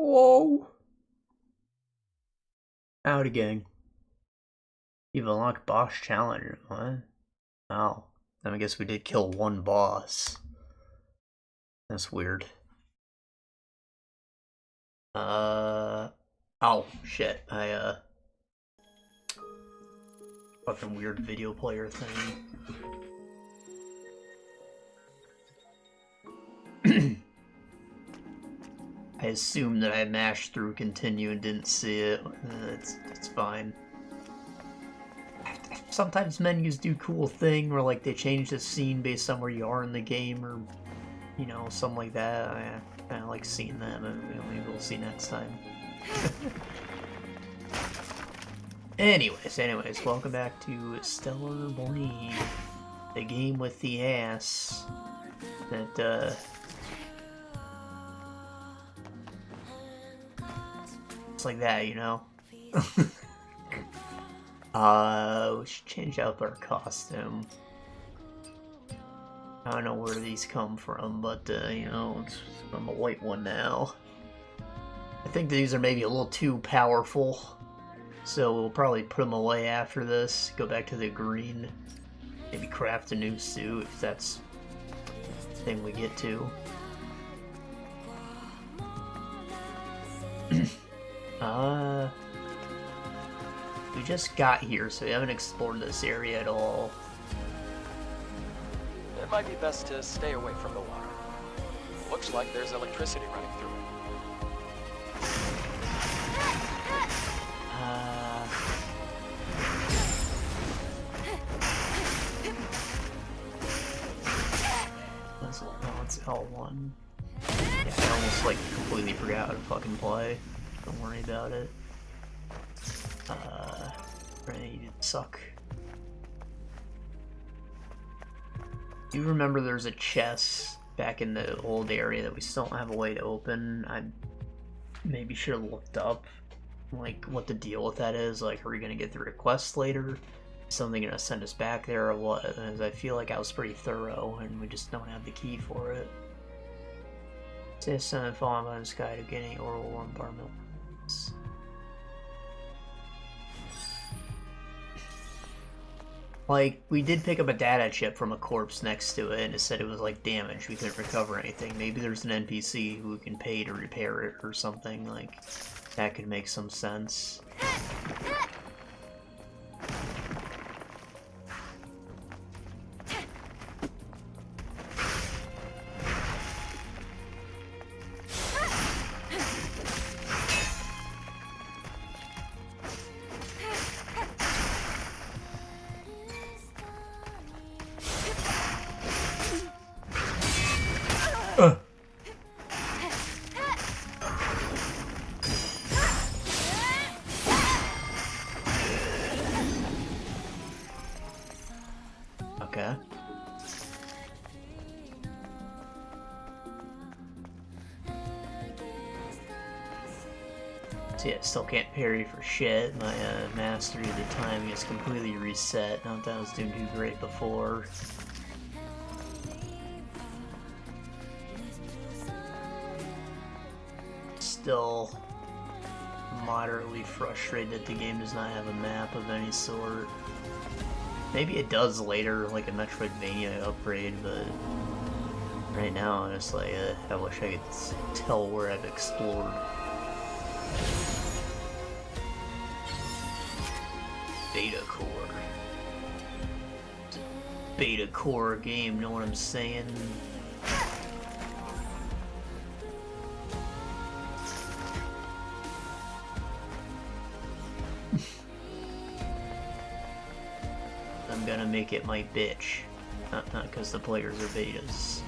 Whoa! Howdy, gang. You've unlocked boss challenger. What? Oh. Then I guess we did kill one boss. That's weird. Oh, shit. Fucking weird video player thing. I assumed that I mashed through continue and didn't see it. It's fine. Sometimes menus do cool thing where like they change the scene based on where you are in the game, or you know, something like that. I kind of like seeing that, but maybe we'll see next time. Anyways, welcome back to Stellar Bornee, the game with the ass that it's like that, you know. We should change up our costume. I don't know where these come from, but, you know, I'm a white one now. I think these are maybe a little too powerful, so we'll probably put them away after this, go back to the green, maybe craft a new suit if that's the thing we get to. We just got here, so we haven't explored this area at all. It might be best to stay away from the water. Looks like there's electricity running through it. It's L1. Yeah, I almost like completely forgot how to fucking play. Don't worry about it. Ready to suck. Do you remember there's a chest back in the old area that we still don't have a way to open? I maybe should have looked up like what the deal with that is. Like, are we gonna get the request later? Is something gonna send us back there or what? As I feel like I was pretty thorough and we just don't have the key for it. Say something falling by the sky to get any oral or environmental. Like, we did pick up a data chip from a corpse next to it, and it said it was, like, damaged. We couldn't recover anything. Maybe there's an NPC who can pay to repair it or something. Like, that could make some sense. Okay. So yeah, still can't parry for shit. My mastery of the timing is completely reset. Not that I was doing too great before. Still moderately frustrated that the game does not have a map of any sort. Maybe it does later, like a Metroidvania upgrade, but right now I'm just like, I wish I could tell where I've explored. Beta core. Beta core game, know what I'm saying? I'm gonna make it my bitch. Not because the players are betas.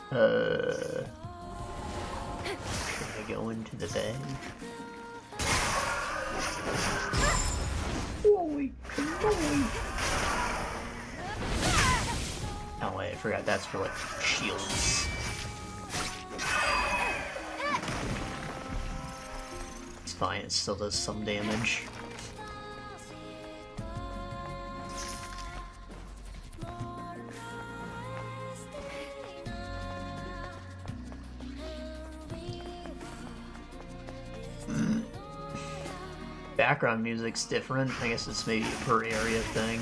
Should I go into the bay? Holy cannoli! Oh wait, I forgot that's for like shields. It's fine, it still does some damage. Background music's different. I guess it's maybe a per area thing.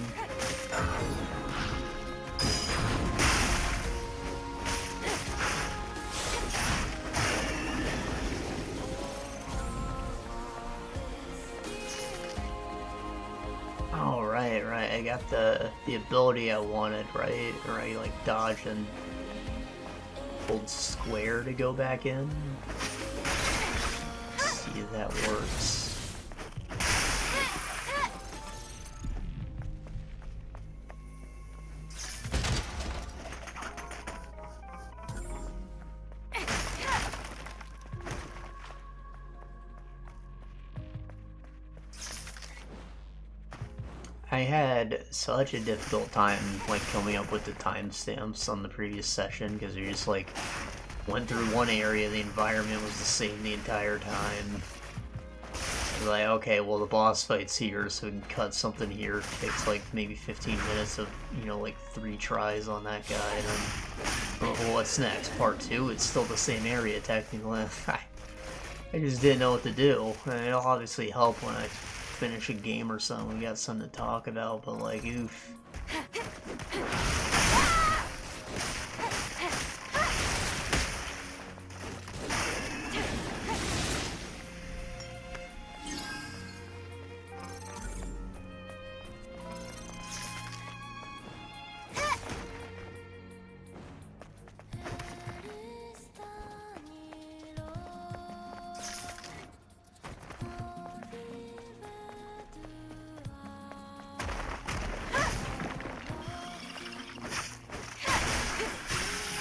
Oh, right. I got the ability I wanted, right? Or I like dodge and hold square to go back in. Let's see if that works. I had such a difficult time, like, coming up with the timestamps on the previous session, because you just, like, went through one area, the environment was the same the entire time. Like, okay, well, the boss fight's here, so we can cut something here. It takes, like, maybe 15 minutes of, you know, like, 3 tries on that guy, and then, well, what's next? Part 2? It's still the same area, technically. I just didn't know what to do. And it'll obviously help when I finish a game or something, we got something to talk about, but like, oof.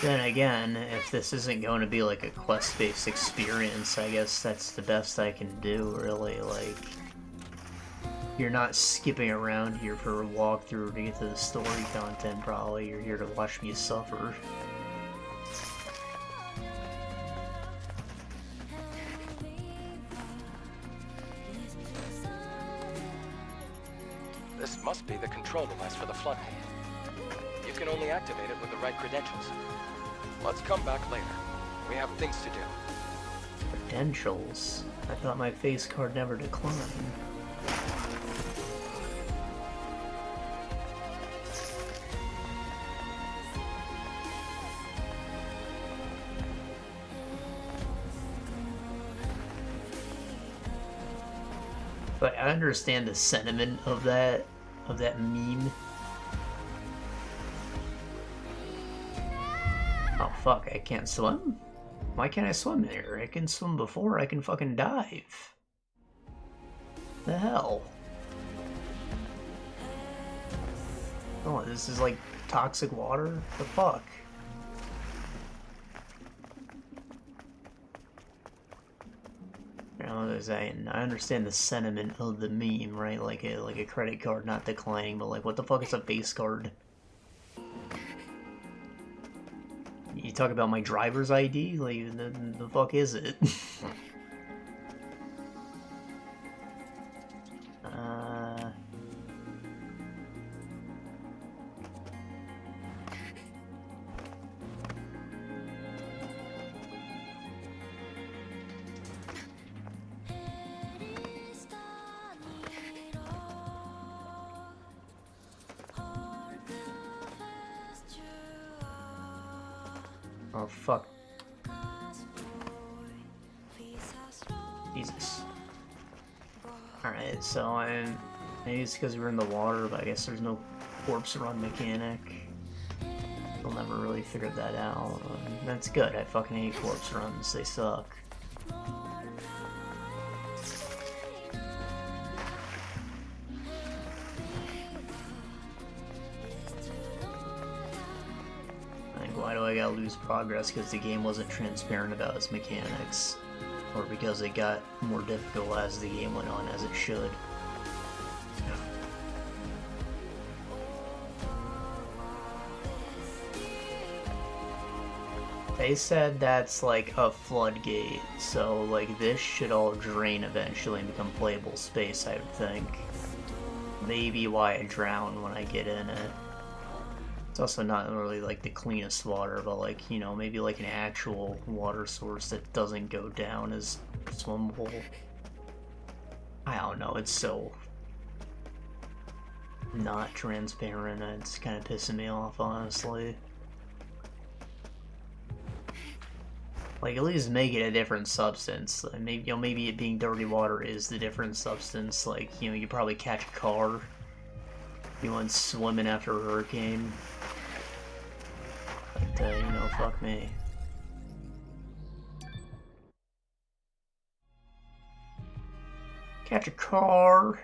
Then again, if this isn't going to be like a quest-based experience, I guess that's the best I can do, really. Like, you're not skipping around here for a walkthrough to get to the story content, probably. You're here to watch me suffer. This must be the control device for the floodgate. You can only activate it with the right credentials. Let's come back later. We have things to do. Credentials? I thought my face card never declined. But I understand the sentiment of that meme. Oh fuck, I can't swim? Why can't I swim there? I can swim before I can fucking dive. The hell? Oh, this is like toxic water? The fuck? You know, I understand the sentiment of the meme, right? Like a credit card not declining, but like, what the fuck is a face card? You talk about my driver's ID? Like, the fuck is it? Oh, fuck. Jesus. Alright, so maybe it's because we're in the water, but I guess there's no corpse run mechanic. We'll never really figure that out. That's good, I fucking hate corpse runs, they suck. Why do I gotta lose progress? Because the game wasn't transparent about its mechanics. Or because it got more difficult as the game went on, as it should. They said that's like a floodgate, so like this should all drain eventually and become playable space, I would think. Maybe why I drown when I get in it. It's also not really like the cleanest water, but like, you know, maybe like an actual water source that doesn't go down as swimmable. I don't know, it's so not transparent, it's kind of pissing me off, honestly. Like, at least make it a different substance. Maybe, you know, maybe it being dirty water is the different substance. Like, you know, you probably catch a car. You went swimming after a hurricane. But, you know, fuck me. Catch a car.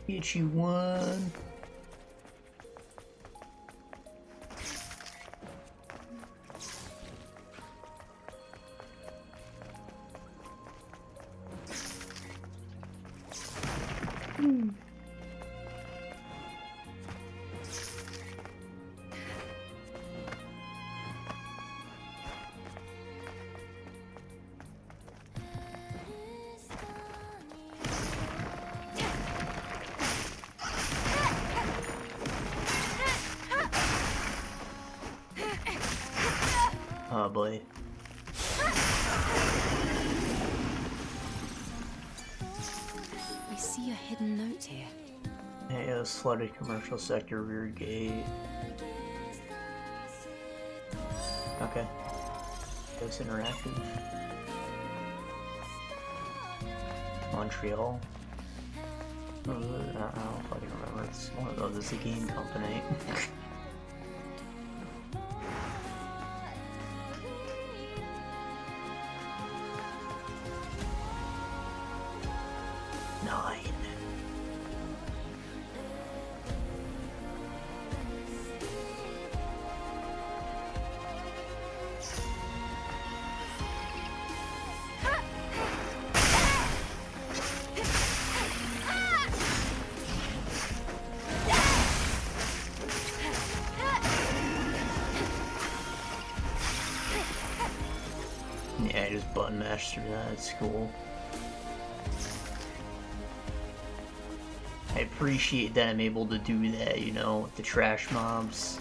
Get you one. Oh boy. I see a hidden note here. Hey, this flooded commercial sector rear gate. Okay. It's interactive. Montreal. I don't fucking remember. It's one of those. It's a game company. Nine. Yeah, I just button mashed through that. It's cool. I appreciate that I'm able to do that, you know, with the trash mobs.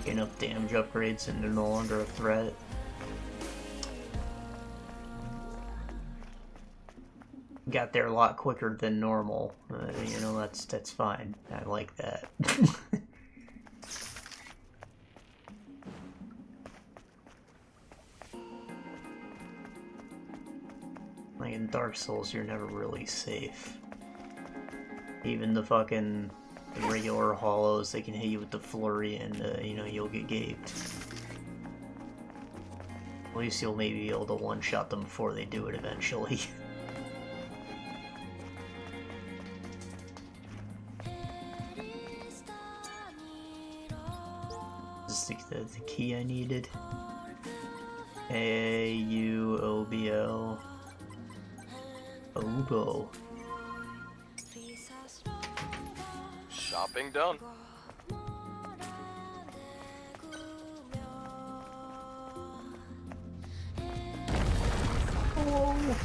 Get enough damage upgrades and they're no longer a threat. Got there a lot quicker than normal. You know, that's fine. I like that. Like in Dark Souls, you're never really safe. Even the regular hollows, they can hit you with the flurry and, you know, you'll get gaped. At least you'll maybe be able to one-shot them before they do it eventually. This is the key I needed. A-U-O-B-O. Obo. Shopping done. Oh.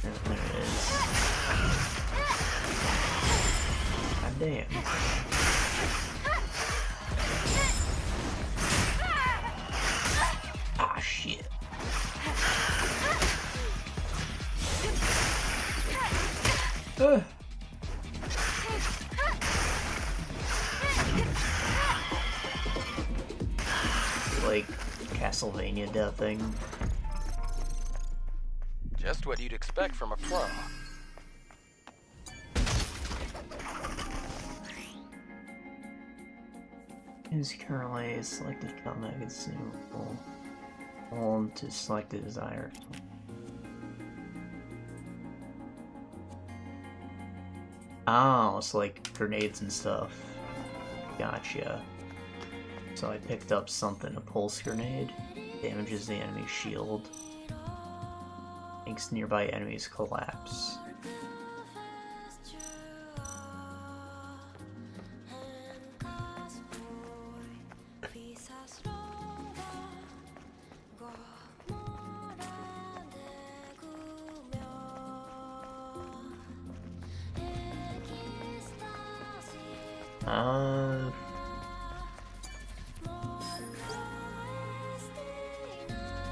There it is. God damn. Ah, shit. Like Castlevania deathing. Just what you'd expect from a pro. Is currently selected comeback consumable. On to select the desired. Oh, it's like grenades and stuff. Gotcha. So I picked up something, a pulse grenade. Damages the enemy's shield. Makes nearby enemies collapse.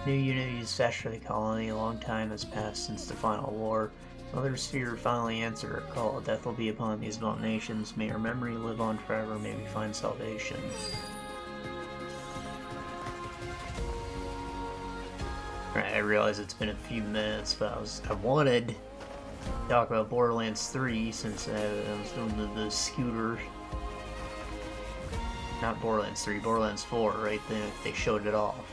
New unit dispatched for the colony. A long time has passed since the final war. Mother Sphere finally answered her call. Death will be upon these abominations. May our memory live on forever. May we find salvation. Alright, I realize it's been a few minutes, but I wanted to talk about Borderlands 3 since I was doing the scooter. Not Borderlands 3, Borderlands 4, right? They showed it off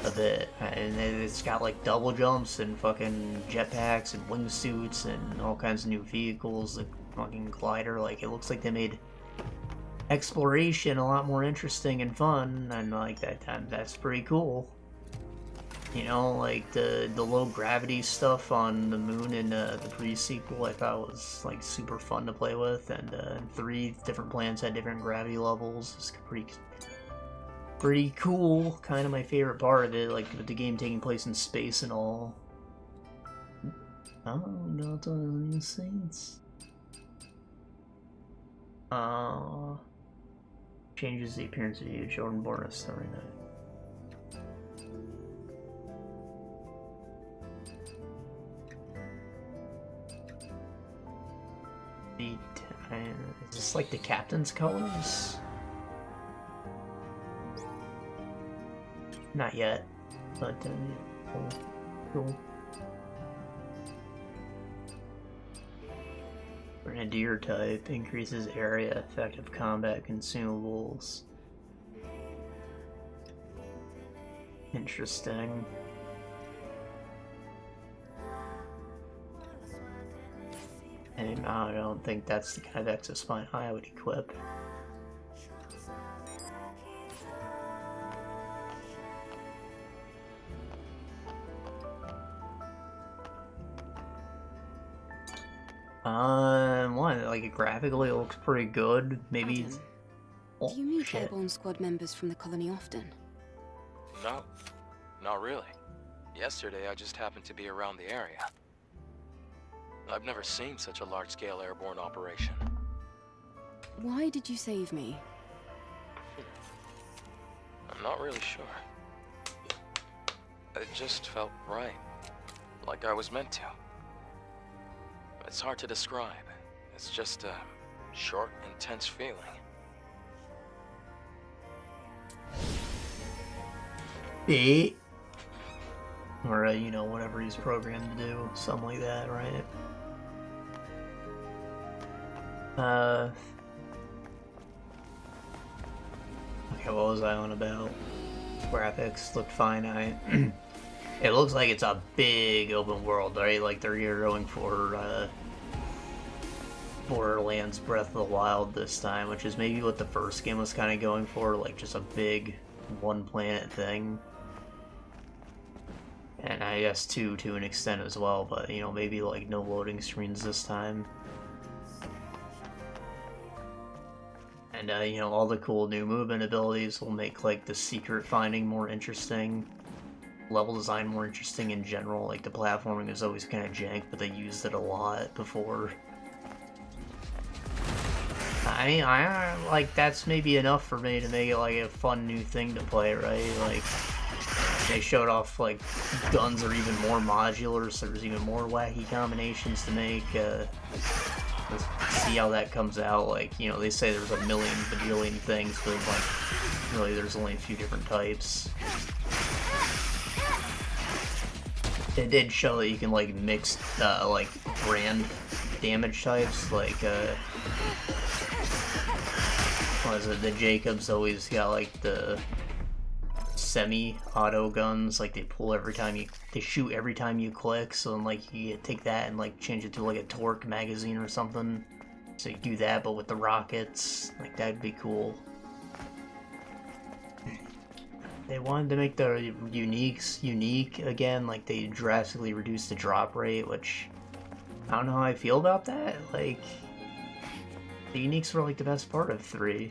a bit, and it's got like double jumps and fucking jetpacks and wingsuits and all kinds of new vehicles. The fucking glider, like it looks like they made exploration a lot more interesting and fun, and like that's pretty cool. You know, like the low gravity stuff on the moon in the pre-sequel, I thought was like super fun to play with, and 3 different planets had different gravity levels. It's pretty cool. Kind of my favorite part of it, like with the game taking place in space and all. Oh, not on the saints. Changes the appearance of you, children born a starry night. Is this like the captain's colors? Not yet, but cool. Grenadier type increases area effective combat consumables. Interesting. And I don't think that's the kind of exospine I would equip. What? Like graphically, it looks pretty good. Maybe. Adam, Oh, do you meet shit. airborne squad members from the colony often? No, not really. Yesterday, I just happened to be around the area. I've never seen such a large-scale airborne operation. Why did you save me? I'm not really sure. It just felt right. Like I was meant to. It's hard to describe. It's just a short, intense feeling. Beat. Or, you know, whatever he's programmed to do. Something like that, right? Okay, what was I on about? Graphics looked fine. It looks like it's a big open world, right? Like they're going for Borderlands Breath of the Wild this time, which is maybe what the first game was kind of going for, like just a big one planet thing. And I guess 2 to an extent as well, but you know, maybe like no loading screens this time. And you know, all the cool new movement abilities will make like the secret finding more interesting, level design more interesting in general. Like the platforming is always kind of jank, but they used it a lot before. I mean, I like that's maybe enough for me to make it like a fun new thing to play, right? Like they showed off like guns are even more modular, so there's even more wacky combinations to make. Let's see how that comes out. Like, you know, they say there's a million bajillion things, but like really there's only a few different types. It did show that you can like mix like brand damage types, like what is it, the Jacobs always got like the semi-auto guns, like they pull every time they shoot every time you click, so then like you take that and like change it to like a torque magazine or something. So you do that, but with the rockets, like that'd be cool. They wanted to make the uniques unique again, like they drastically reduced the drop rate, which I don't know how I feel about that. Like, the uniques were like the best part of 3.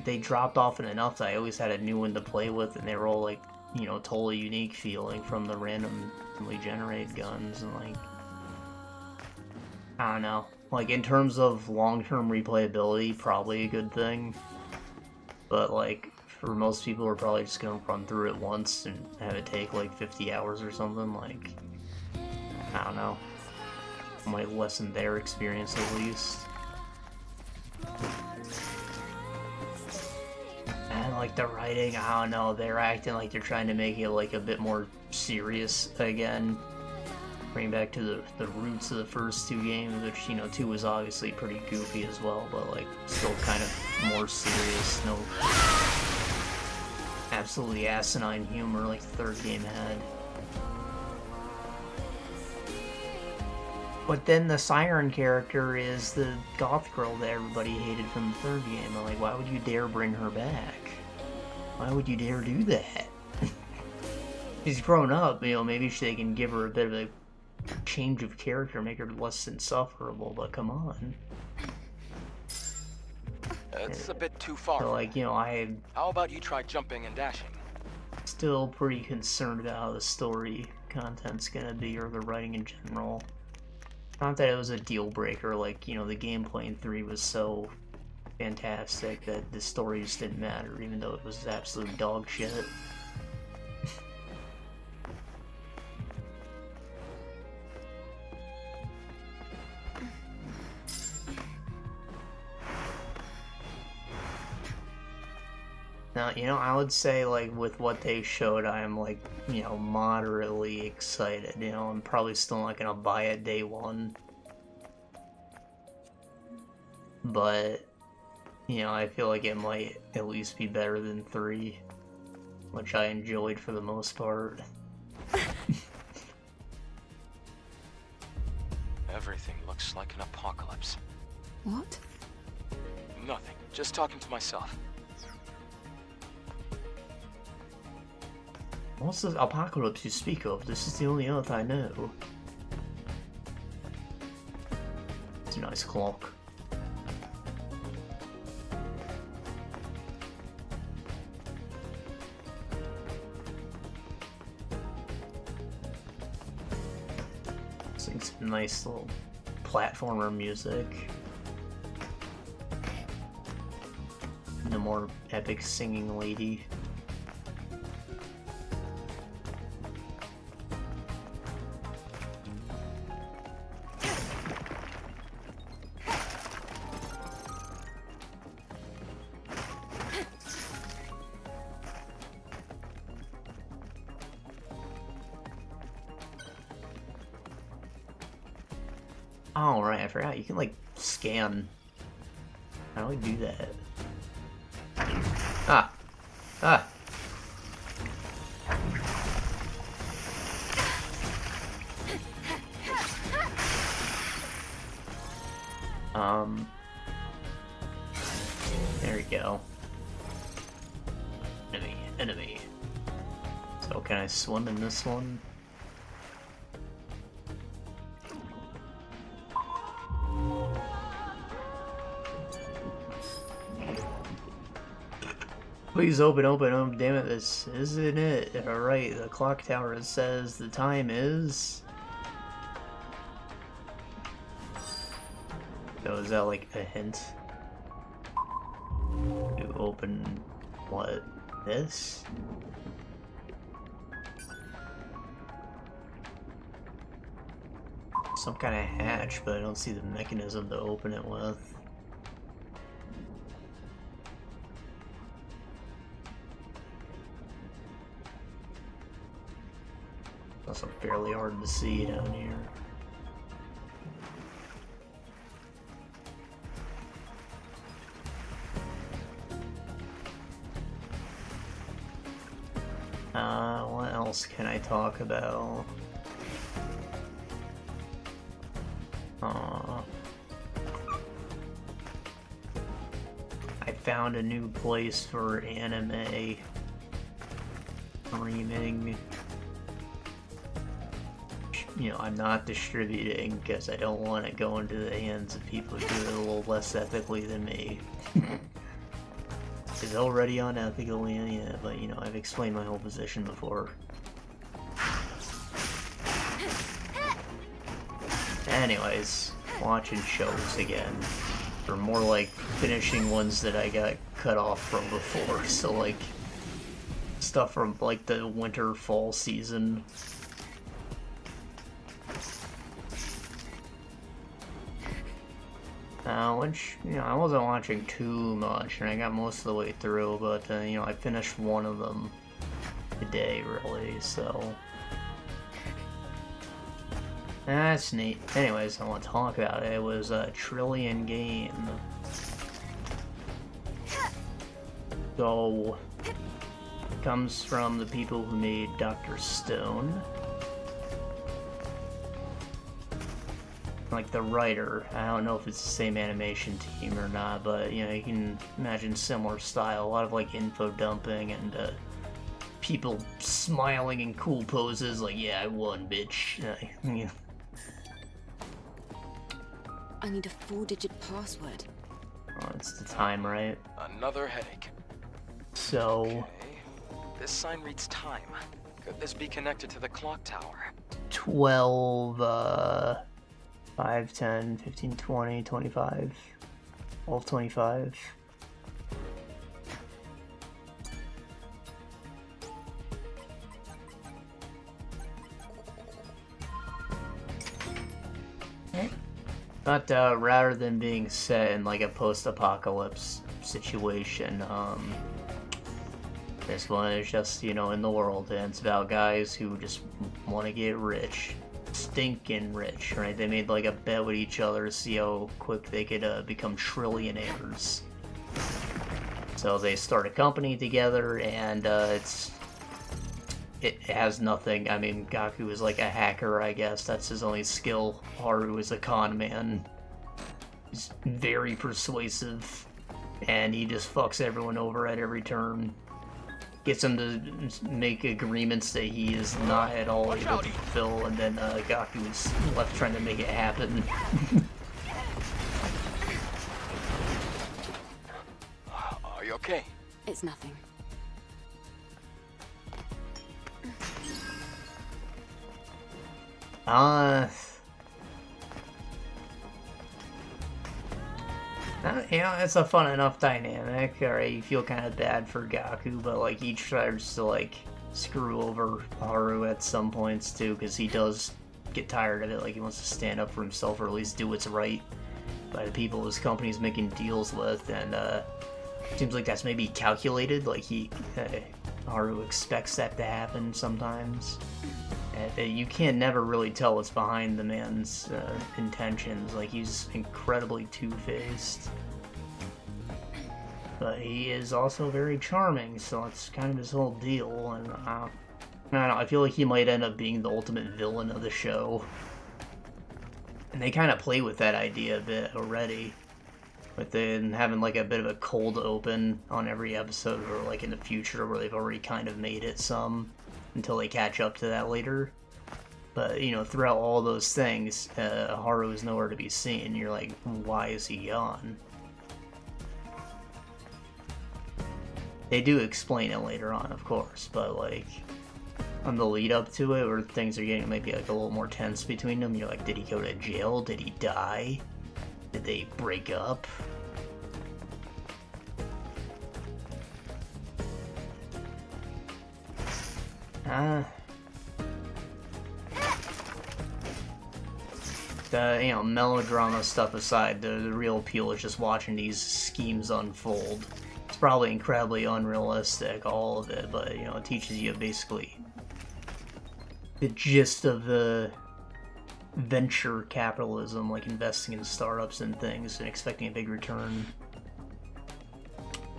They dropped off enough that I always had a new one to play with, and they were all like, you know, totally unique feeling from the randomly generated guns, and like, I don't know. Like, in terms of long-term replayability, probably a good thing. But like, for most people, we're probably just gonna run through it once and have it take like 50 hours or something. Like, I don't know. Might lessen their experience at least. And like the writing, I don't know, they're acting like they're trying to make it like a bit more serious again. Bring back to the roots of the first 2 games, which, you know, 2 was obviously pretty goofy as well, but like still kind of more serious. No absolutely asinine humor like the 3rd game had. But then the Siren character is the goth girl that everybody hated from the 3rd game. I'm like, why would you dare bring her back? Why would you dare do that? She's grown up, you know, maybe they can give her a bit of a change of character, make her less insufferable, but come on. It's a bit too far. So, like, you know, How about you try jumping and dashing? Still pretty concerned about how the story content's gonna be, or the writing in general. Not that it was a deal breaker, like, you know, the gameplay in 3 was so fantastic that the story just didn't matter, even though it was absolute dog shit. Now, you know, I would say, like, with what they showed, I'm, like, you know, moderately excited. You know, I'm probably still not gonna buy it day 1. But, you know, I feel like it might at least be better than 3, which I enjoyed for the most part. Everything looks like an apocalypse. What? Nothing. Just talking to myself. What's the apocalypse you speak of? This is the only Earth I know. It's a nice clock. Sing some nice little platformer music. The more epic singing lady. Oh, right, I forgot. You can, like, scan. How do I do that? Ah! Ah! There we go. Enemy, enemy. So, can I swim in this one? Please open, damn it, this isn't it. Alright, the clock tower says the time is... So is that like a hint? To open... what? This? Some kind of hatch, but I don't see the mechanism to open it with. Also fairly hard to see down here. else can I talk about? I found a new place for anime streaming. You know, I'm not distributing because I don't want to go into the hands of people who do it a little less ethically than me. It's already unethical, yeah, but you know, I've explained my whole position before. Anyways, watching shows again. Or more like finishing ones that I got cut off from before, so like stuff from like the winter fall season. Which, you know, I wasn't watching too much, and I got most of the way through, but, you know, I finished one of them today, really, so... That's neat. Anyways, I want to talk about it. It was a Trillion game. So... comes from the people who made Dr. Stone. Like the writer, I don't know if it's the same animation team or not, but you know, you can imagine similar style, a lot of like info dumping and people smiling in cool poses like, yeah, I won, bitch. Yeah. I need a 4-digit password. Oh, it's the time, right? Another headache. So... Okay. This sign reads time. Could this be connected to the clock tower? 12, 5, 10, 15, 20, 25, 12, 25. But rather than being set in like a post-apocalypse situation, this one is just, you know, in the world, and it's about guys who just want to get rich. Stinking rich, right? They made like a bet with each other to see how quick they could become trillionaires. So they start a company together, and it has nothing. I mean, Gaku is like a hacker, I guess. That's his only skill. Haru is a con man. He's very persuasive, and he just fucks everyone over at every turn. Gets him to make agreements that he is not at all able to fulfill, and then Gaku is left trying to make it happen. Are you okay? It's nothing. You know, it's a fun enough dynamic. Alright, you feel kind of bad for Gaku, but like he tries to like screw over Haru at some points too, because he does get tired of it. Like he wants to stand up for himself, or at least do what's right by the people his company's making deals with, and seems like that's maybe calculated. Like Haru expects that to happen sometimes. You can never really tell what's behind the man's intentions. Like, he's incredibly two-faced. But he is also very charming, so it's kind of his whole deal. And I don't know, I feel like he might end up being the ultimate villain of the show. And they kind of play with that idea a bit already. With them having like a bit of a cold open on every episode, or like in the future where they've already kind of made it some. Until they catch up to that later. But, you know, throughout all those things, Haru is nowhere to be seen. You're like, why is he gone? They do explain it later on, of course, but, like, on the lead up to it, where things are getting maybe, like, a little more tense between them, you're like, did he go to jail? Did he die? Did they break up? The, you know, melodrama stuff aside, the real appeal is just watching these schemes unfold. It's probably incredibly unrealistic, all of it, but, you know, it teaches you basically the gist of the venture capitalism, like investing in startups and things and expecting a big return.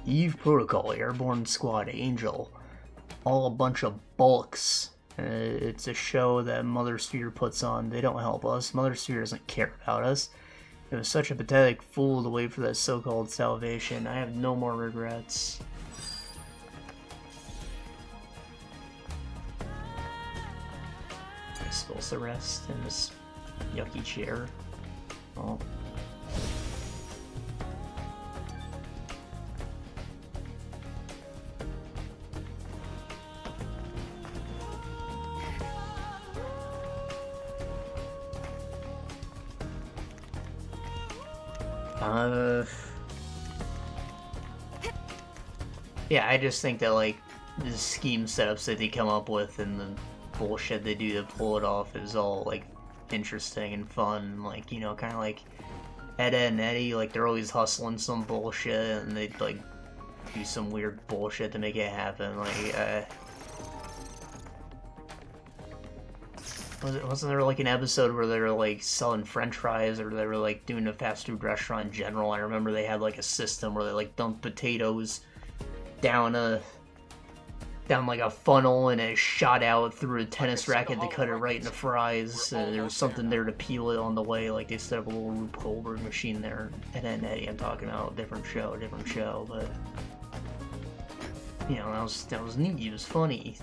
Eve Protocol, Airborne Squad, Angel. All a bunch of bulks. It's a show that Mother Sphere puts on. They don't help us. Mother Sphere doesn't care about us. It was such a pathetic fool to wait for that so-called salvation. I have no more regrets. I'm supposed to rest in this yucky chair. Oh. Yeah, I just think that, like, the scheme setups that they come up with and the bullshit they do to pull it off is all, like, interesting and fun. Like, you know, kind of like Etta and Eddie, like, they're always hustling some bullshit and they, like, do some weird bullshit to make it happen. Like, wasn't there, like, an episode where they were, like, selling french fries, or they were, like, doing a fast food restaurant in general? I remember they had, like, a system where they, like, dumped potatoes down like a funnel and it shot out through a tennis racket to cut it right in the fries. There was something there to peel it on the way, like they set up a little Rube Goldberg machine there. And then Eddie, I'm talking about different show, but you know, that was neat. It was funny.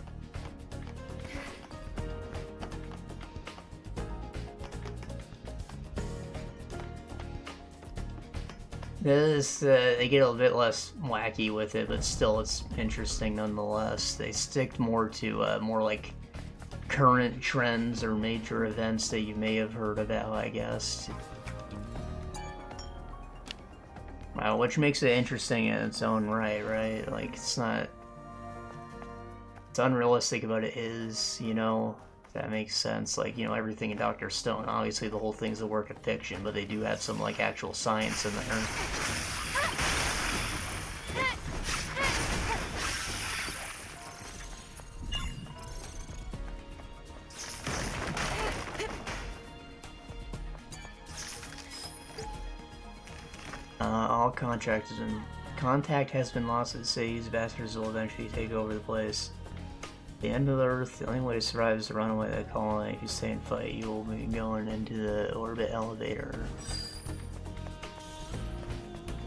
They get a bit less wacky with it, but still it's interesting nonetheless. They stick more to more like current trends or major events that you may have heard about, I guess. Which makes it interesting in its own right? Like, it's unrealistic, but it is, you know? That makes sense. Like, you know, everything in Dr. Stone, obviously the whole thing's a work of fiction, but they do have some, like, actual science in there. All contact has been lost at the city. These bastards will eventually take over the place. The end of the Earth, the only way to survive is to run away to the colony. If you stay and fight, you will be going into the orbit elevator.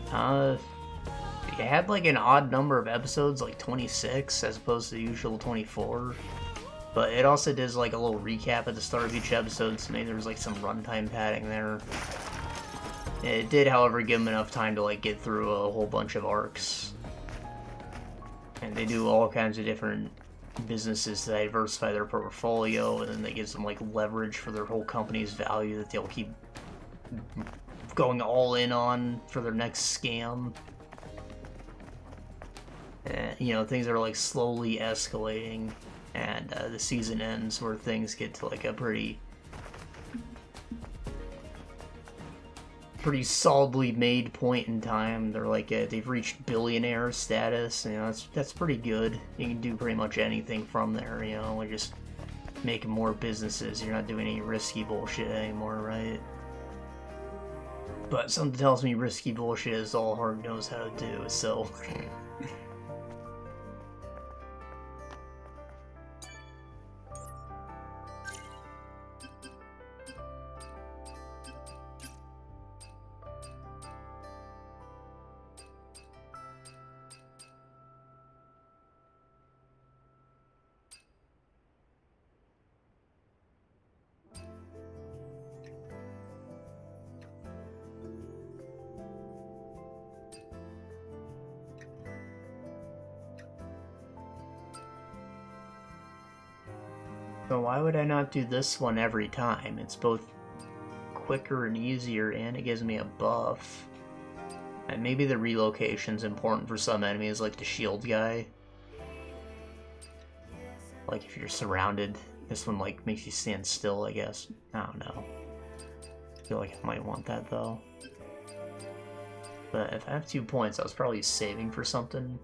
It had like an odd number of episodes, like 26, as opposed to the usual 24. But it also does like a little recap at the start of each episode, so maybe there was like some runtime padding there. It did, however, give them enough time to like get through a whole bunch of arcs. And they do all kinds of different businesses to diversify their portfolio, and then that gives them like leverage for their whole company's value that they'll keep going all in on for their next scam. You know, things are like slowly escalating, and the season ends where things get to like a pretty solidly made point in time. They're like they've reached billionaire status. You know, that's pretty good. You can do pretty much anything from there. You know, like just making more businesses. You're not doing any risky bullshit anymore, right? But something tells me risky bullshit is all Hard knows how to do. So. So why would I not do this one every time? It's both quicker and easier, and it gives me a buff. And maybe the relocation's important for some enemies, like the shield guy. Like if you're surrounded, this one like makes you stand still, I guess. I don't know. I feel like I might want that though. But if I have 2 points, I was probably saving for something.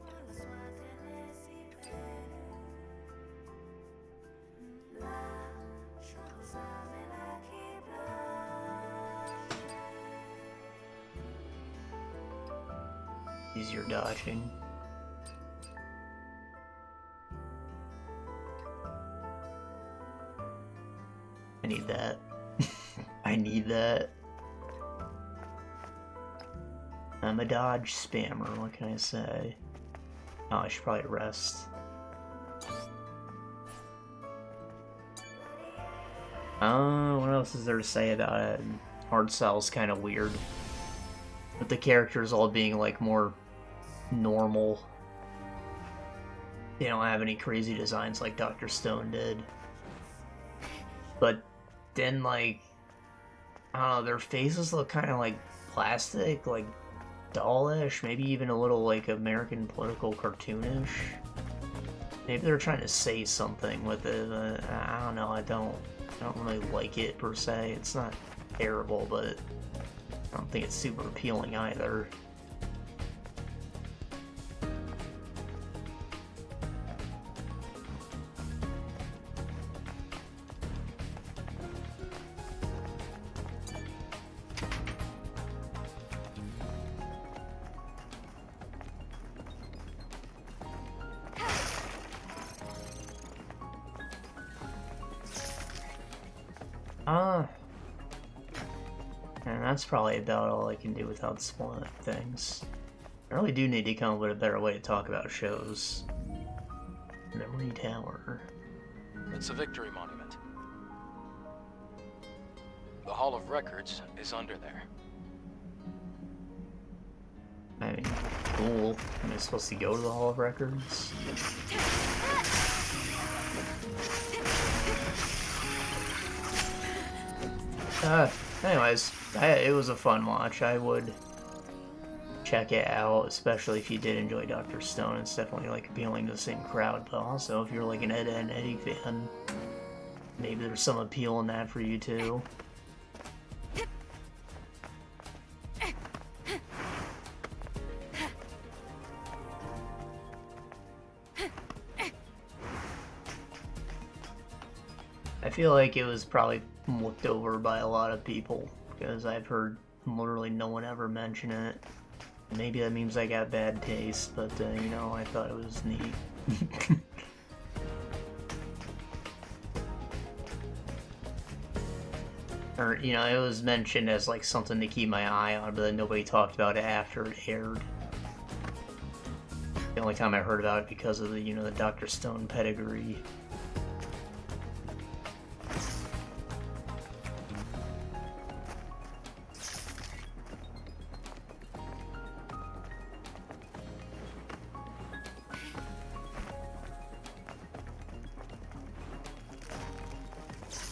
Easier dodging. I need that. I need that. I'm a Dodge spammer, what can I say? Oh, I should probably rest. What else is there to say about it? Art style's kind of weird. With the characters all being, like, more normal. They don't have any crazy designs like Dr. Stone did. But then, like, I don't know, their faces look kind of like plastic, like dollish, maybe even a little like American political cartoonish. Maybe they're trying to say something with it. I don't know. I don't really like it per se. It's not terrible, but I don't think it's super appealing either. And that's probably about all I can do without spoiling things. I really do need to come up with a better way to talk about shows. Memory Tower. It's a victory monument. The Hall of Records is under there. I mean, cool. Am I supposed to go to the Hall of Records? Anyways, it was a fun watch. I would check it out, especially if you did enjoy Dr. Stone. It's definitely like appealing to the same crowd, but also if you're like an Ed, Edd and Eddy fan, maybe there's some appeal in that for you too. I feel like it was probably looked over by a lot of people, because I've heard literally no one ever mention it. Maybe that means I got bad taste, but, you know, I thought it was neat. Or, you know, it was mentioned as, like, something to keep my eye on, but then nobody talked about it after it aired. The only time I heard about it because of the, you know, the Dr. Stone pedigree.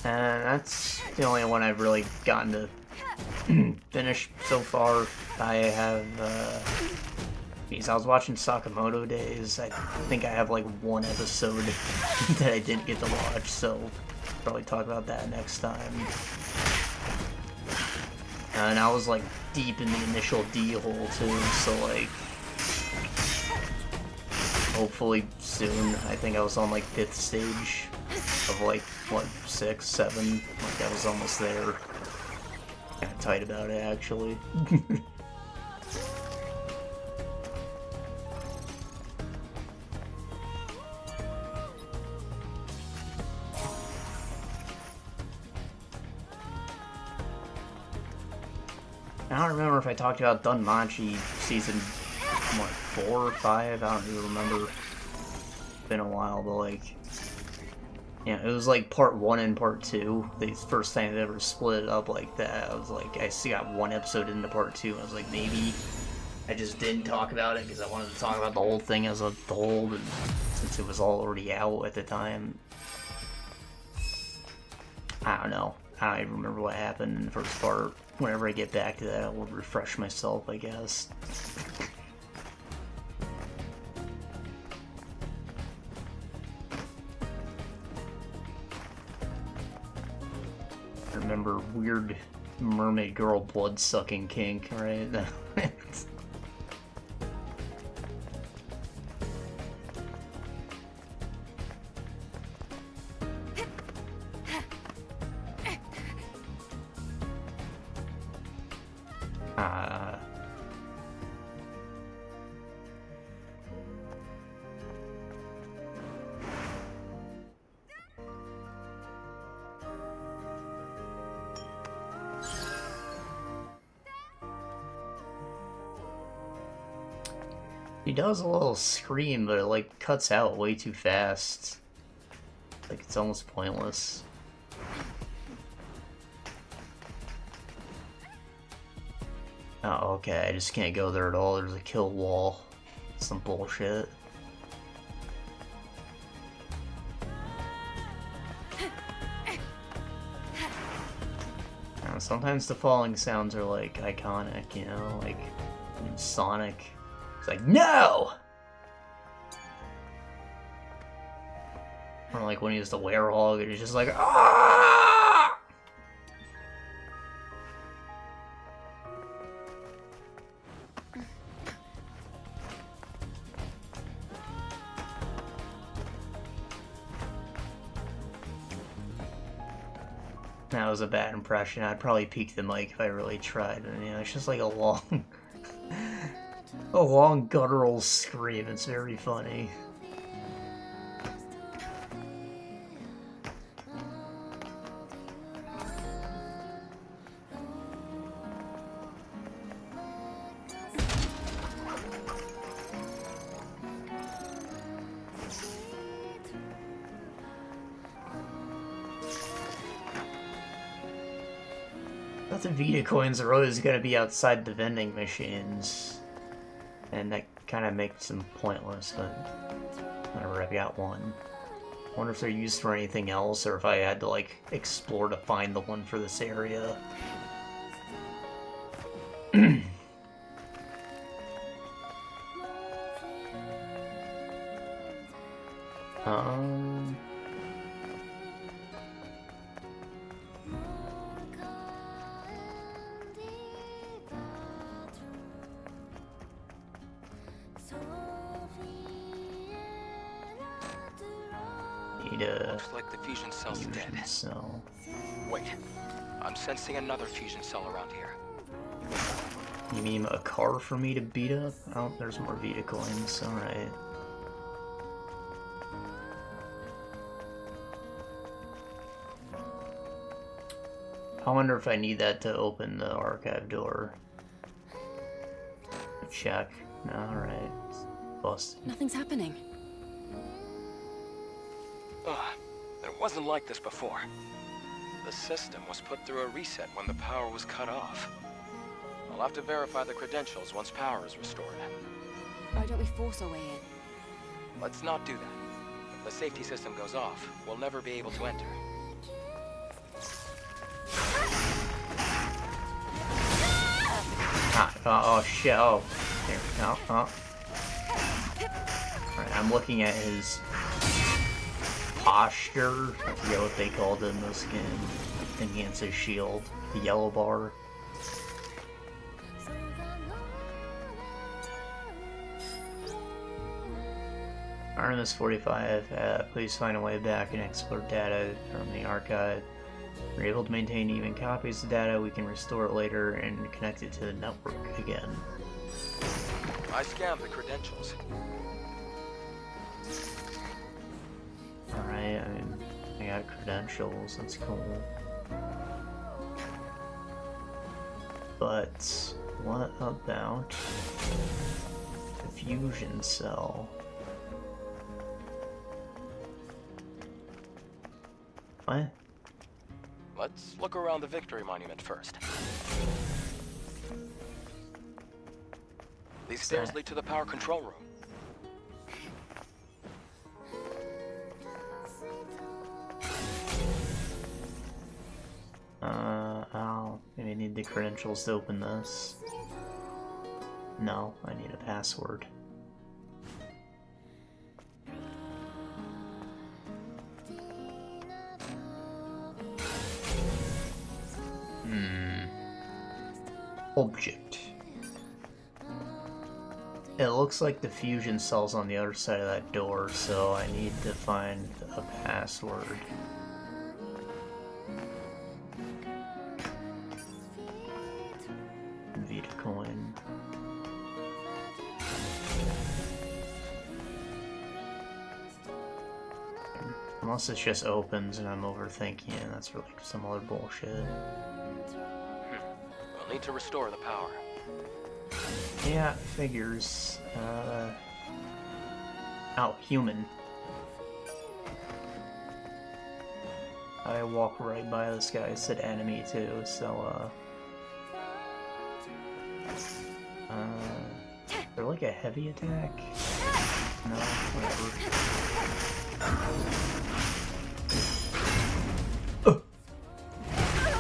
That's the only one I've really gotten to finish so far. I have, because I was watching Sakamoto Days. I think I have like one episode that I didn't get to watch, so probably talk about that next time. And I was like deep in the initial D-hole too, so like hopefully soon. I think I was on like 5th stage of like, what, 6, 7, like I was almost there. Kinda tight about it, actually. I don't remember if I talked about Dunmachi season, what, 4 or 5? I don't even remember. It's been a while, but like, yeah, it was like part 1 and part 2. The first time they ever split it up like that. I was like, I still got one episode into part 2. I was like, maybe I just didn't talk about it because I wanted to talk about the whole thing as a whole, and since it was already out at the time. I don't know. I don't even remember what happened in the first part. Whenever I get back to that, I will refresh myself, I guess. I remember weird mermaid girl blood-sucking kink, right? He does a little scream, but it like cuts out way too fast. Like it's almost pointless. Oh, okay, I just can't go there at all. There's a kill wall. Some bullshit. Sometimes the falling sounds are like iconic, you know, like in Sonic. It's like, no! Or like when he was the werewolf, and he's just like, ah! That was a bad impression. I'd probably peak the mic if I really tried. And, you know, it's just like a long, a long guttural scream. It's very funny. The Vita coins are always going to be outside the vending machines, and that kind of makes them pointless, but whatever, I've got one. I wonder if they're used for anything else, or if I had to, like, explore to find the one for this area. Looks like the fusion cell's dead. Cell. Wait, I'm sensing another fusion cell around here. You mean a car for me to beat up? Oh, there's more Vita coins, alright. I wonder if I need that to open the archive door. Check. No, alright. Busted. Nothing's happening. It wasn't like this before. The system was put through a reset when the power was cut off. I'll have to verify the credentials once power is restored. Why don't we force our way in? Let's not do that. If the safety system goes off, we'll never be able to enter. Oh shit, oh. There, oh. Alright, I'm looking at his posture. I forget what they called it in this game. Enhance his shield. The yellow bar. Artemis 45, please find a way back and explore data from the archive. We're able to maintain even copies of data, we can restore it later and connect it to the network again. I scanned the credentials. Alright, I mean, I got credentials, that's cool. But, what about the fusion cell? What? Let's look around the Victory Monument first. These stairs lead to the power control room. I'll maybe need the credentials to open this. No, I need a password. Object. It looks like the fusion cell's on the other side of that door, so I need to find a password. Vita coin. Unless it just opens and I'm overthinking it, that's really some other bullshit. We'll need to restore the power. Yeah, figures. Oh, human. I walk right by this guy. It said enemy too, so they're like a heavy attack? No, whatever.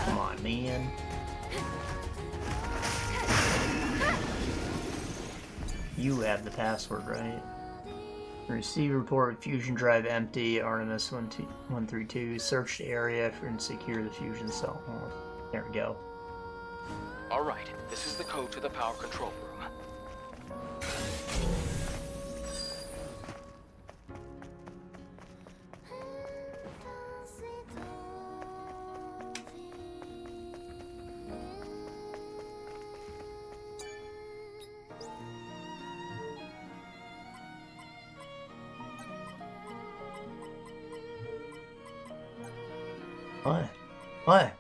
Come on, man. You have the password, right? Receive report, fusion drive empty, Artemis 132, search the area and secure the fusion cell. Oh, there we go. Alright, this is the code to the power control room. What? What?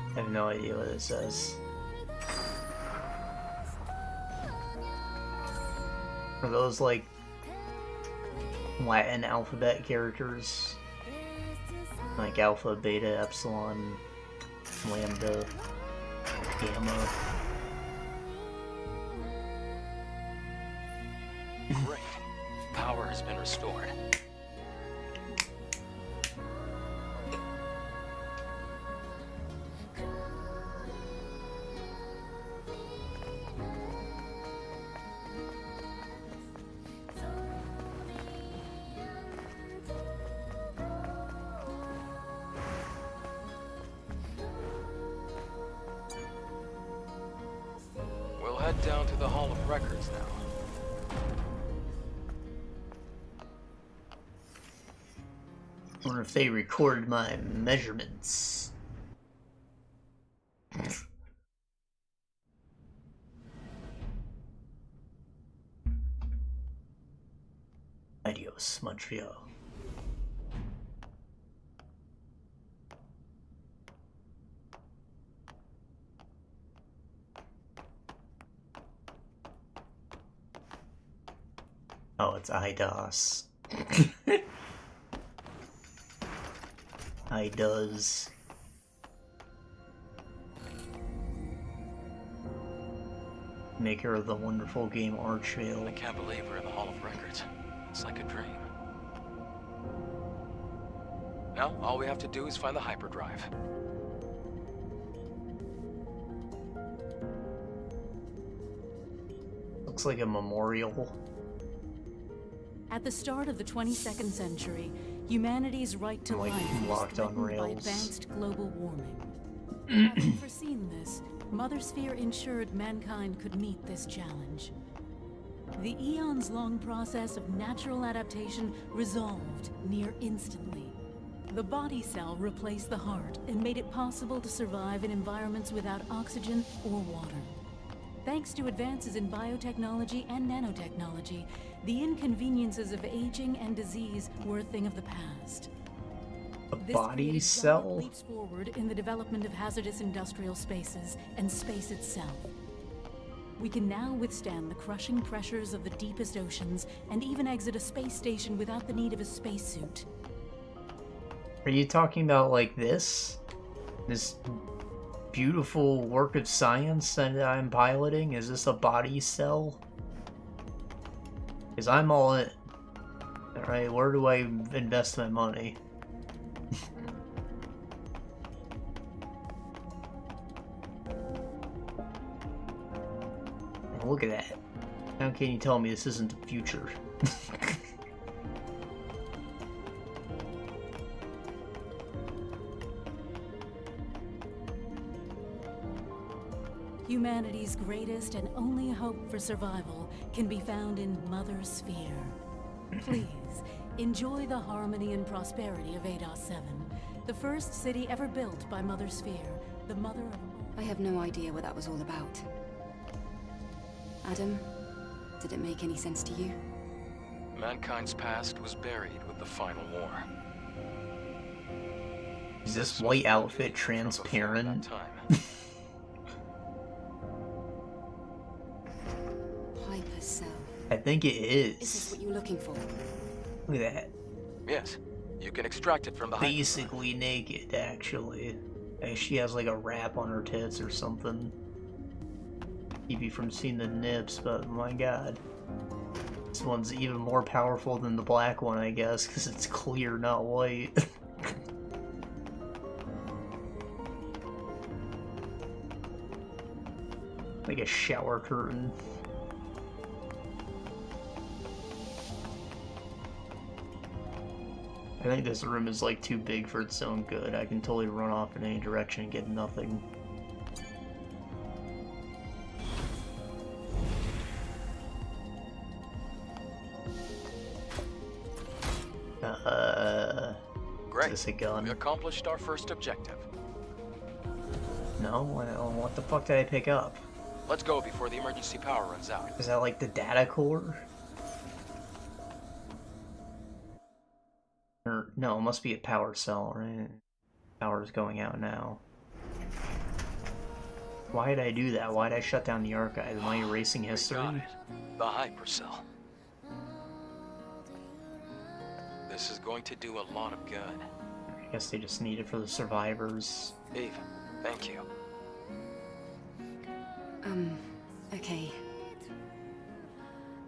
I have no idea what it says. Are those like Latin alphabet characters? Like alpha, beta, epsilon, lambda, gamma? Great. Power has been restored. We'll head down to the Hall of Records now. I wonder if they recorded my measurements. Adios, Montreal. Oh, it's IDOS. IDOS. Maker of the wonderful game Archvale. I can't believe we're in the Hall of Records. It's like a dream. Now, all we have to do is find the hyperdrive. Looks like a memorial. At the start of the 22nd century, humanity's right to Like life was locked on threatened by rails. advanced global warming. Having foreseen this, Mother Sphere ensured mankind could meet this challenge. The eons-long process of natural adaptation resolved near instantly. The body cell replaced the heart and made it possible to survive in environments without oxygen or water. Thanks to advances in biotechnology and nanotechnology, the inconveniences of aging and disease were a thing of the past. A This body created cell? giant leaps forward in the development of hazardous industrial spaces and space itself. We can now withstand the crushing pressures of the deepest oceans and even exit a space station without the need of a spacesuit. Are you talking about like this? This beautiful work of science that I'm piloting? Is this a body cell? Because I'm all in. Alright, where do I invest my money? Look at that. How can you tell me this isn't the future? Humanity's greatest and only hope for survival can be found in Mother Sphere. Please, enjoy the harmony and prosperity of ADOS 7, the first city ever built by Mother Sphere, the mother of... I have no idea what that was all about. Adam, did it make any sense to you? Mankind's past was buried with the final war. Is this white outfit transparent? Hypercell. I think it Is this is. what you're looking for? Look at that. Yes, you can extract it from the Basically naked, actually. She has like a wrap on her tits or something. Keep you from seeing the nips, but my god. This one's even more powerful than the black one, I guess, because it's clear, not white. Like a shower curtain. I think this room is like too big for its own good. I can totally run off in any direction and get nothing. Great. Is this a gun? We accomplished our first objective. No? What the fuck did I pick up? Let's go before the emergency power runs out. Is that like the data core? Or, no, it must be a power cell, right? Power's going out now. Why did I do that? Why did I shut down the archive? Am I erasing history? Got it. The hypercell. This is going to do a lot of good. I guess they just need it for the survivors. Eve, thank you. Okay.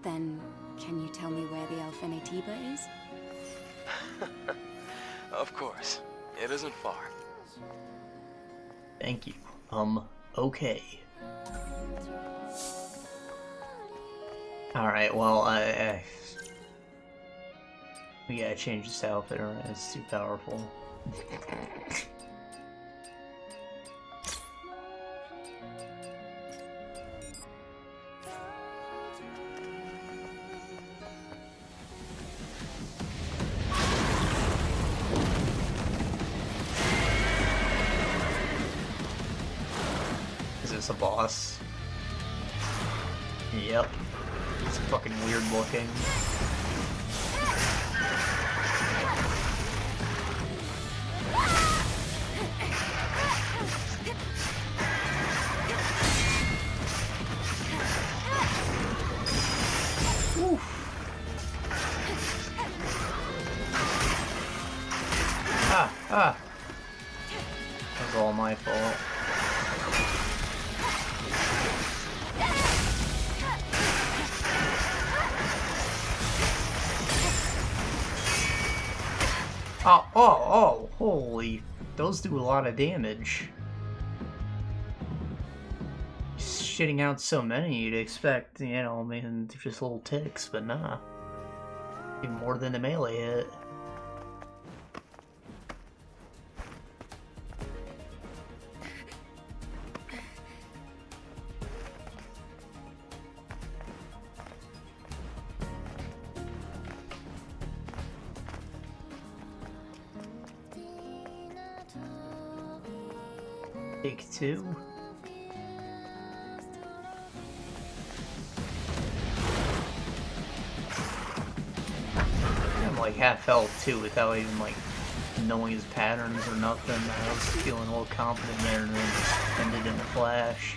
Then, can you tell me where the Alphenetiba is? Of course. It isn't far. Thank you. Okay. Alright, well, we gotta change this outfit, or it's too powerful. Is this a boss? Yep. It's fucking weird looking. Ah! That was all my fault. Oh, holy, those do a lot of damage. Shitting out so many, you'd expect, you know, I mean, just little ticks, but nah. Even more than the melee hit. Take two. I'm like half health too without even like knowing his patterns or nothing. I was feeling a little confident there and then just ended in a flash.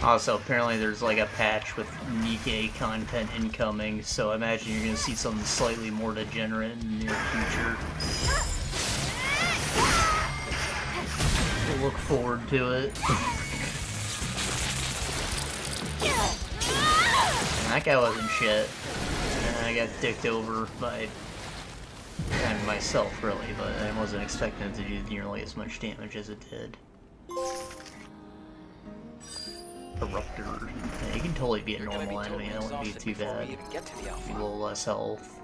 Also, apparently there's like a patch with Nikkei content incoming, so I imagine you're gonna see something slightly more degenerate in the near future. We'll look forward to it. And that guy wasn't shit. And I got dicked over by kind of myself, really, but I wasn't expecting it to do nearly as much damage as it did. Eruptor. Yeah, he can totally be a normal enemy, that wouldn't be too bad. A little less health.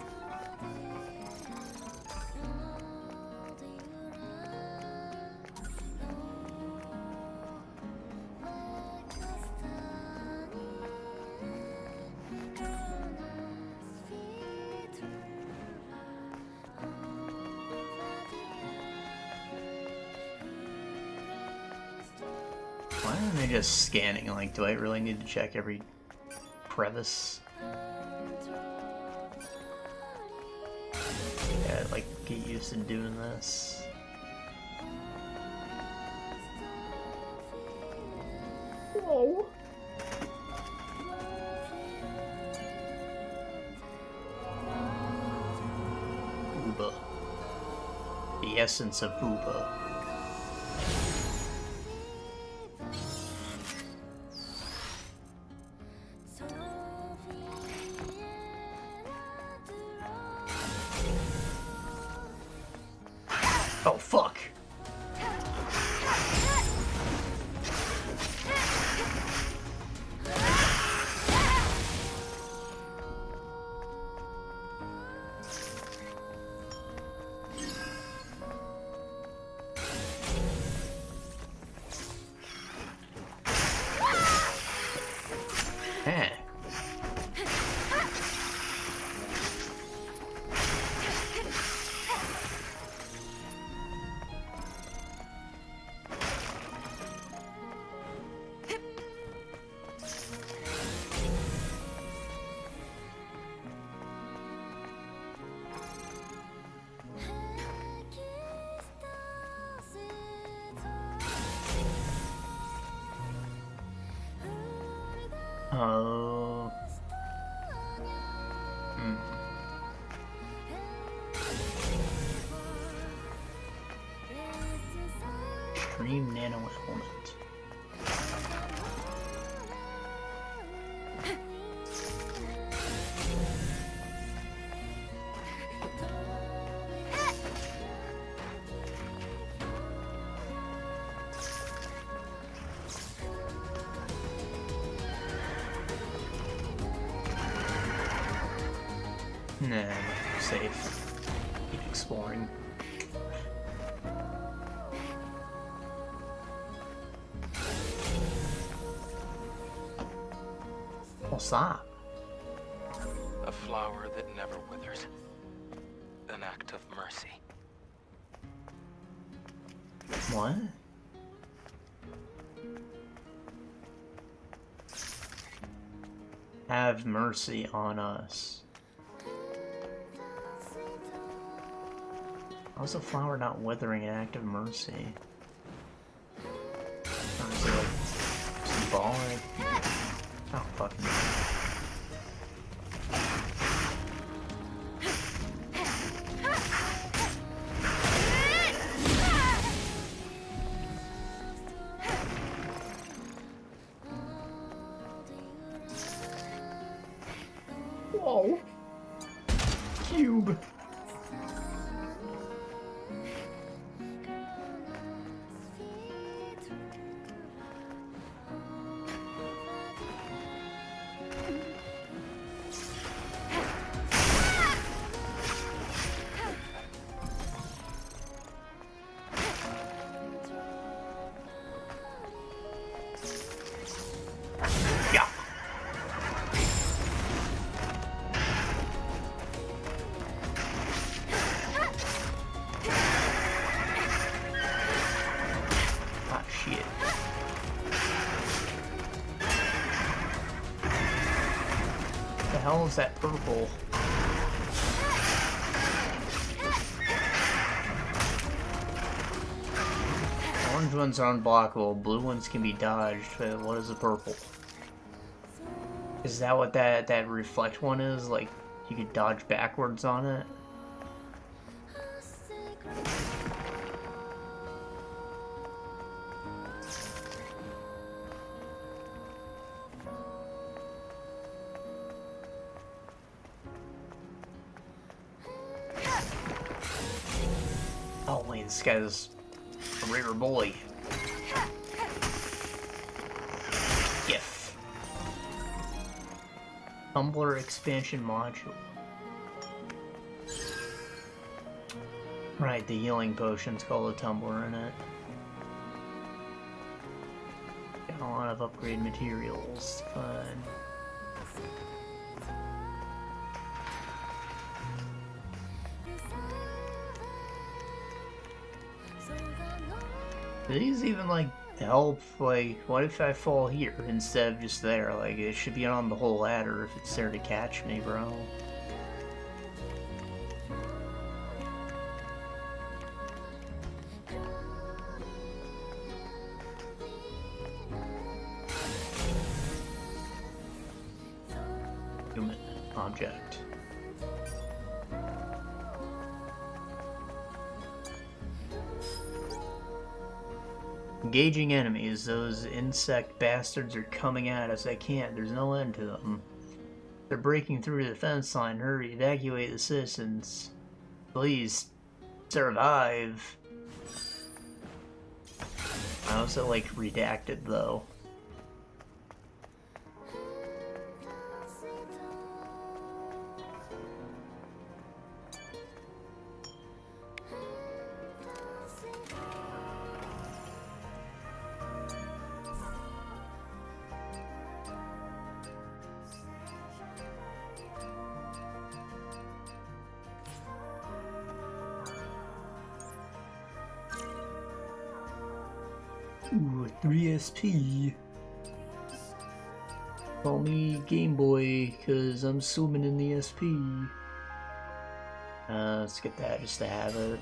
Why aren't they just scanning? Like, do I really need to check every crevice? Yeah, I'd like get used to doing this. Whoa. Uba. The essence of Uba. Oh, fuck. Huh. Oh. Hmm. Extreme nano element. Nah, I'm safe. Keep exploring. What's that? A flower that never withers. An act of mercy. What? Have mercy on us. How's a flower not withering an act of mercy? Or is it like symbolic? Oh, fucking. Whoa. Cube. Yeah. Ah, shit. What the hell is that purple? Orange ones are unblockable, blue ones can be dodged, but what is the purple? Is that what that reflect one is? Like, you could dodge backwards on it? this guy's a rare boy. GIF. Tumbler expansion module. Right, the healing potion's called a tumbler in it. Got a lot of upgrade materials. Fun. Do these even, like, help? Like, what if I fall here instead of just there? Like, it should be on the whole ladder if it's there to catch me, bro. Human object. Engaging enemies. Those insect bastards are coming at us. I can't. There's no end to them. They're breaking through the fence line. Hurry, evacuate the citizens. Please, survive. I also like redacted though. Ooh, 3 SP. Call me Game Boy, cause I'm swimming in the SP. Let's get that just to have it.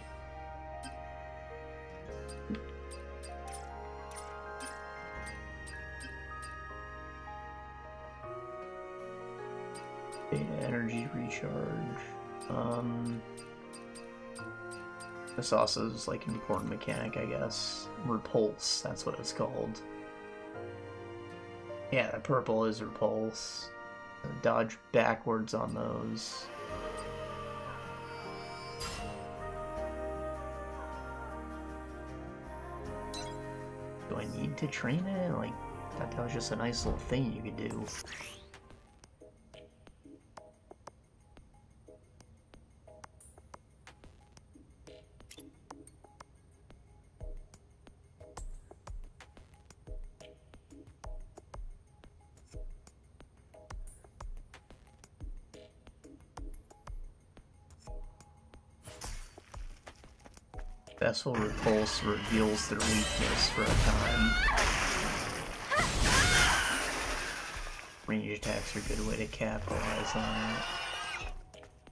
Beta energy recharge. This also is like an important mechanic, I guess. Repulse, that's what it's called. Yeah, the purple is repulse. Dodge backwards on those. Do I need to train it? Like, I thought that was just a nice little thing you could do. Vessel repulse reveals their weakness for a time. Range attacks are a good way to capitalize on it.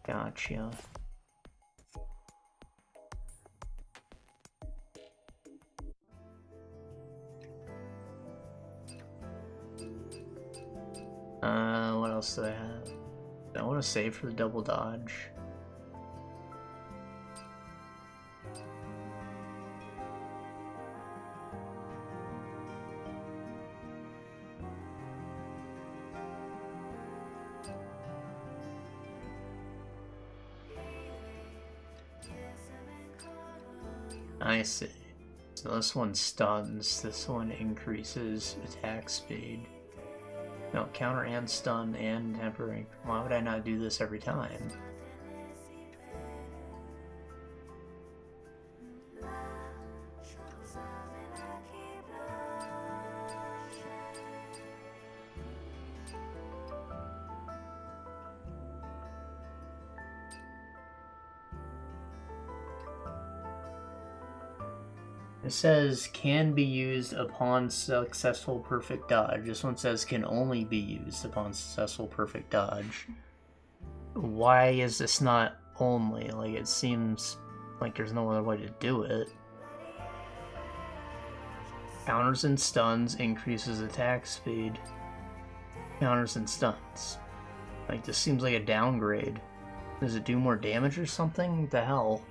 Gotcha. What else do I have? I want to save for the double dodge. I see. So this one stuns, this one increases attack speed. No, counter and stun and temporary. Why would I not do this every time? It says can be used upon successful perfect dodge. This one says can only be used upon successful perfect dodge. Why is this not only? Like, it seems like there's no other way to do it. Counters and stuns increases attack speed. Counters and stuns. Like, this seems like a downgrade. Does it do more damage or something? What the hell?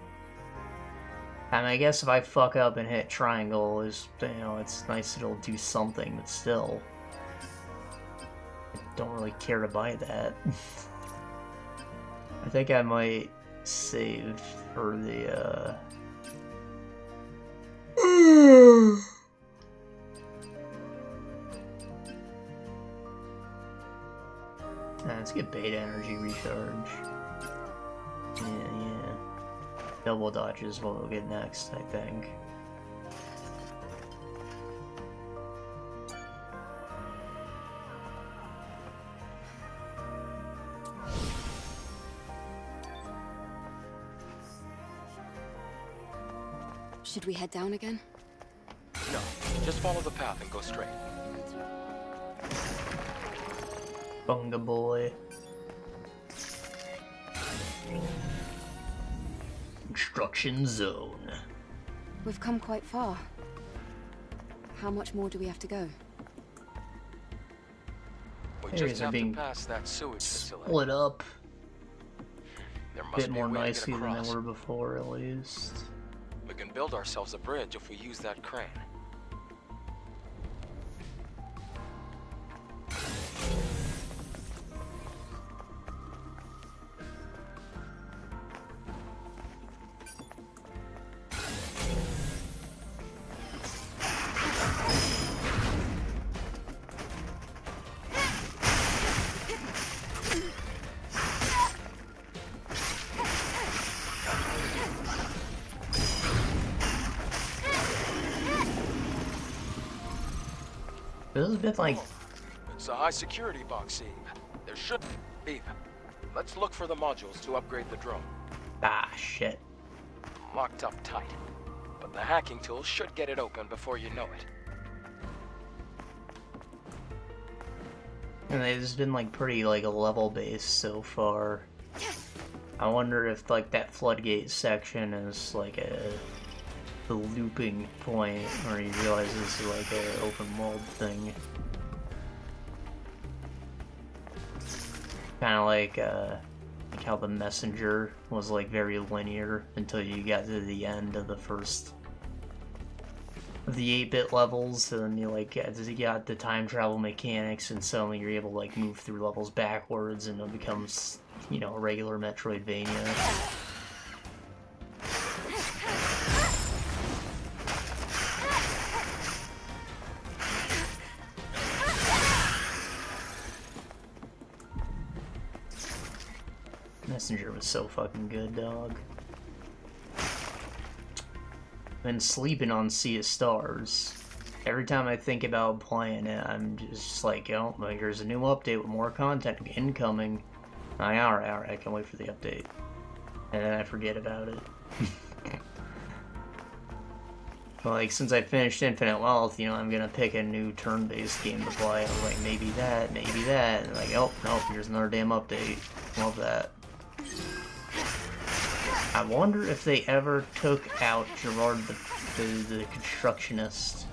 I mean, I guess if I fuck up and hit triangle, it's nice that it'll do something, but still. I don't really care to buy that. I think I might save for the, Let's get beta energy recharge. Yeah. Double dodge is what we'll get next, I think. Should we head down again? No, just follow the path and go straight. Bunga boy. Construction zone. We've come quite far. How much more do we have to go? We Areas just are have to being pass that sewage facility. Split up There a must bit be more a way to nicely get than they across. were before, at least. We can build ourselves a bridge if we use that crane. This has been like, It's a high security box, Eve. There should be. Eve, let's look for the modules to upgrade the drone. shit. Locked up tight. But the hacking tool should get it open before you know it. And it's been like pretty like level based so far. I wonder if like that floodgate section is like the looping point where he realizes this is like an open world thing. Kind of like how the messenger was like very linear until you got to the end of the first of the 8-bit levels, and then you like you got the time travel mechanics, and suddenly you're able to like move through levels backwards, and it becomes, you know, a regular Metroidvania. Messenger was so fucking good, dog. Been sleeping on Sea of Stars. Every time I think about playing it, I'm just like, oh, well, here's a new update with more content incoming. Alright, I can't wait for the update. And then I forget about it. Well, like, since I finished Infinite Wealth, you know, I'm gonna pick a new turn-based game to play. I was like, maybe that, and like, oh, nope, here's another damn update. Love that. I wonder if they ever took out Gerard the constructionist,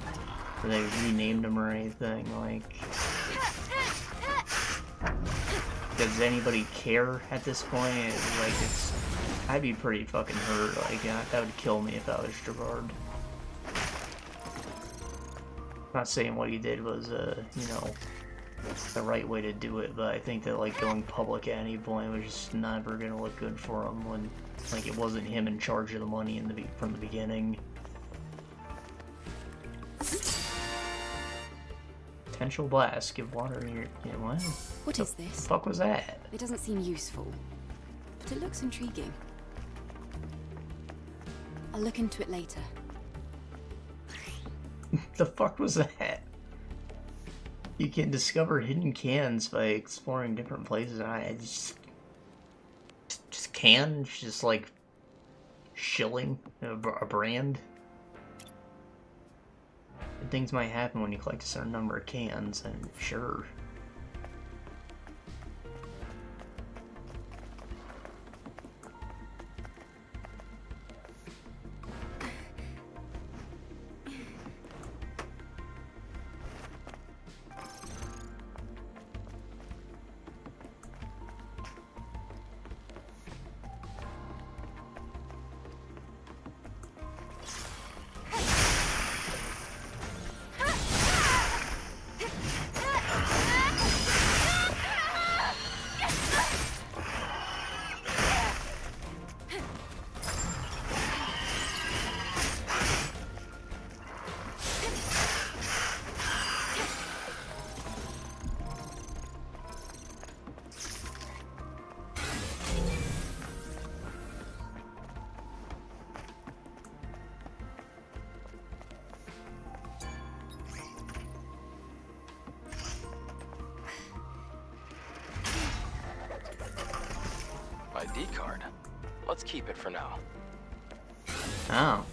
or they renamed him or anything. Like, does anybody care at this point? Like, I'd be pretty fucking hurt. Like, that would kill me if I was Gerard. Not saying what he did was, you know, the right way to do it, but I think that like going public at any point was just never gonna look good for him when like it wasn't him in charge of the money from the beginning. Potential blast. Give water in your. Yeah, what? What is this? The fuck was that? It doesn't seem useful, but it looks intriguing. I'll look into it later. The fuck was that? You can discover hidden cans by exploring different places. I just cans, just like shilling a brand. Things might happen when you collect a certain number of cans, and sure. ID card. Let's keep it for now. Oh.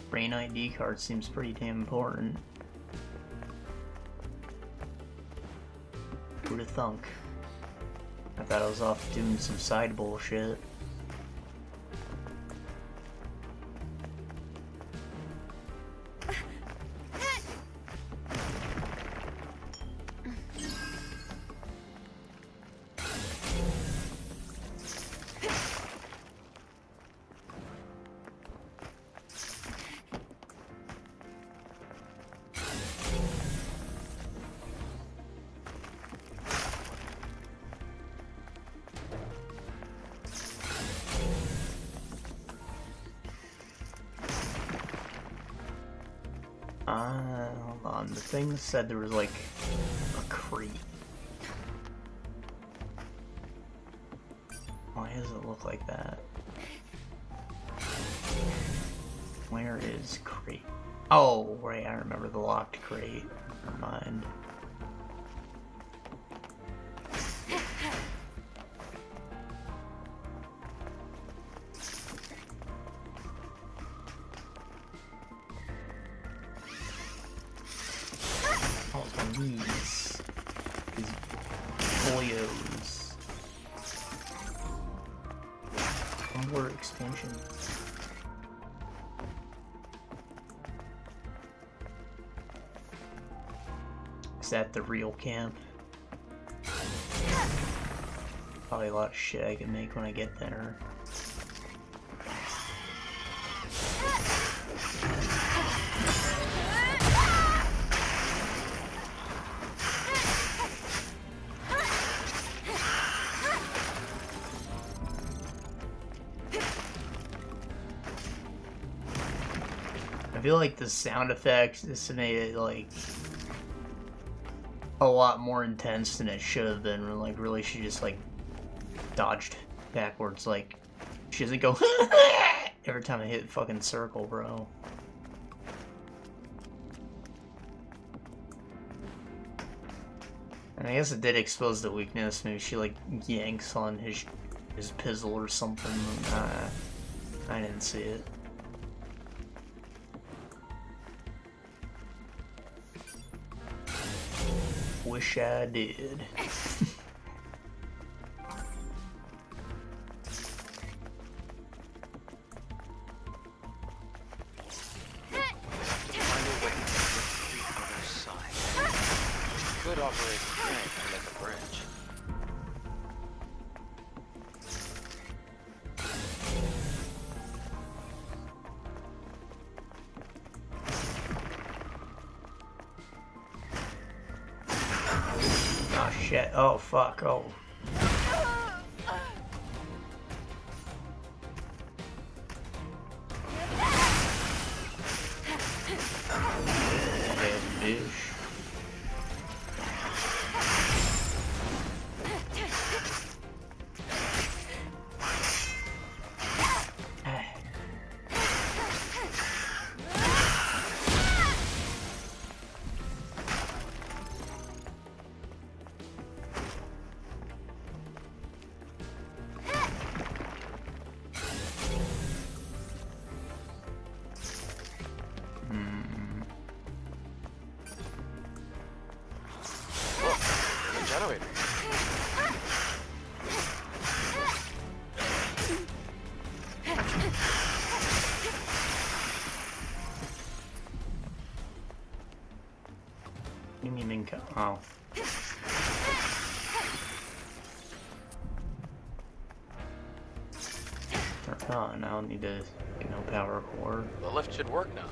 Brain ID card seems pretty damn important. Who'd have thunk? I thought I was off doing some side bullshit. Hold on. The thing said there was like a crate. Why does it look like that? Where is crate? Oh, right, I remember the locked crate. Never mind. These boyos. More expansion. Is that the real camp? Probably a lot of shit I can make when I get there. I feel like the sound effects just made it like a lot more intense than it should have been. Like really, she just like dodged backwards. Like she doesn't go every time I hit fucking circle, bro. And I guess it did expose the weakness. Maybe she like yanks on his pizzle or something. I didn't see it. Wish I did. Could operate the crank to make a bridge. Oh shit, oh fuck, oh. Bad bitch. Generator. You mean Minka? Oh. Oh, now I need to get no power core. The lift should work now.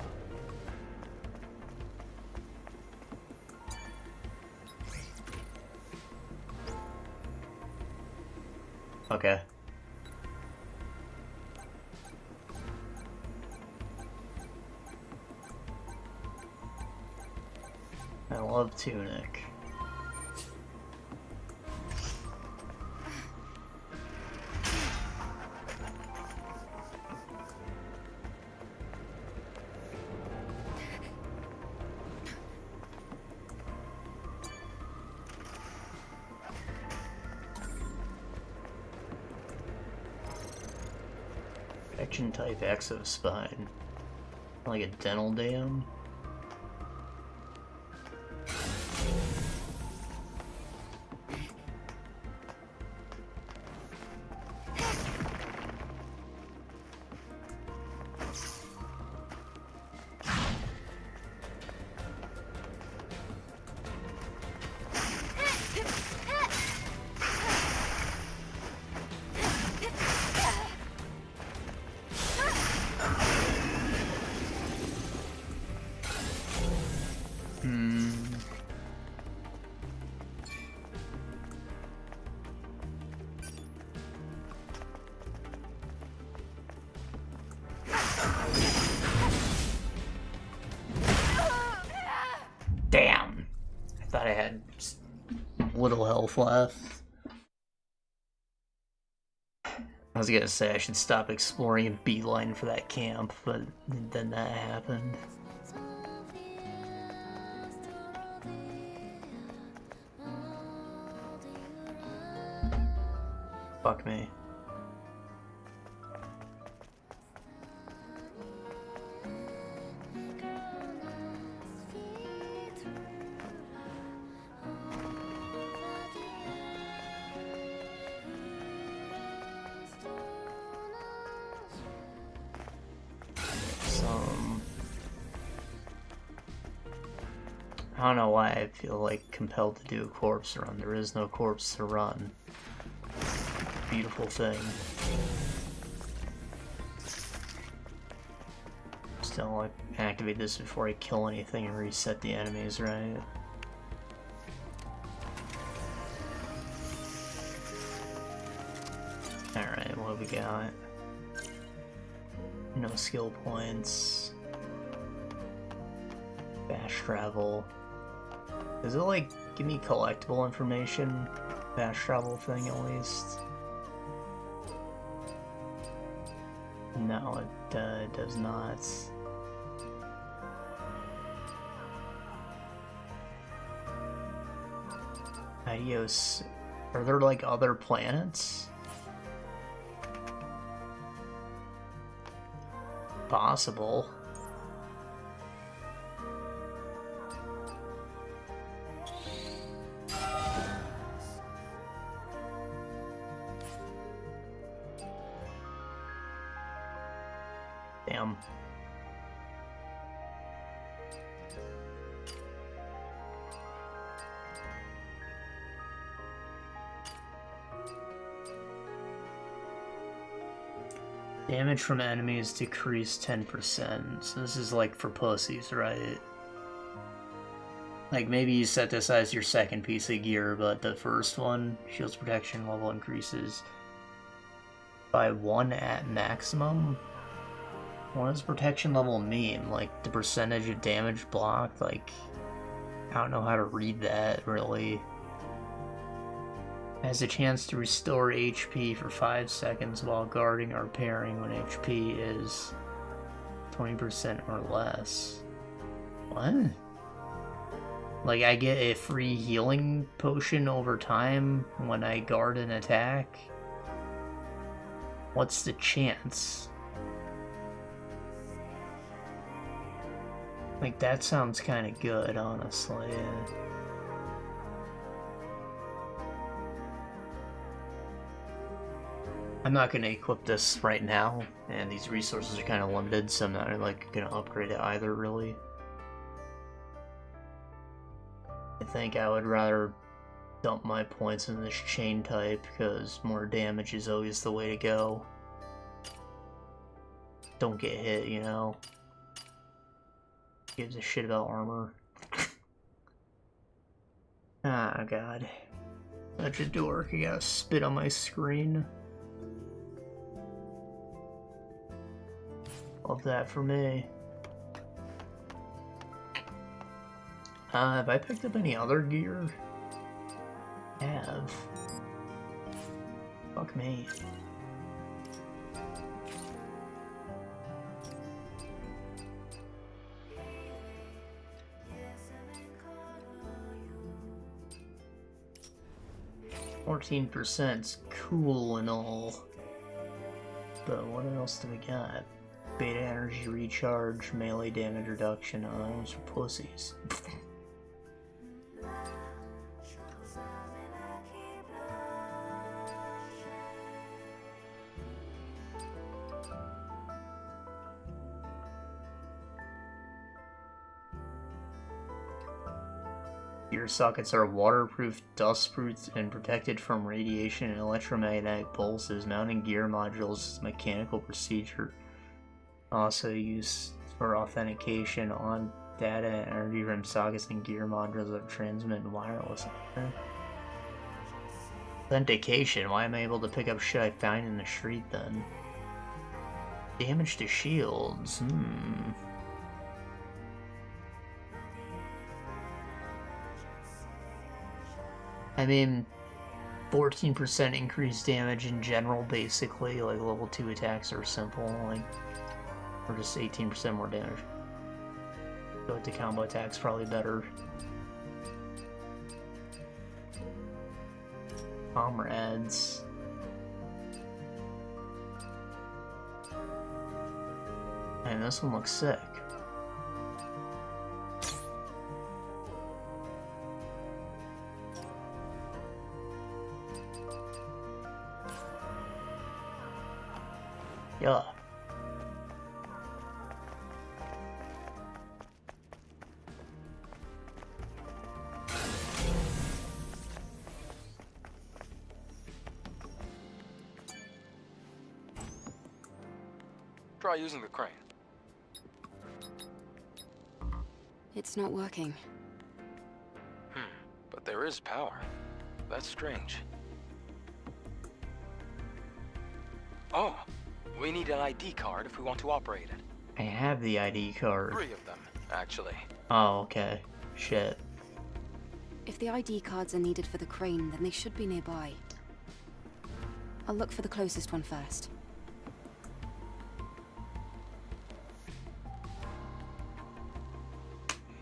Okay. I love Tunic. Protection type exospine. Like a dental dam. Damn! I thought I had just little health left. I was gonna say I should stop exploring and beeline for that camp, but then that happened. Fuck me. I don't know why I feel like compelled to do a corpse run. There is no corpse to run. Beautiful thing. Still, like, activate this before I kill anything and reset the enemies, right? Alright, what have we got? No skill points. Fast travel. Does it, like, give me collectible information? Fast travel thing, at least? No, it does not. Adios. Are there, like, other planets? Possible. Damn. Damage from enemies decreased 10%. So this is like for pussies, right? Like maybe you set this as your second piece of gear, but the first one, shield's protection level increases by 1 at maximum. What does protection level mean? Like the percentage of damage blocked? Like, I don't know how to read that really. Has a chance to restore HP for 5 seconds while guarding or parrying when HP is 20% or less. What? Like I get a free healing potion over time when I guard an attack? What's the chance? Like, that sounds kind of good, honestly. I'm not going to equip this right now, and these resources are kind of limited, so I'm not, like, going to upgrade it either, really. I think I would rather dump my points in this chain type, because more damage is always the way to go. Don't get hit, you know? Gives a shit about armor. Ah, God. Such a dork. I gotta spit on my screen. Love that for me. Have I picked up any other gear? Have. Fuck me. %'s cool and all, but what else do we got? Beta energy recharge, melee damage reduction, those are pussies. Gear sockets are waterproof, dustproof, and protected from radiation and electromagnetic pulses. Mounting gear modules is a mechanical procedure. Also used for authentication on data and energy from sockets and gear modules that transmit wireless. Authentication? Why am I able to pick up shit I find in the street then? Damage to shields. I mean, 14% increased damage in general, basically. Like, level 2 attacks are simple, like, or just 18% more damage. Go with the combo attacks, probably better. Comrades. And this one looks sick. Yeah. Try using the crane. It's not working. But there is power. That's strange. Oh, we need an ID card if we want to operate it. I have the ID card. 3 of them, actually. Oh, okay. Shit. If the ID cards are needed for the crane, then they should be nearby. I'll look for the closest one first.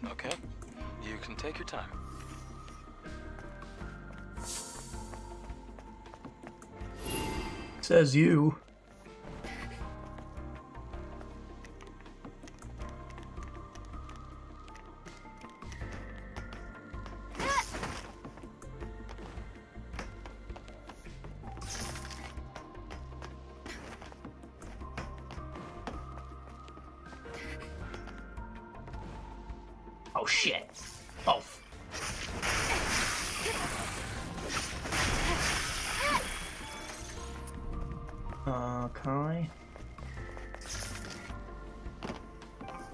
Okay, you can take your time. Says you. Oh shit. Oh. Okay.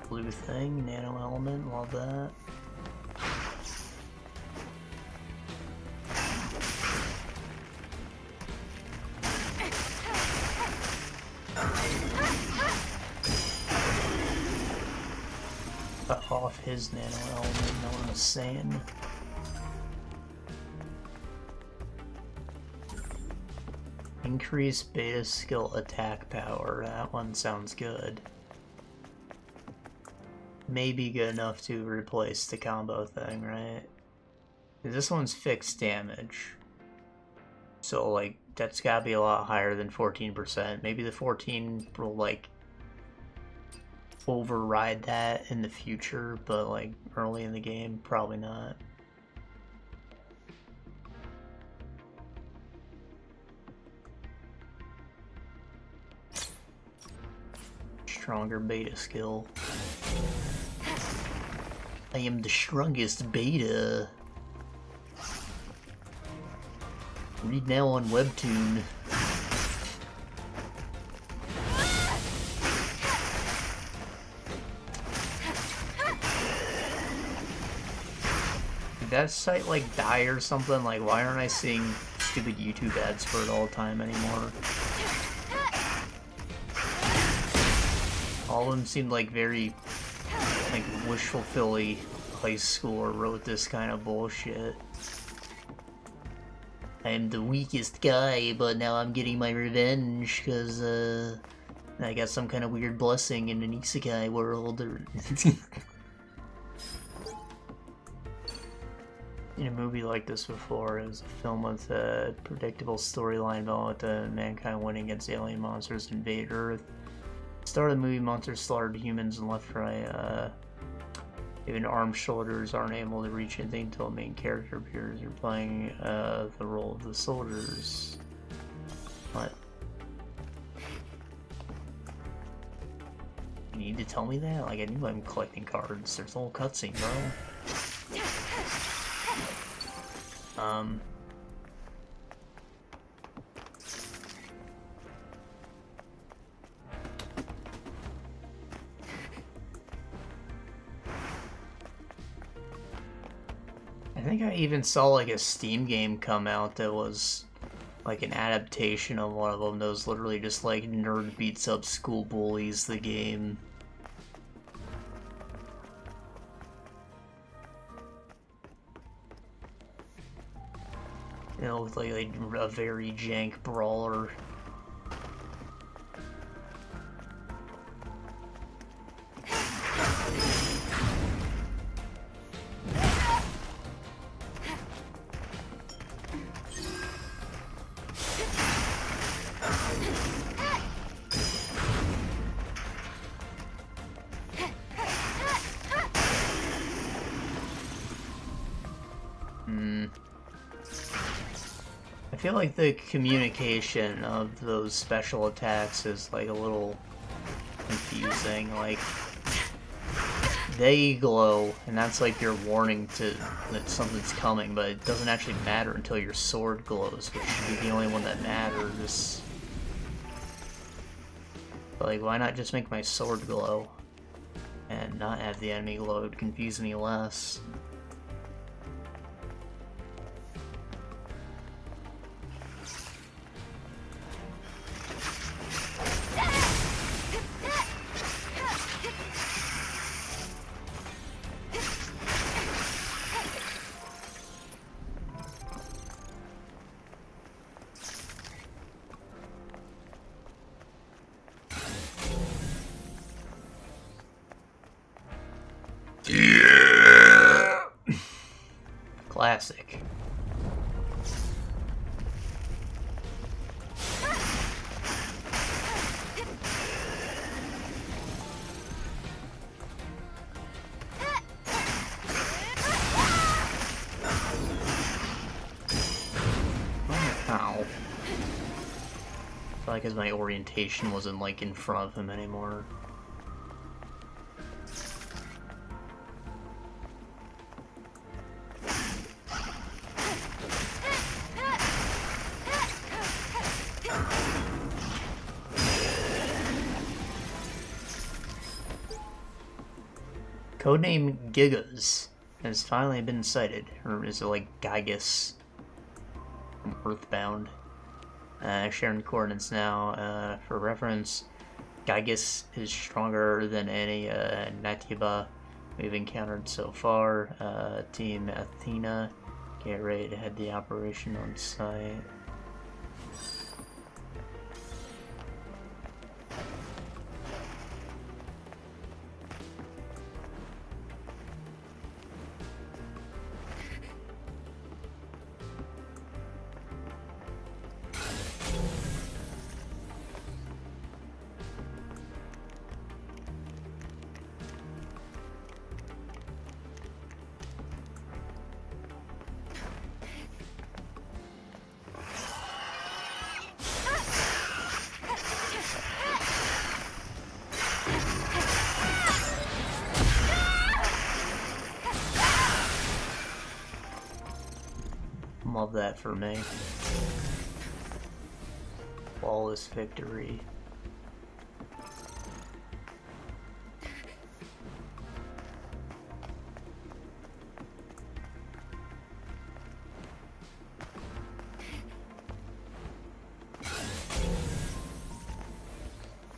Blue thing, nano element, love that. Cut off his nano element, no one was saying. Increase beta skill attack power. That one sounds good. Maybe good enough to replace the combo thing, right? This one's fixed damage. So, like, that's gotta be a lot higher than 14%. Maybe the 14 will, like, override that in the future, but, like, early in the game, probably not. Stronger beta skill. I am the strongest beta. Read now on Webtoon. Did that site like die or something? Like, why aren't I seeing stupid YouTube ads for it all the time anymore? All of them seemed like very, like, wish-fulfilling high schooler wrote this kind of bullshit. I am the weakest guy, but now I'm getting my revenge, because, I got some kind of weird blessing in an isekai world, or... seen a movie like this before. It was a film with a predictable storyline involved with mankind winning against alien monsters to invade Earth. The start of the movie, monsters slaughtered humans and left right. Even armed soldiers aren't able to reach anything until the main character appears. You're playing the role of the soldiers. What? You need to tell me that? Like, I knew I'm collecting cards. There's a whole cutscene, bro. I think I even saw like a Steam game come out that was like an adaptation of one of them that was literally just like nerd beats up school bullies the game. You know, with like a very jank brawler. I feel like the communication of those special attacks is like a little confusing. Like, they glow, and that's like your warning that something's coming, but it doesn't actually matter until your sword glows, which should be the only one that matters. But like, why not just make my sword glow and not have the enemy glow? It would confuse me less. Classic. Ow. Probably because my orientation wasn't like in front of him anymore. Codename Gigas has finally been sighted, or is it like Gygas from Earthbound? Sharing coordinates now. For reference, Gygas is stronger than any Natiba we've encountered so far. Team Athena, get ready to head the operation on site. Love that for me. Flawless victory.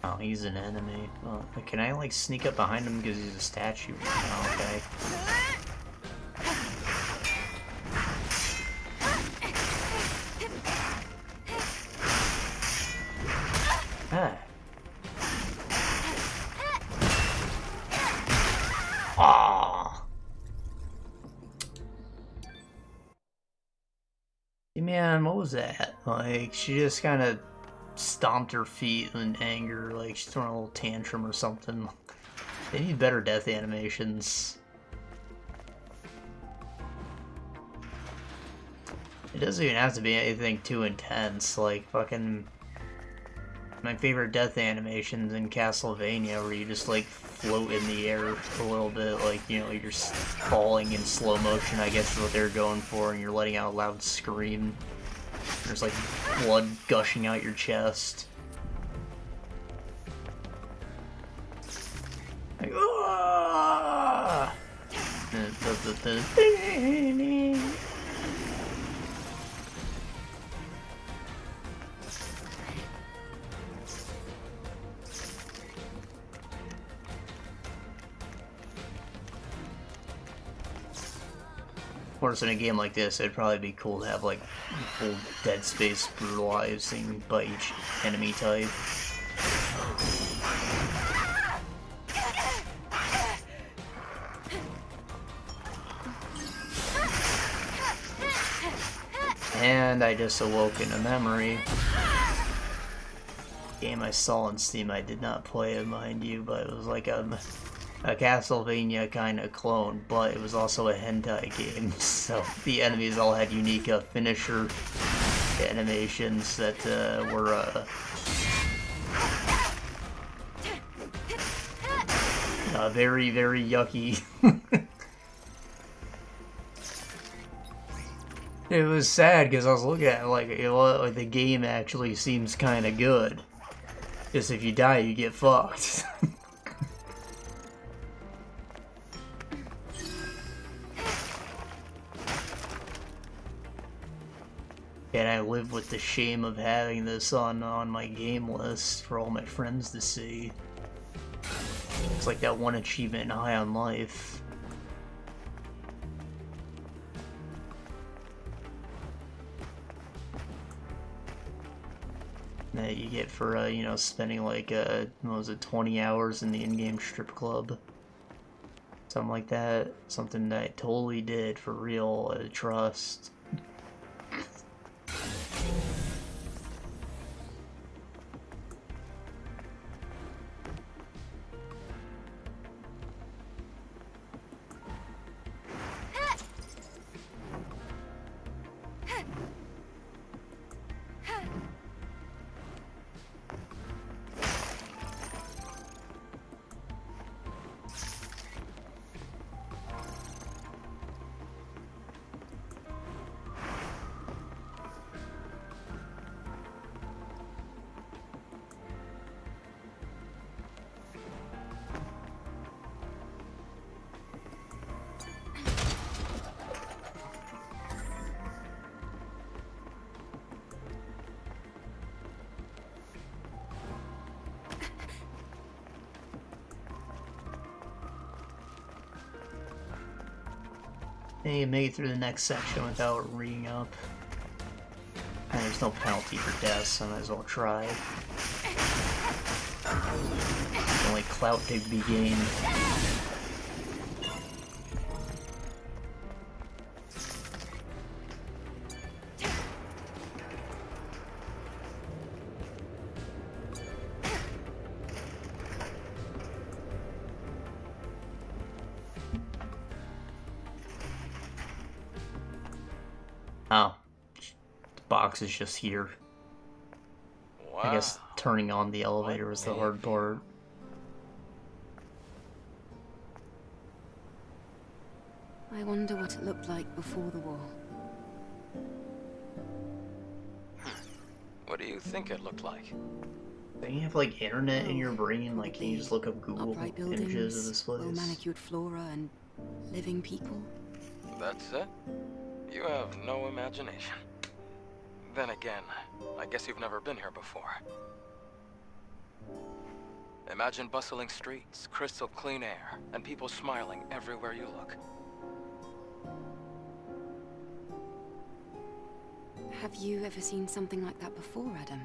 Oh, he's an enemy. Oh, can I like sneak up behind him because he's a statue? Oh, okay. Man, what was that? Like, she just kind of stomped her feet in anger, like she's throwing a little tantrum or something. They need better death animations. It doesn't even have to be anything too intense, like fucking... My favorite death animations in Castlevania, where you just like float in the air a little bit, like, you know, you're falling in slow motion, I guess is what they're going for, and you're letting out a loud scream. There's like blood gushing out your chest. Like, ah! And it does the Of course, in a game like this, it'd probably be cool to have like full Dead Space brutalizing by each enemy type. And I just awoke in a memory. Game I saw on Steam, I did not play it, mind you, but it was like a Castlevania kind of clone, but it was also a hentai game, so the enemies all had unique finisher animations that were very, very yucky. It was sad because I was looking at it like, you know, like the game actually seems kind of good. Just if you die, you get fucked. And I live with the shame of having this on my game list for all my friends to see. It's like that one achievement in High on Life. That you get for, you know, spending like, what was it, 20 hours in the in-game strip club. Something like that. Something that I totally did for real, trust. Hey, you made it through the next section without reading up. And there's no penalty for death, so I might as well try. There's only clout to be gained. Oh, the box is just here. Wow. I guess turning on the elevator was the hard part. I wonder what it looked like before the war. What do you think it looked like? Don't you have like internet in your brain? Like, can you just look up Google Upright images of this place? well-manicured flora, and living people. That's it? You have no imagination. Then again, I guess you've never been here before. Imagine bustling streets, crystal clean air, and people smiling everywhere you look. Have you ever seen something like that before, Adam?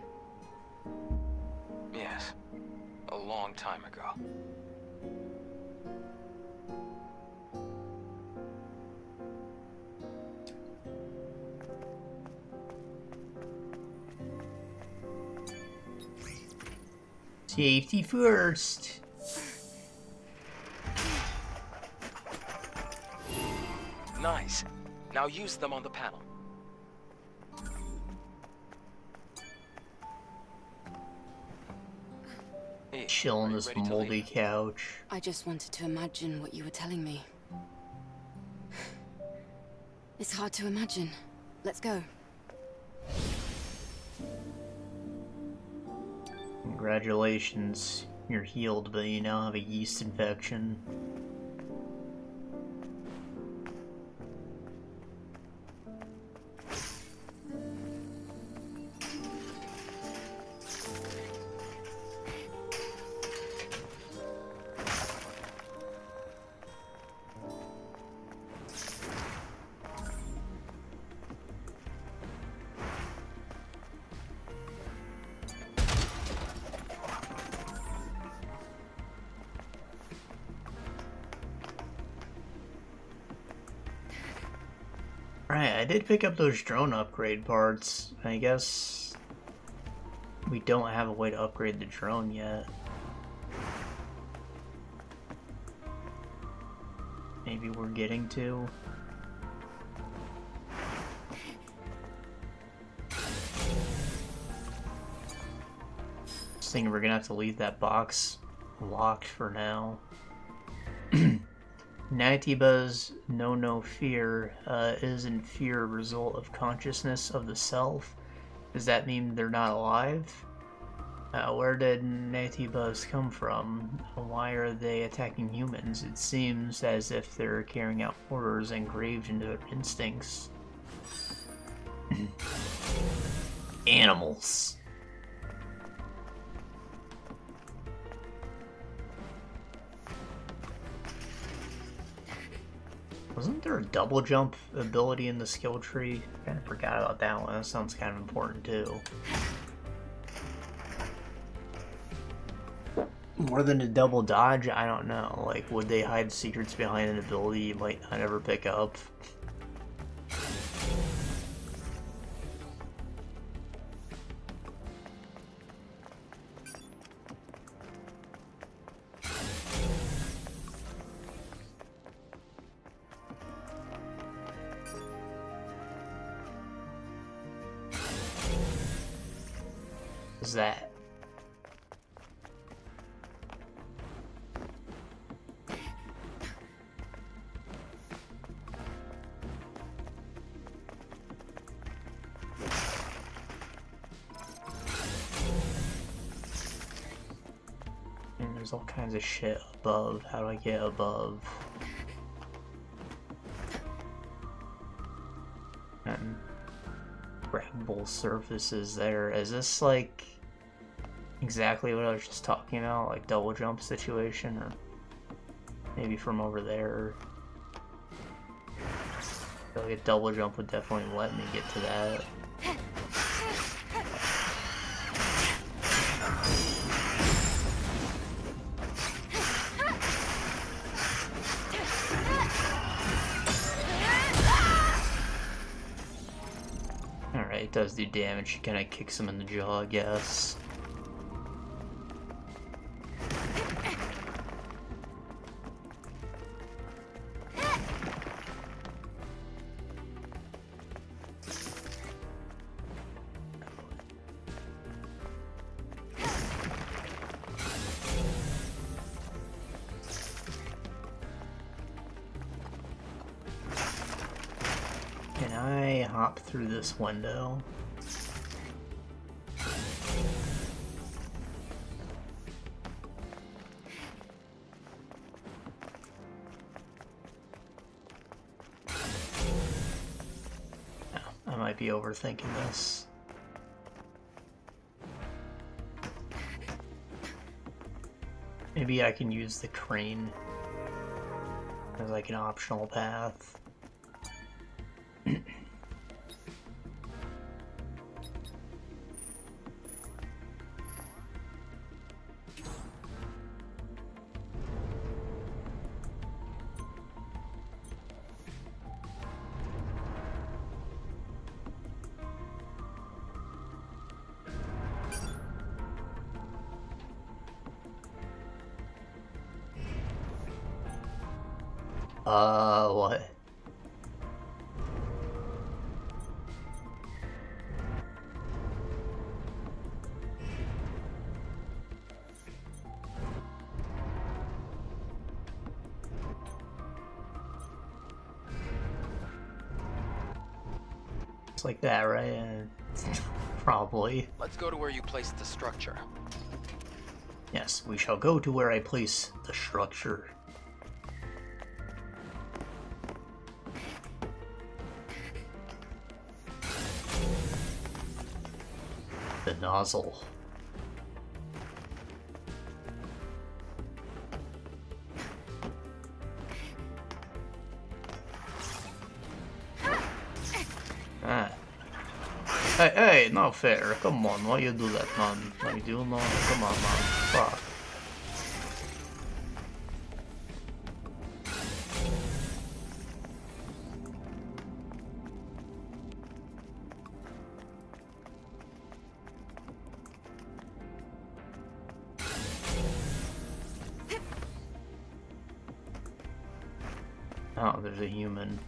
Yes, a long time ago. Safety first. Nice. Now use them on the panel. Hey, Chill on are you this ready to moldy leave? couch. I just wanted to imagine what you were telling me. It's hard to imagine. Let's go. Congratulations. You're healed, but you now have a yeast infection. Right, I did pick up those drone upgrade parts. I guess we don't have a way to upgrade the drone yet. Maybe we're getting to. Just thinking we're gonna have to leave that box locked for now. Natiba's no fear, isn't fear a result of consciousness of the self? Does that mean they're not alive? Where did Natibas come from? Why are they attacking humans? It seems as if they're carrying out orders engraved into their instincts. Animals. Wasn't there a double jump ability in the skill tree? I kind of forgot about that one. That sounds kind of important too. More than a double dodge? I don't know. Like, would they hide secrets behind an ability you might not ever pick up? Is that? And there's all kinds of shit above. How do I get above? And grabbable surfaces there. Is this like exactly what I was just talking about? Like double jump situation? Or maybe from over there? I feel like a double jump would definitely let me get to that. Alright, it does do damage. It kind of kicks him in the jaw, I guess. Can I hop through this window? No, I might be overthinking this. Maybe I can use the crane as like an optional path. What? It's like that, right? Probably. Let's go to where you placed the structure. Yes, we shall go to where I place the structure. The nozzle. Ah. Hey, not fair. Come on, why you do that, man? Like, you know, come on, man. Fuck. Oh, there's a human.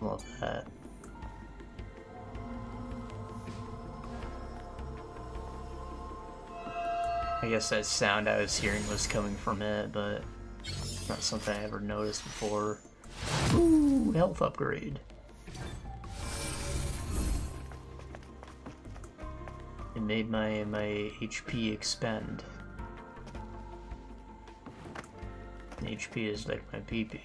Love that. I guess that sound I was hearing was coming from it, but not something I ever noticed before. Ooh, health upgrade. It made my HP expend. HP is like my PP.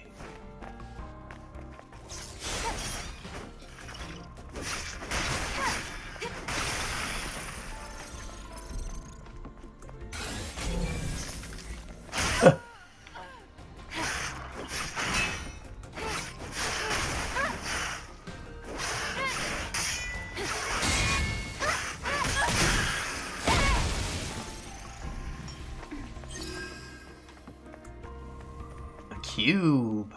Cube.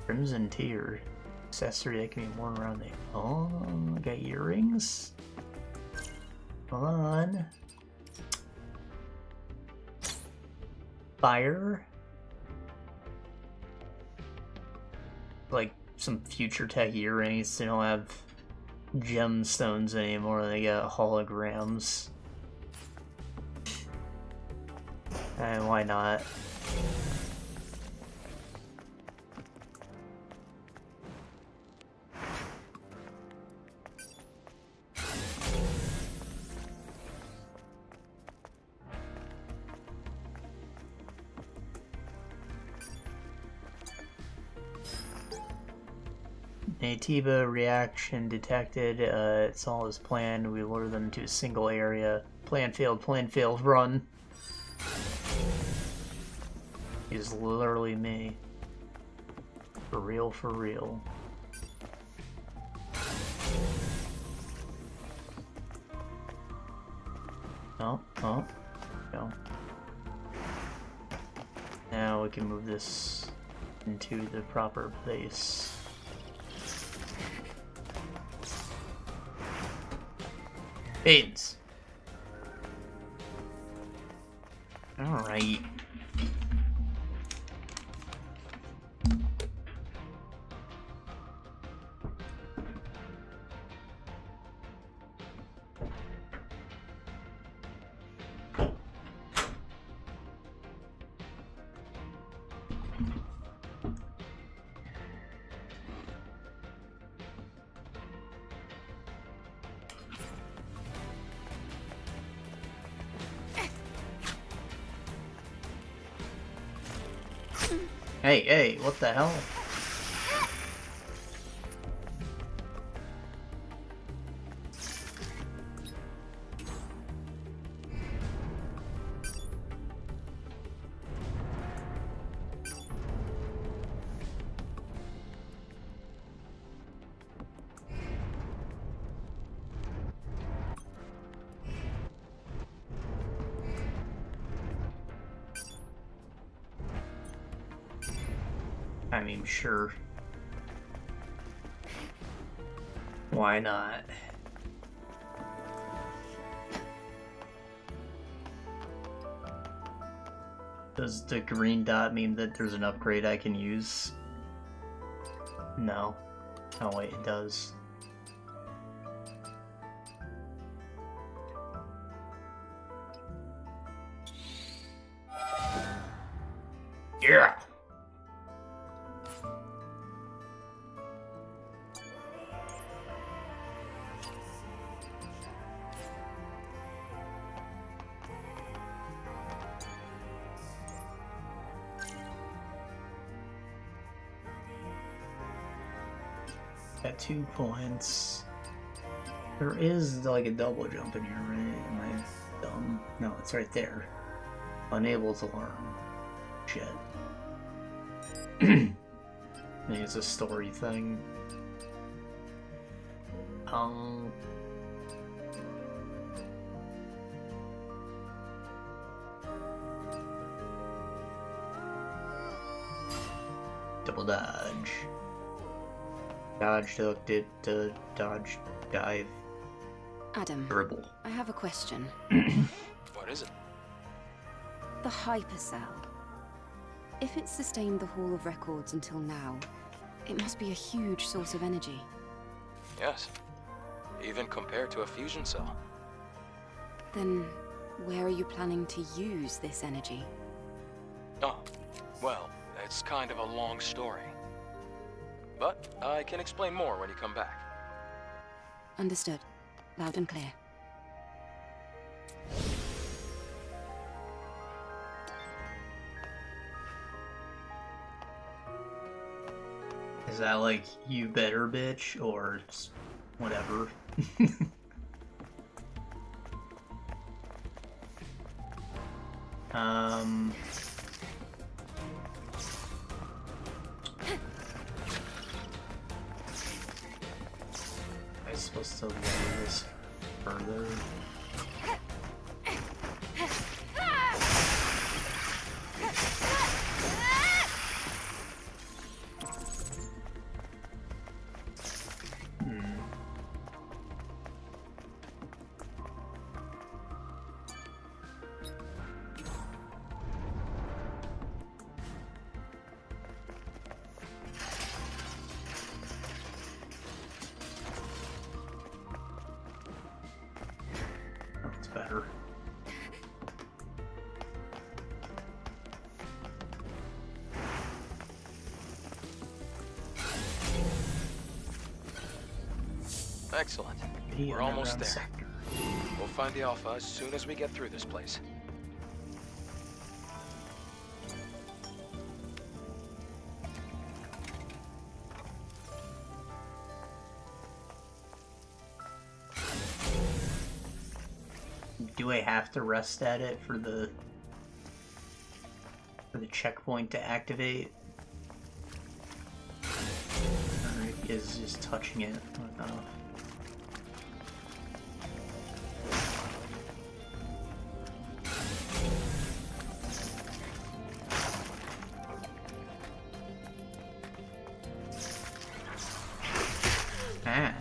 Crimson tier. Accessory that can be worn around the... Oh, I got earrings? Hold on. Fire? Like some future tech earrings. They don't have gemstones anymore. They got holograms. And why not? Natiba reaction detected. It's all as planned. We lure them to a single area. Plan failed, run. Is literally me. For real, for real. Oh, no. Now we can move this into the proper place. Banes. Alright. Hey, what the hell? I mean, sure. Why not? Does the green dot mean that there's an upgrade I can use? No. Oh wait, it does. Yeah! Got 2 points. There is like a double jump in here, right? Am I dumb? No, it's right there. Unable to learn. Shit. Maybe it's a story thing. Double dodge. Dodge, duck, dodge, dive. Adam, Dribble. I have a question. What is it? The hypercell. If it sustained the Hall of Records until now, it must be a huge source of energy. Yes. Even compared to a fusion cell. Then, where are you planning to use this energy? Oh, well, it's kind of a long story. But I can explain more when you come back. Understood. Loud and clear. Is that like, you better bitch, or it's whatever? I'm supposed to lower this further. That's better. Excellent. We're almost there. We'll find the Alpha as soon as we get through this place. Do I have to rest at it for the checkpoint to activate? Or is just touching it enough? Ah.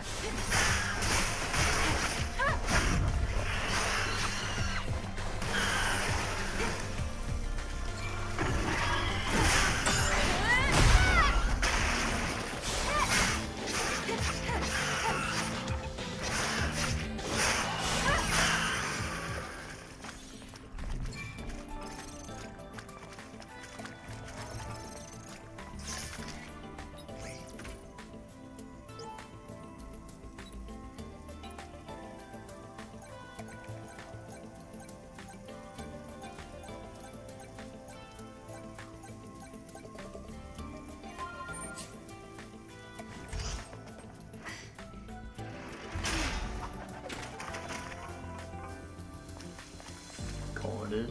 It.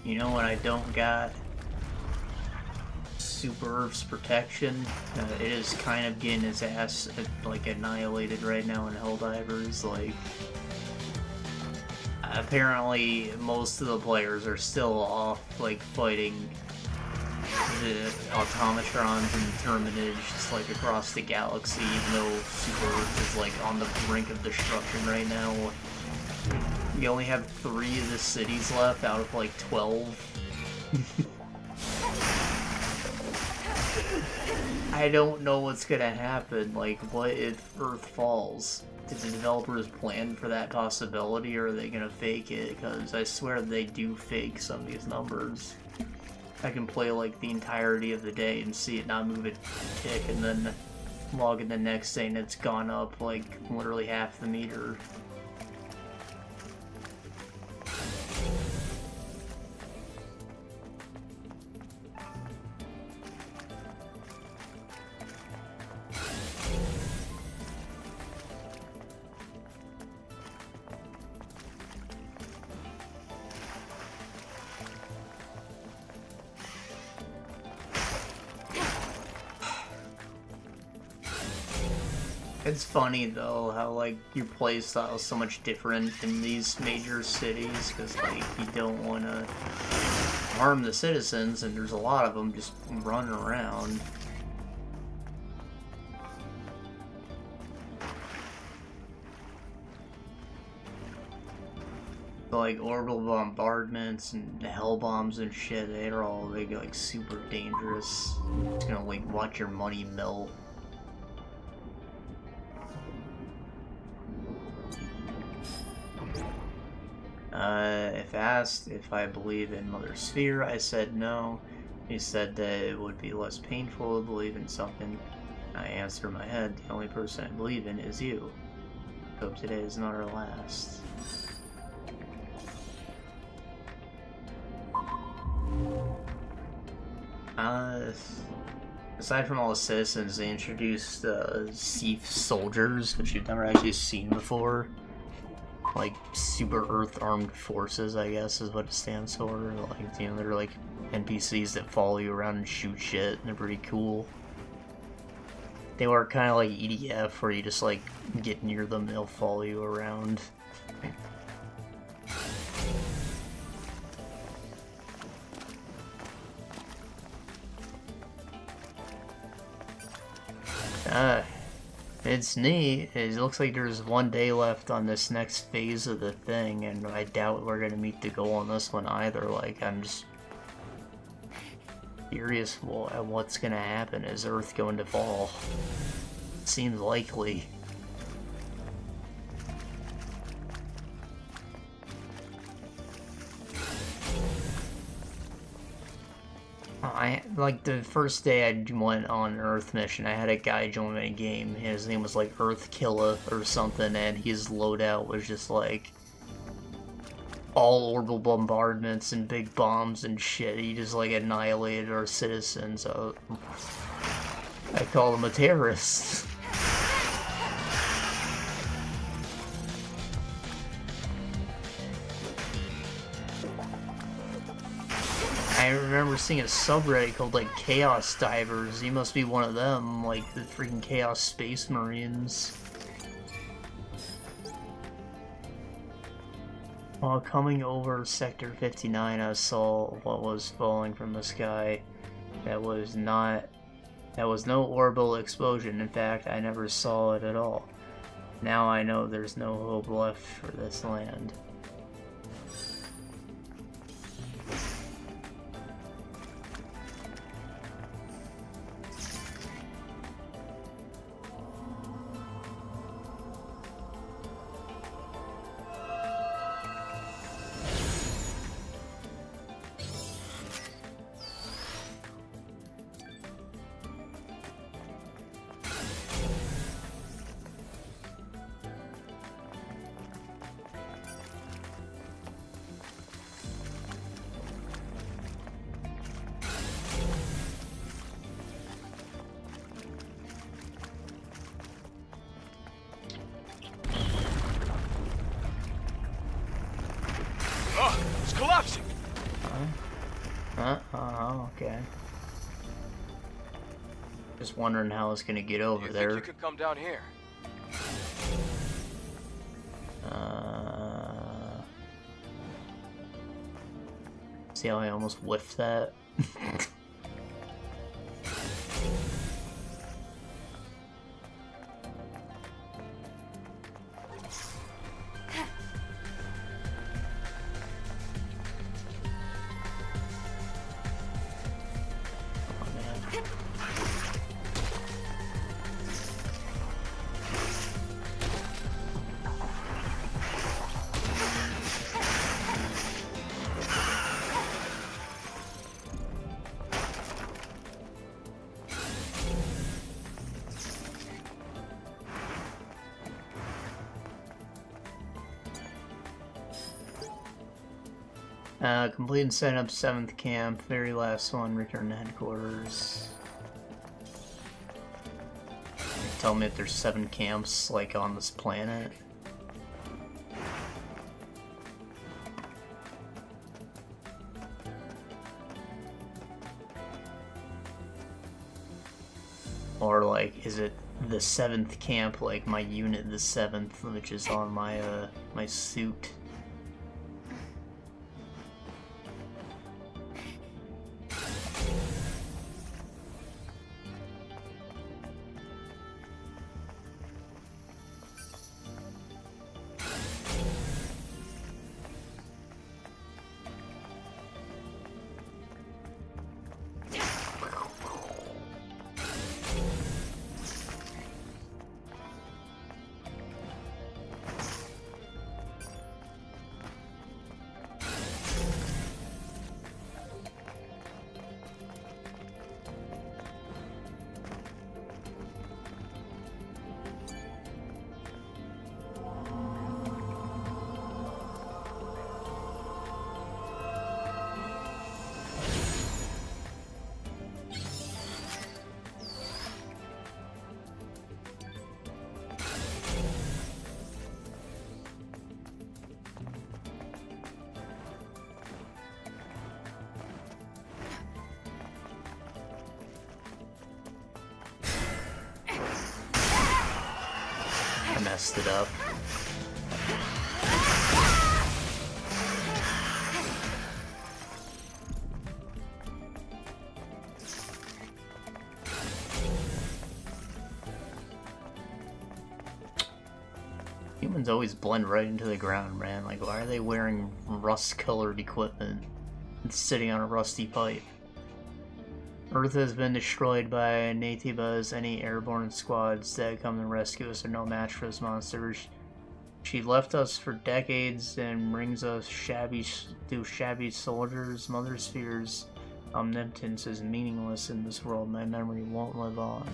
You know what I don't got? Super Earth's protection. It is kind of getting its ass like annihilated right now in Helldivers. Like, apparently most of the players are still off like fighting the automatrons and terminage just like across the galaxy, even though Super Earth is like on the brink of destruction right now. We only have 3 of the cities left out of like 12. I don't know what's gonna happen. Like, what if Earth falls? Did the developers plan for that possibility, or are they gonna fake it? Because I swear they do fake some of these numbers. I can play like the entirety of the day and see it not move a tick, and then log in the next day and it's gone up like literally half the meter. It's funny though how like your playstyle is so much different in these major cities, because like you don't want to harm the citizens, and there's a lot of them just running around. So, like orbital bombardments and hell bombs and shit, they're all like super dangerous. It's gonna like watch your money melt. If asked if I believe in Mother Sphere, I said no. He said that it would be less painful to believe in something. I answered in my head, the only person I believe in is you. Hope today is not our last. Aside from all the citizens, they introduced Seath soldiers, which you've never actually seen before. Like super Earth armed forces, I guess is what it stands for. Like, you know, they're like NPCs that follow you around and shoot shit, and they're pretty cool. They were kind of like EDF, where you just like get near them, they'll follow you around. It's neat. It looks like there's 1 day left on this next phase of the thing, and I doubt we're gonna meet the goal on this one either. Like, I'm just curious what's gonna happen. Is Earth going to fall? Seems likely. Like, the first day I went on an Earth mission, I had a guy join my game. His name was, like, Earth Killa or something, and his loadout was just, like, all orbital bombardments and big bombs and shit. He just, like, annihilated our citizens. So I called him a terrorist. I remember seeing a subreddit called, like, Chaos Divers. He must be one of them, like, the freaking Chaos Space Marines. While coming over Sector 59, I saw what was falling from the sky. That was no orbital explosion. In fact, I never saw it at all. Now I know there's no hope left for this land. It's collapsing! Oh, okay. Just wondering how it's gonna get over there. You could come down here. See how I almost whiffed that? Complete and set up 7th camp, very last one, return to headquarters. Tell me if there's 7 camps, like, on this planet. Or, like, is it the 7th camp, like my unit the 7th, which is on my, my suit? I messed it up. Humans always blend right into the ground, man. Like, why are they wearing rust-colored equipment and sitting on a rusty pipe? Earth has been destroyed by Natibas. Any airborne squads that come to rescue us are no match for those monsters. She left us for decades and brings us shabby soldiers. Mother Sphere's omnipotence is meaningless in this world. My memory won't live on.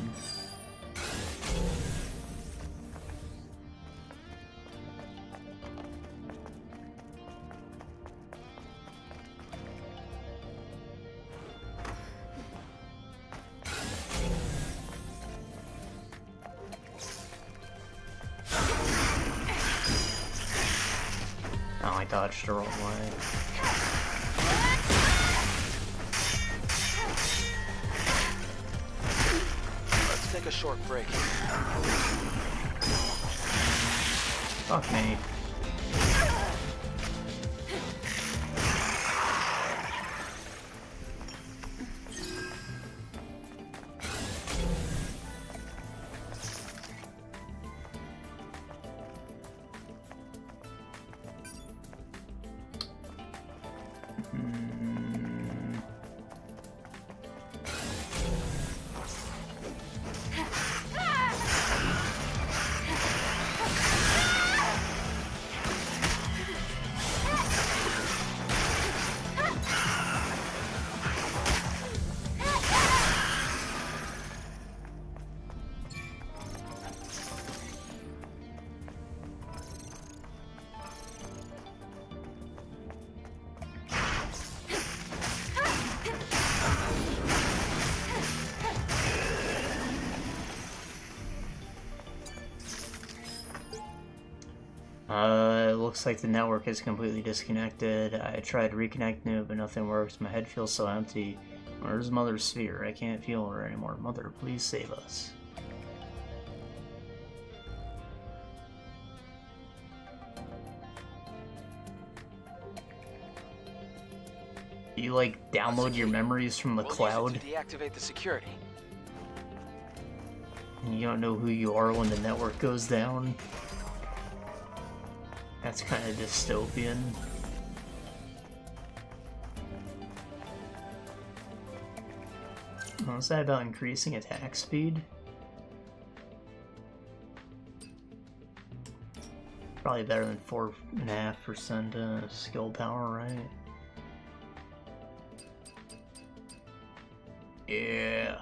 Oh, I dodged the wrong way. Let's take a short break. Fuck me. It looks like the network is completely disconnected. I tried reconnecting it, but nothing works. My head feels so empty. Where's Mother's Sphere? I can't feel her anymore. Mother, please save us. You, like, download your memories from the cloud? Use it to deactivate the security. And you don't know who you are when the network goes down? That's kind of dystopian. What's that about increasing attack speed? Probably better than 4.5% skill power, right? Yeah.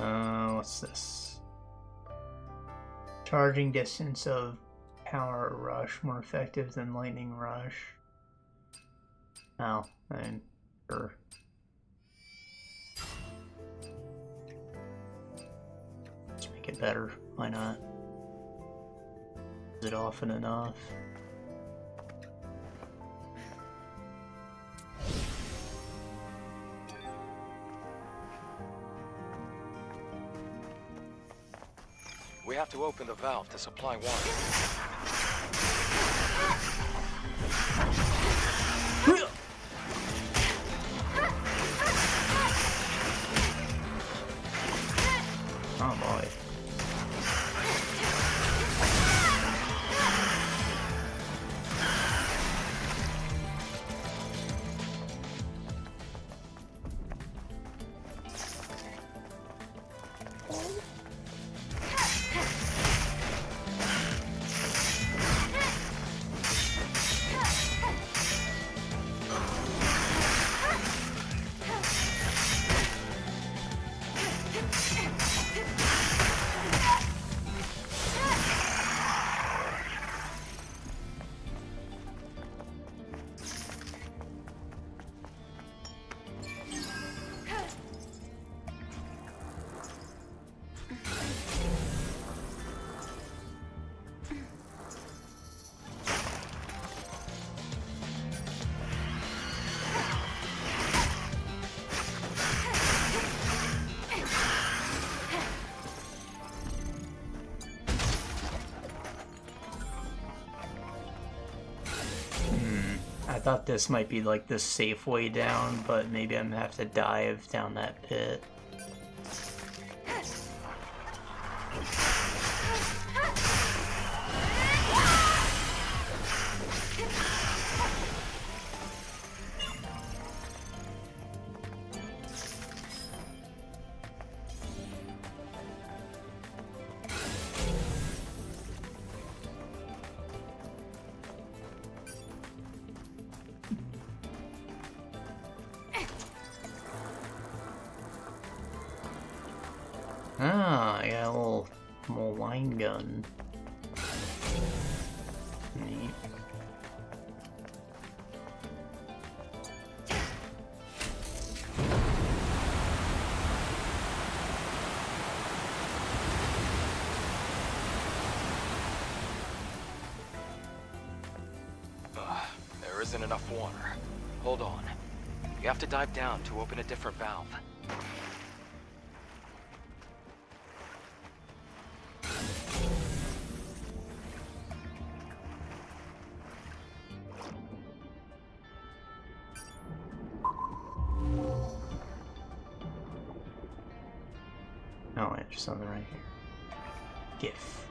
What's this? Charging distance of power rush more effective than lightning rush. Oh, I'm sure. Let's make it better. Why not? Is it often enough? We have to open the valve to supply water. Oh boy. I thought this might be like the safe way down, but maybe I'm gonna have to dive down that pit. Ah, I got a little line gun. Neat. There isn't enough water. Hold on. You have to dive down to open a different valve. Oh, wait, there's something right here. GIF.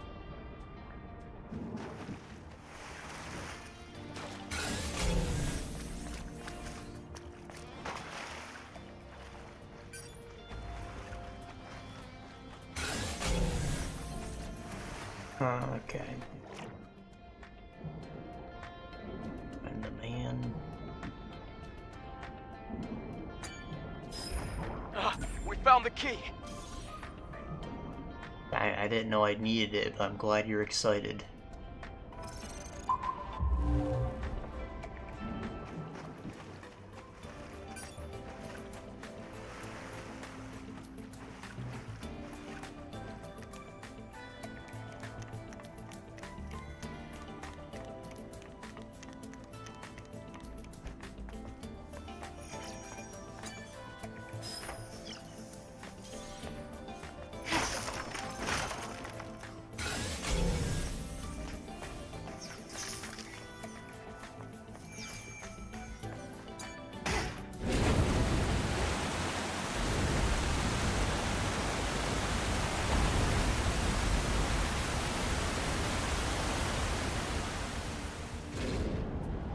Okay. Find the man. We found the key! I didn't know I needed it, but I'm glad you're excited.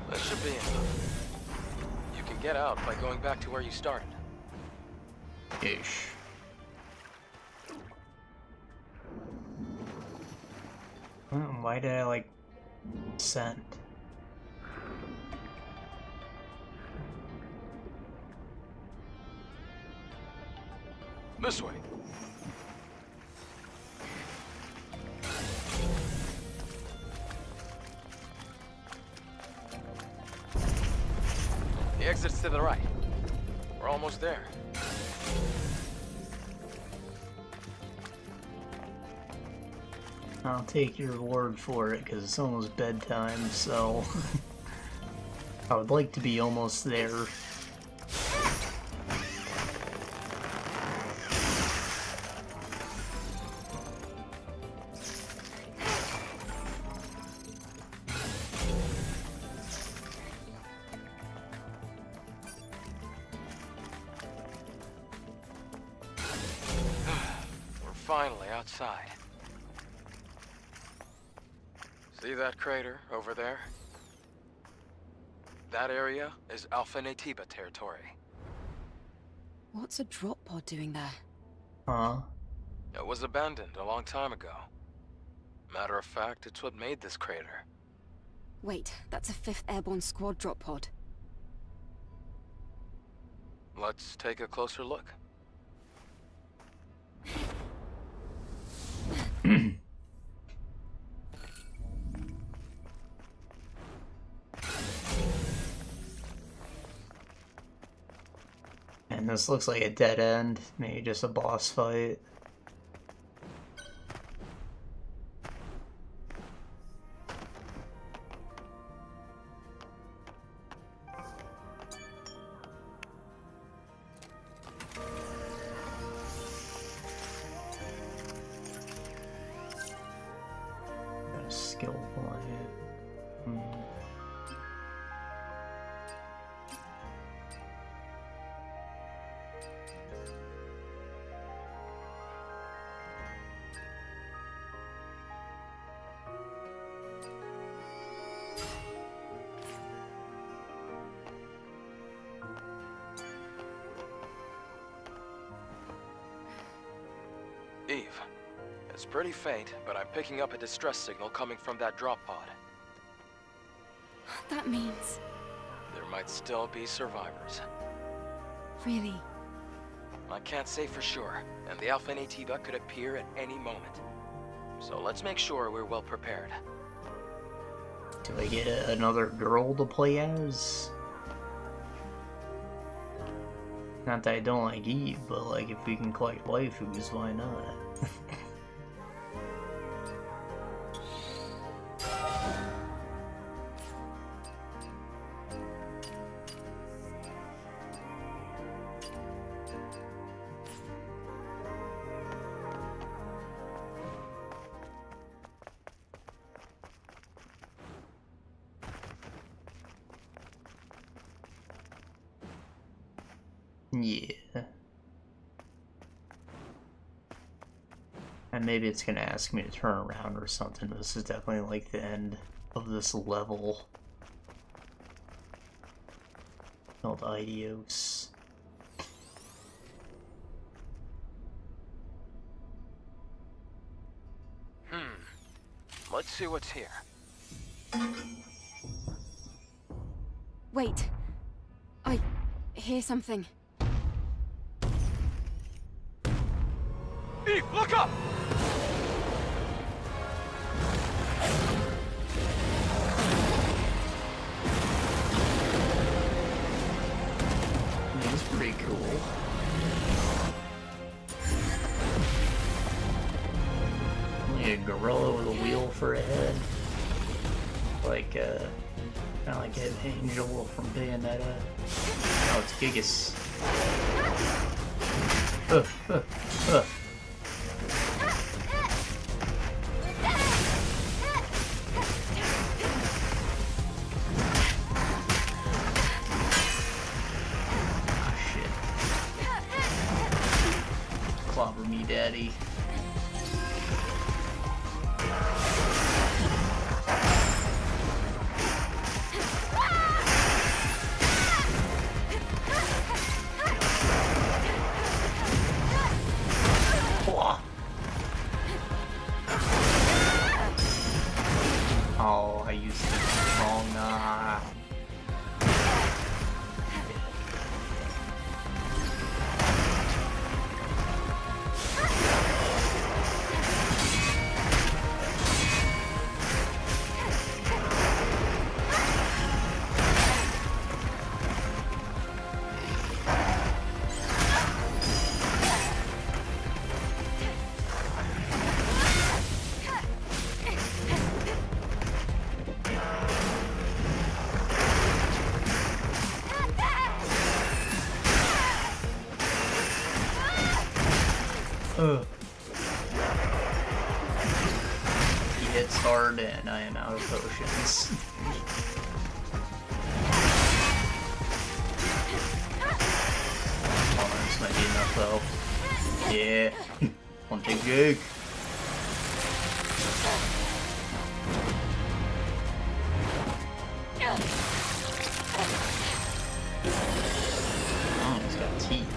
That should be enough. You can get out by going back to where you started. Ish. Why did I, like, send? This way. The exit's to the right. We're almost there. I'll take your word for it, because it's almost bedtime, so... I would like to be almost there. We're finally outside. See that crater over there? That area is Alpha Natiba territory. What's a drop pod doing there? Huh? It was abandoned a long time ago. Matter of fact, it's what made this crater. Wait, that's a 5th Airborne Squad drop pod. Let's take a closer look. And this looks like a dead end, maybe just a boss fight. Got a skill point. Eve, it's pretty faint, but I'm picking up a distress signal coming from that drop pod. That means... There might still be survivors. Really? I can't say for sure, and the Alpha Natiba could appear at any moment. So let's make sure we're well prepared. Do I get another girl to play as? Not that I don't like Eve, but like if we can collect waifus, why not? Yeah. And maybe it's gonna ask me to turn around or something. This is definitely like the end of this level. Called Idios. Let's see what's here. Wait. I hear something. Eve, look up! That's pretty cool. Like a gorilla with a wheel for a head. Like, kind of like an angel from Bayonetta. Oh, it's Gigas. Shit. Clobber me, daddy. Oh, I used it wrong. He hits hard and I am out of potions. Oh, this might be enough though. Yeah. Hunting Jake. Oh, he's got teeth.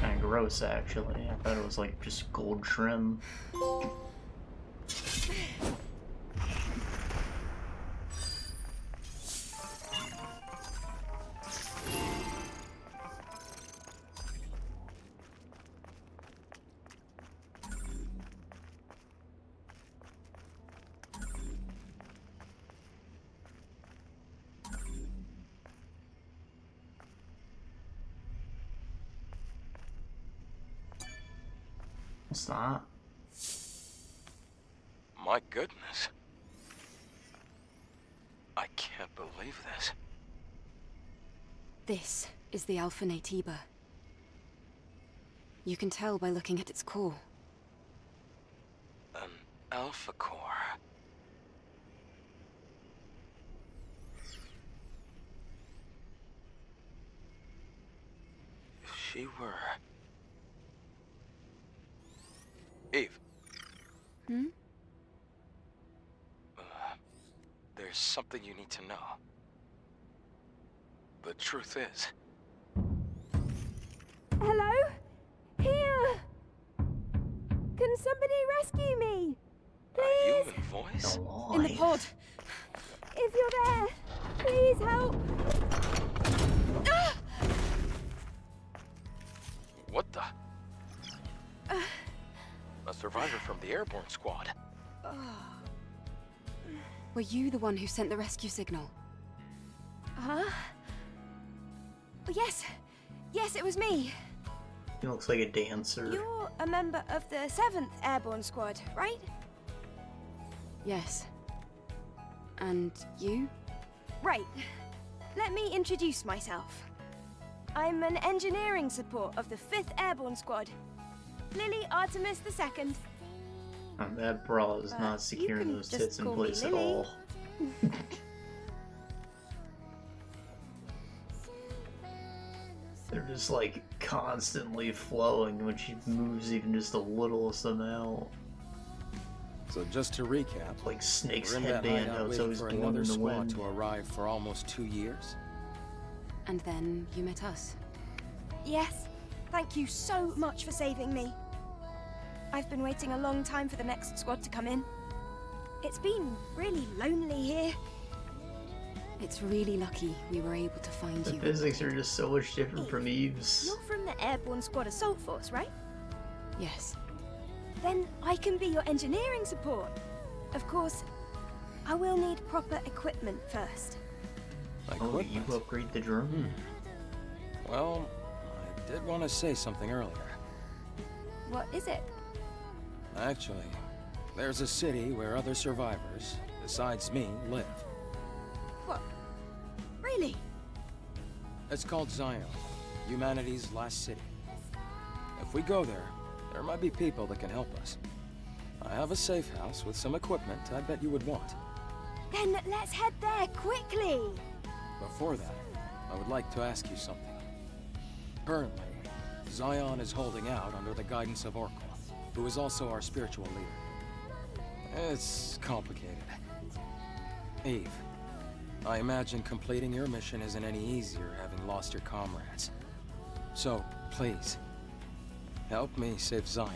Kinda gross, actually. I thought it was like just gold trim. It's not. My goodness. I can't believe this. This is the Alpha Natiba. You can tell by looking at its core. An Alpha Core. If she were... Eve. Hmm? There's something you need to know. The truth is... Hello? Here! Can somebody rescue me? A Please? human voice? No In the lie. pod! If you're there, please help! What the? A survivor from the airborne squad. Were you the one who sent the rescue signal? Huh? Yes. Yes, it was me. He looks like a dancer. You're a member of the 7th Airborne Squad, right? Yes. And you? Right. Let me introduce myself. I'm an engineering support of the 5th Airborne Squad. Lily Artemis II. That bra is not you securing can those just tits in call me place at Lily. all. They're just like constantly flowing when she moves even just the littlest amount. So just to recap, Like Snake's we're in that headband, how hideout it's waiting always for blowing another in the squad wind. to arrive for almost 2 years. And then you met us. Yes. Thank you so much for saving me. I've been waiting a long time for the next squad to come in. It's been really lonely here. It's really lucky we were able to find The you. physics are just so much different from Eve's. You're from the Airborne Squad Assault Force, right? Yes. Then I can be your engineering support. Of course, I will need proper equipment first. Oh, you upgrade the drone? Well, I did want to say something earlier. What is it? Actually, there's a city where other survivors, besides me, live. What? Really? It's called Zion, humanity's last city. If we go there, there might be people that can help us. I have a safe house with some equipment I bet you would want. Then let's head there quickly. Before that, I would like to ask you something. Currently, Zion is holding out under the guidance of Oracle, who is also our spiritual leader. It's complicated. Eve, I imagine completing your mission isn't any easier having lost your comrades. So, please, help me save Zion.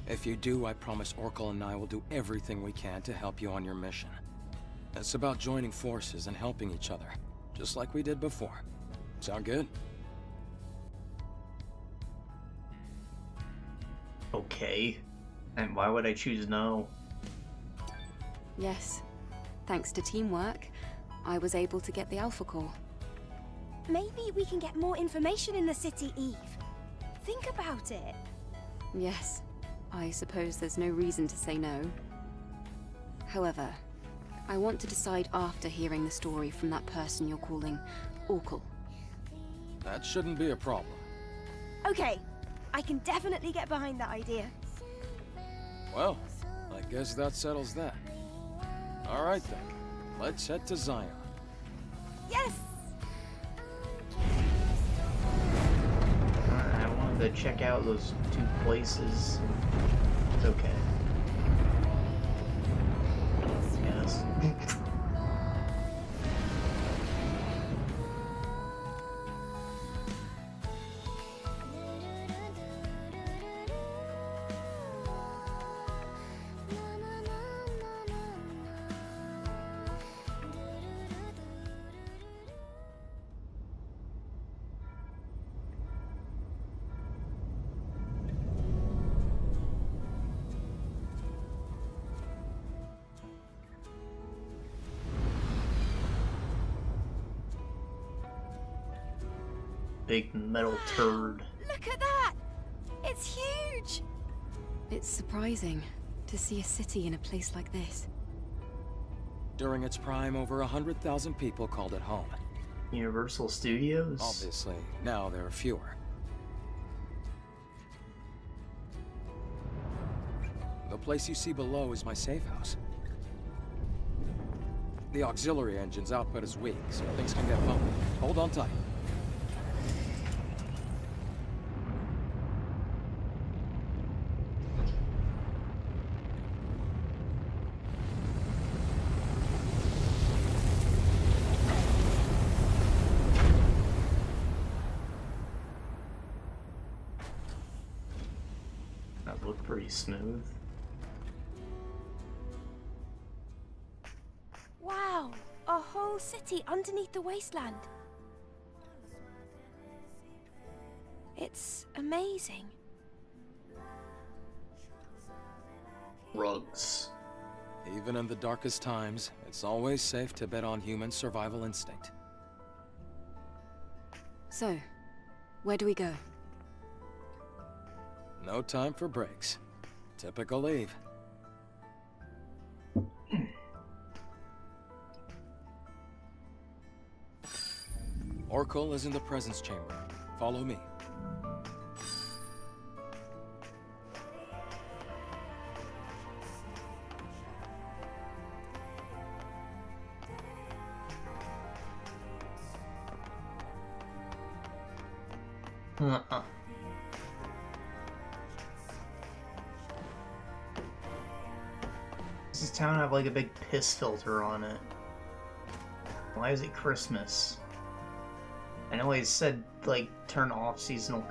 If you do, I promise Oracle and I will do everything we can to help you on your mission. It's about joining forces and helping each other, just like we did before. Sound good? Okay. And why would I choose no? Yes. Thanks to teamwork, I was able to get the Alpha Core. Maybe we can get more information in the city, Eve. Think about it. Yes. I suppose there's no reason to say no. However, I want to decide after hearing the story from that person you're calling Oracle. That shouldn't be a problem. Okay, I can definitely get behind that idea. Well, I guess that settles that. All right then, let's head to Zion. Yes! I wanted to check out those two places. It's okay. Yes. Big metal turd. Look at that! It's huge! It's surprising to see a city in a place like this. During its prime, over 100,000 people called it home. Universal Studios? Obviously, now there are fewer. The place you see below is my safe house. The auxiliary engine's output is weak, so things can get bumpy. Hold on tight. That looked pretty smooth. Wow, a whole city underneath the wasteland. It's amazing. Rugs. Even in the darkest times, it's always safe to bet on human survival instinct. So, where do we go? No time for breaks. Typical Eve. Oracle is in the presence chamber. Follow me. Uh-uh. Does this town have like a big piss filter on it? Why is it Christmas? I know it said like turn off seasonal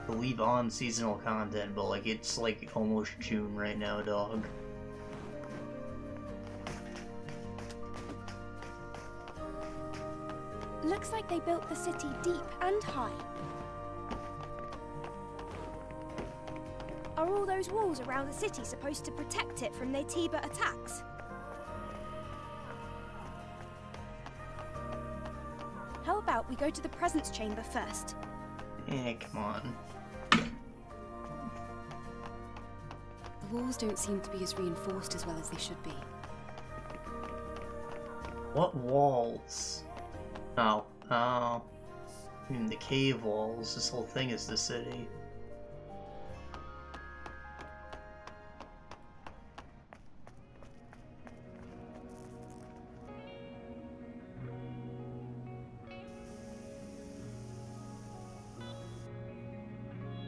leave on seasonal content, but like it's like almost June right now, dog. Looks like they built the city deep and high. Are all those walls around the city supposed to protect it from Naytiba attacks? How about we go to the presence chamber first? Eh, come on. The walls don't seem to be as reinforced as well as they should be. What walls? Oh, I mean the cave walls. This whole thing is the city.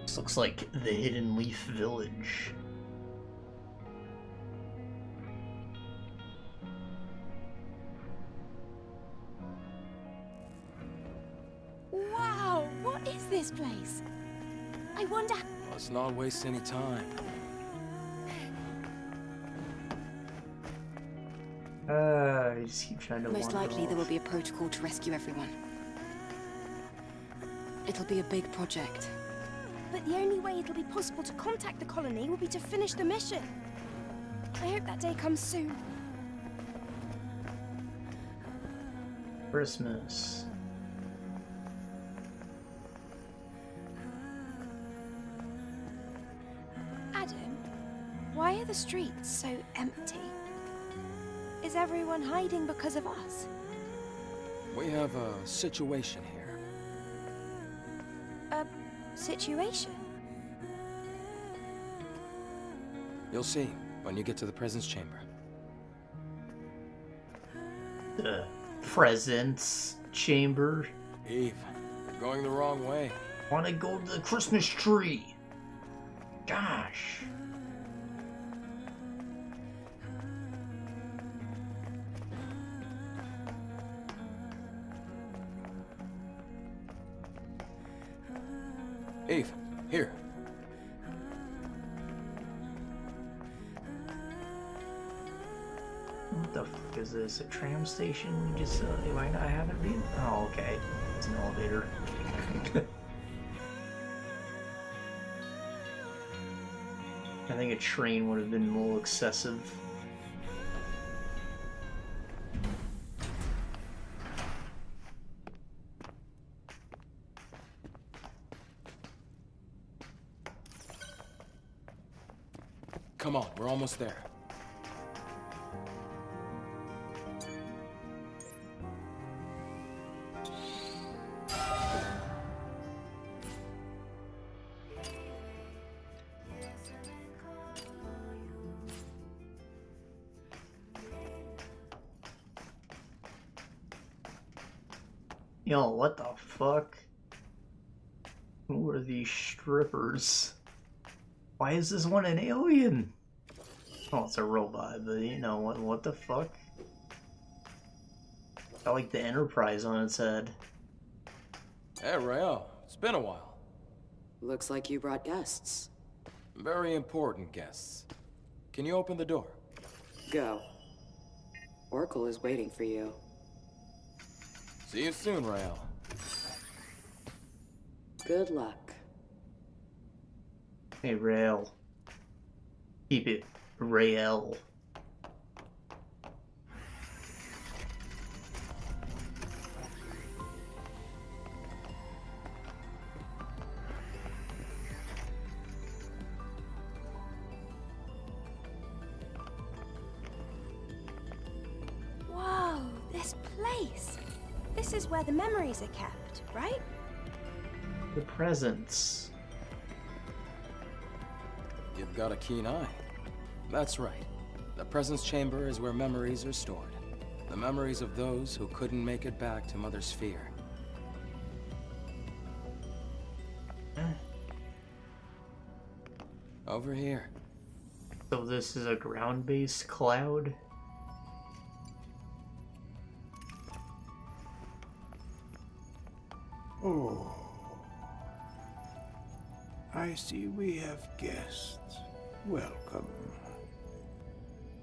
This looks like the Hidden Leaf Village. Wow, what is this place? I wonder... Let's not waste any time. I just keep trying to Most wander likely there will off. be a protocol to rescue everyone. It'll be a big project. But the only way it'll be possible to contact the colony will be to finish the mission. I hope that day comes soon. Christmas. Adam, why are the streets so empty? Is everyone hiding because of us? We have a situation here. A situation? You'll see when you get to the presence chamber. The presence chamber. Eve, you're going the wrong way. Want to go to the Christmas tree? Gosh. Eve, here. What the fuck is this? A tram station? We just might not have it be. Oh, okay. It's an elevator. I think a train would have been more excessive. Come on, we're almost there. Yo, what the fuck? Who are these strippers? Why is this one an alien? Oh, it's a robot, but you know, what the fuck? Got like the Enterprise on its head. Hey, Rael, it's been a while. Looks like you brought guests. Very important guests. Can you open the door? Go. Oracle is waiting for you. See you soon, Rael. Good luck. Hey, Rael. Keep it Rael. Whoa, this place. This is where the memories are kept, right? The presents. You've got a keen eye. That's right. The presence chamber is where memories are stored. The memories of those who couldn't make it back to Mother Sphere. Over here. So this is a ground-based cloud? Oh. I see we have guests. Welcome.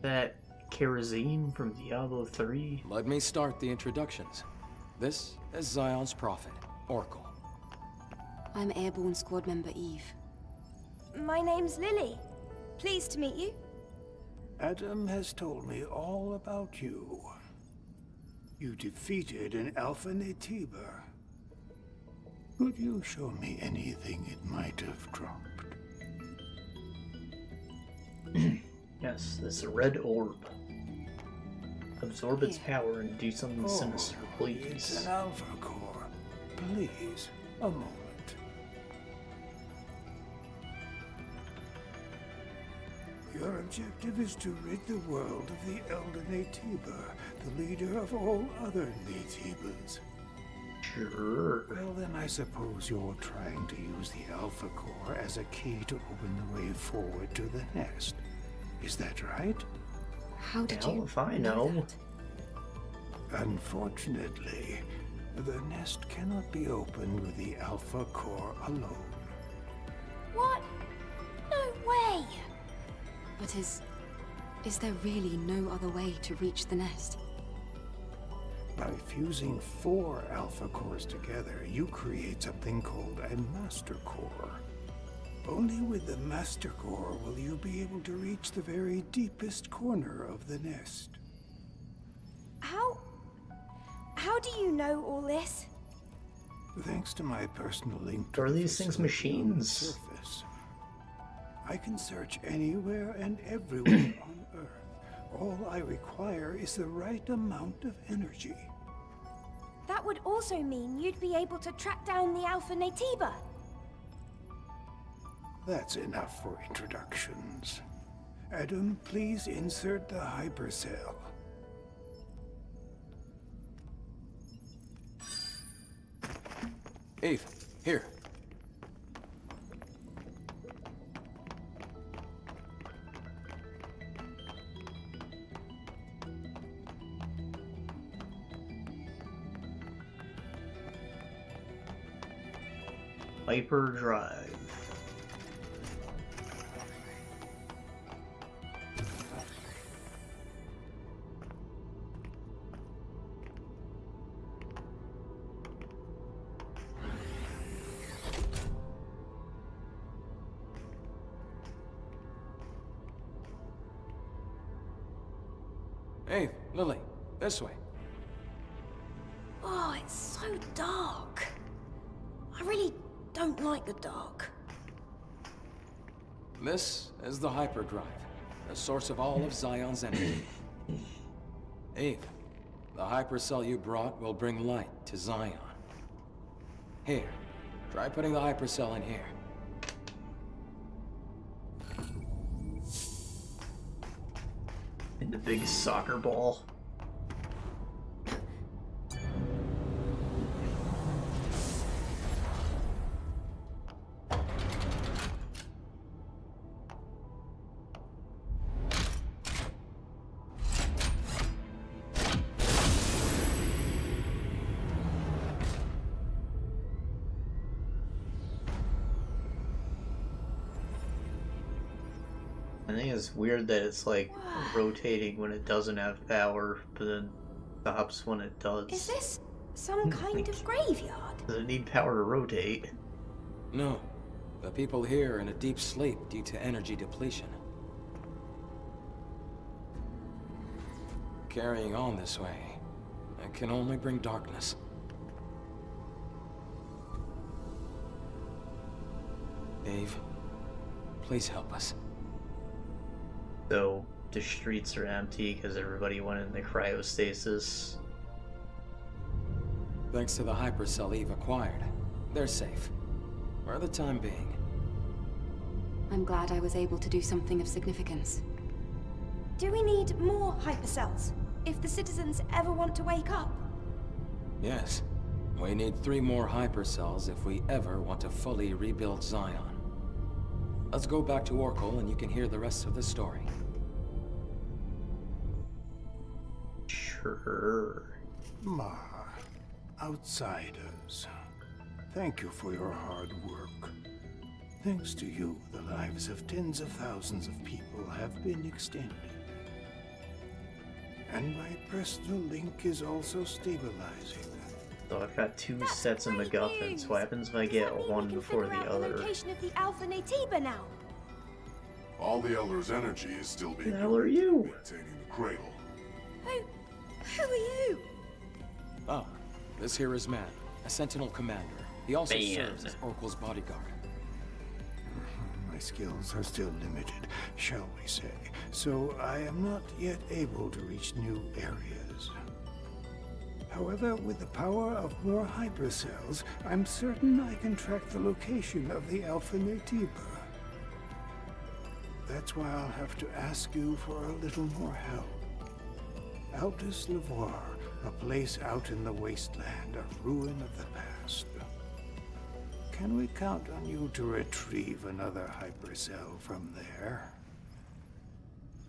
That kerosene from Diablo 3? Let me start the introductions. This is Zion's prophet, Oracle. I'm Airborne Squad Member Eve. My name's Lily. Pleased to meet you. Adam has told me all about you. You defeated an Alpha Natiba. Could you show me anything it might have dropped? Yes, this red orb. Absorb its power and do something sinister, It's please. an Alpha Core. Please, a moment. Your objective is to rid the world of the Elder Natiba, the leader of all other Natibas. Sure. Well, then I suppose you're trying to use the Alpha Core as a key to open the way forward to the nest. Is that right? How did Hell you if I know. that? Unfortunately, the nest cannot be opened with the Alpha Core alone. What? No way! But is there really no other way to reach the nest? By fusing 4 Alpha Cores together, you create something called a Master Core. Only with the Master Core will you be able to reach the very deepest corner of the nest. How do you know all this? Thanks to my personal link to Are the these things facility on the machines? surface, I can search anywhere and everywhere on Earth. All I require is the right amount of energy. That would also mean you'd be able to track down the Alpha Natiba. That's enough for introductions. Adam, please insert the hypercell. Eve, here. Hyperdrive. Eve, Lily, this way. Oh, it's so dark. I really don't like the dark. This is the hyperdrive, the source of all of Zion's energy. Eve, the hypercell you brought will bring light to Zion. Here, try putting the hypercell in here. In the big soccer ball. I think it's weird that it's like rotating when it doesn't have power, but then stops when it does. Is this some kind of graveyard? Does it need power to rotate? No, the people here are in a deep sleep due to energy depletion. Carrying on this way, it can only bring darkness. Dave, please help us. So the streets are empty because everybody went in the cryostasis. Thanks to the hypercell Eve acquired, they're safe. For the time being. I'm glad I was able to do something of significance. Do we need more hypercells if the citizens ever want to wake up? Yes. We need 3 more hypercells if we ever want to fully rebuild Zion. Let's go back to Oracle and you can hear the rest of the story. Sure. Ma, outsiders, thank you for your hard work. Thanks to you, the lives of tens of thousands of people have been extended. And my personal link is also stabilizing. So I've got 2 That's sets of great MacGuffins. news. What happens if I Does get that mean we one can before figure the out other? The location of the Alpha Natiba now. All the Elder's energy is still being Who the hell are you? maintaining the cradle. Who are you? Oh, this here is Man, a Sentinel commander. He also Man. serves as Oracle's bodyguard. My skills are still limited, shall we say, so I am not yet able to reach new areas. However, with the power of more hypercells, I'm certain I can track the location of the Alpha Natiba. That's why I'll have to ask you for a little more help. Aldous Lavoir, a place out in the wasteland, a ruin of the past. Can we count on you to retrieve another hypercell from there?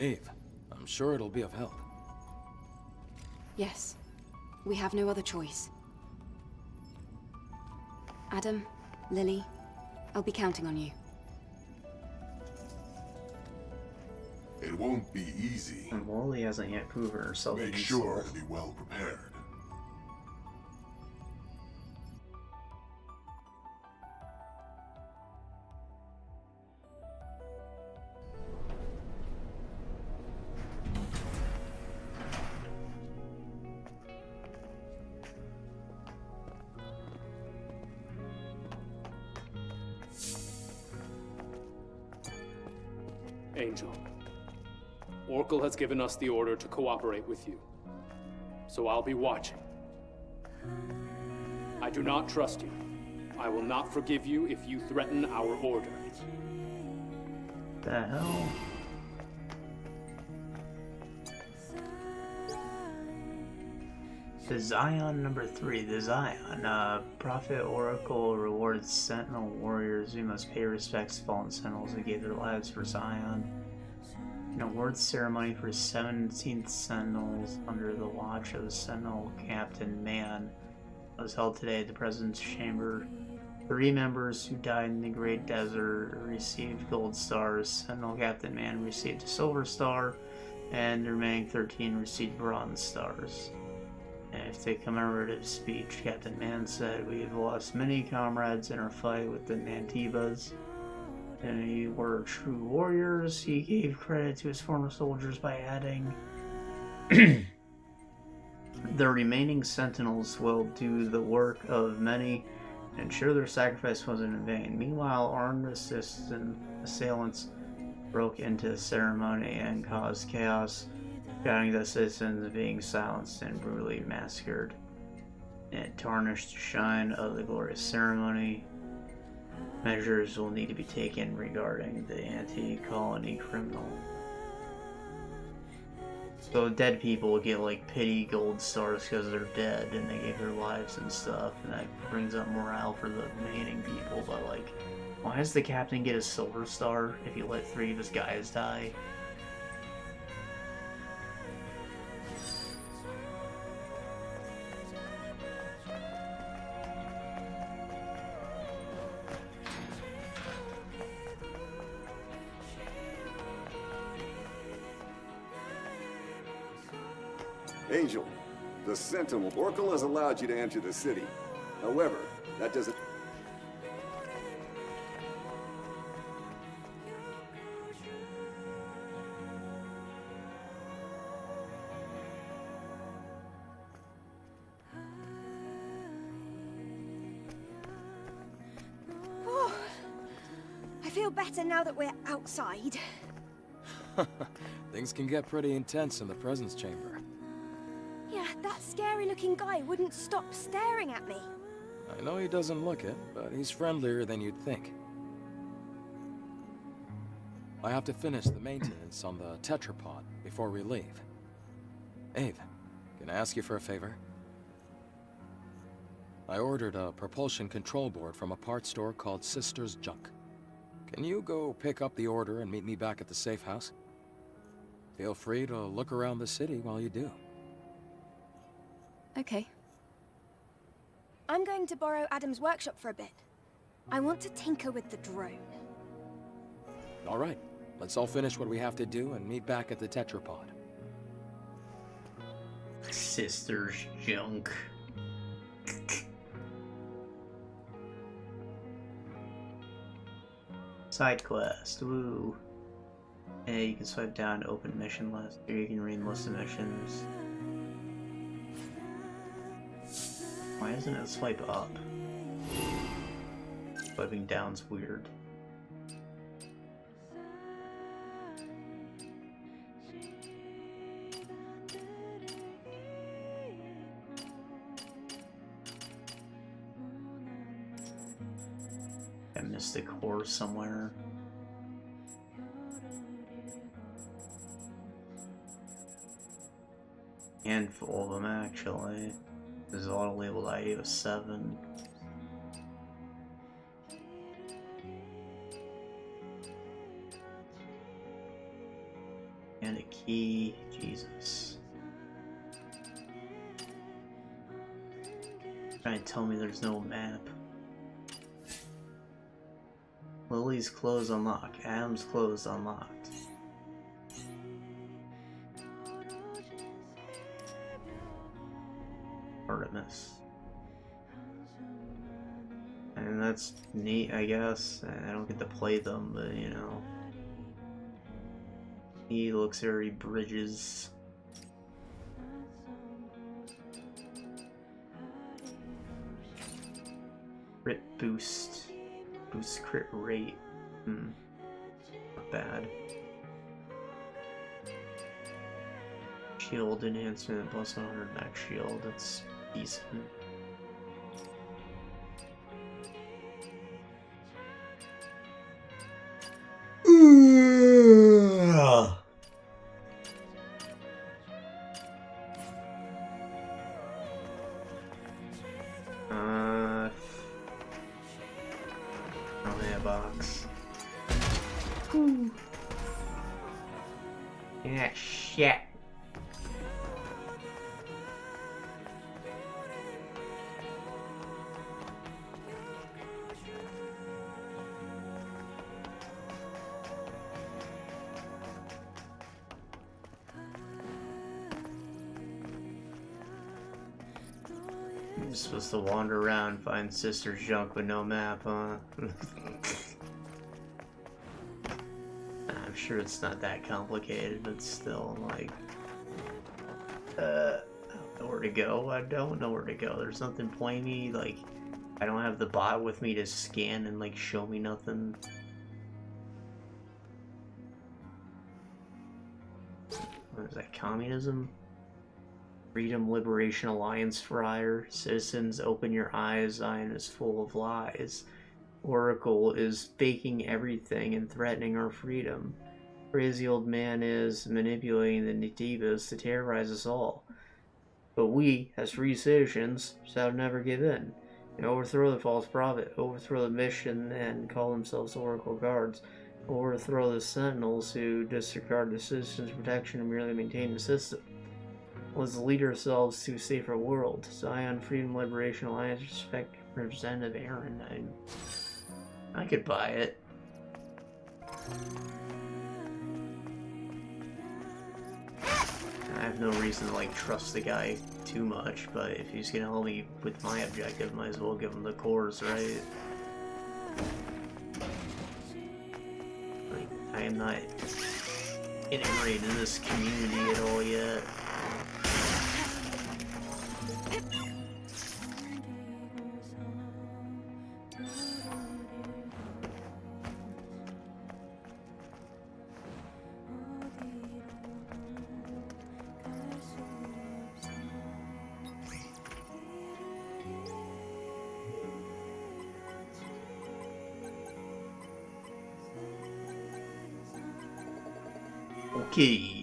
Eve, I'm sure it'll be of help. Yes. We have no other choice. Adam, Lily, I'll be counting on you. It won't be easy. And Wally hasn't yet proven herself Make useful. sure to be well prepared. Angel, Oracle has given us the order to cooperate with you. So I'll be watching. I do not trust you. I will not forgive you if you threaten our order. the hell? The Zion number 3. The Zion. Prophet Oracle rewards Sentinel warriors who must pay respects to fallen Sentinels who gave their lives for Zion. An awards ceremony for 17th Sentinels under the watch of the Sentinel Captain Man was held today at the President's Chamber. 3 members who died in the Great Desert received gold stars. Sentinel Captain Man received a silver star, and the remaining 13 received bronze stars. And after the commemorative speech, Captain Man said, "We have lost many comrades in our fight with the Nantibas. They were true warriors." He gave credit to his former soldiers by adding, "The remaining sentinels will do the work of many and ensure their sacrifice wasn't in vain." Meanwhile, armed assailants broke into the ceremony and caused chaos, shouting that citizens being silenced and brutally massacred. It tarnished the shine of the glorious ceremony. Measures will need to be taken regarding the anti-colony criminal. So dead people get like pity gold stars because they're dead and they gave their lives and stuff, and that brings up morale for the remaining people. But like, why does the captain get a silver star if he let 3 of his guys die? Angel, the Sentinel Oracle has allowed you to enter the city. However, that doesn't... Oh, I feel better now that we're outside. Things can get pretty intense in the Presence Chamber. Yeah, that scary-looking guy wouldn't stop staring at me. I know he doesn't look it, but he's friendlier than you'd think. I have to finish the maintenance on the tetrapod before we leave. Ave, can I ask you for a favor? I ordered a propulsion control board from a parts store called Sister's Junk. Can you go pick up the order and meet me back at the safe house? Feel free to look around the city while you do. Okay. I'm going to borrow Adam's workshop for a bit. I want to tinker with the drone. All right, let's all finish what we have to do and meet back at the tetrapod. Sister's Junk. Side quest, woo. Yeah, you can swipe down to open mission list, or you can read list of missions. Why doesn't it swipe up? Swiping down's weird. I missed a core somewhere. Handful of them actually. There's a auto labeled ID of 7. And a key. Jesus. Trying to tell me there's no map. Lily's closed unlocked. Adam's closed unlocked. Artemis. And that's neat, I guess. I don't get to play them, but you know. He looks very Bridges. Crit boost. Boost crit rate. Not bad. Shield enhancement plus 100 max shield. That's decent. box. Whew. Yeah, shit. You're supposed to wander around, find sister's junk with no map, huh? I'm sure it's not that complicated, but still, like, I don't know where to go. I don't know where to go. There's nothing pointy, like, I don't have the bot with me to scan and, like, show me nothing. What is that, communism? Freedom Liberation Alliance friar. Citizens, open your eyes. Zion is full of lies. Oracle is faking everything and threatening our freedom. Crazy old man is manipulating the nativas to terrorize us all. But we, as free citizens, shall never give in. And overthrow the false prophet, overthrow the mission and call themselves Oracle guards, overthrow the sentinels who disregard the citizens' protection and merely maintain the system. Let's lead ourselves to a safer world. Zion Freedom Liberation Alliance, respect Representative Aaron. I could buy it. I have no reason to like trust the guy too much, but if he's gonna help me with my objective, might as well give him the cores, right? Like, I am not integrated in this community at all yet. Okay.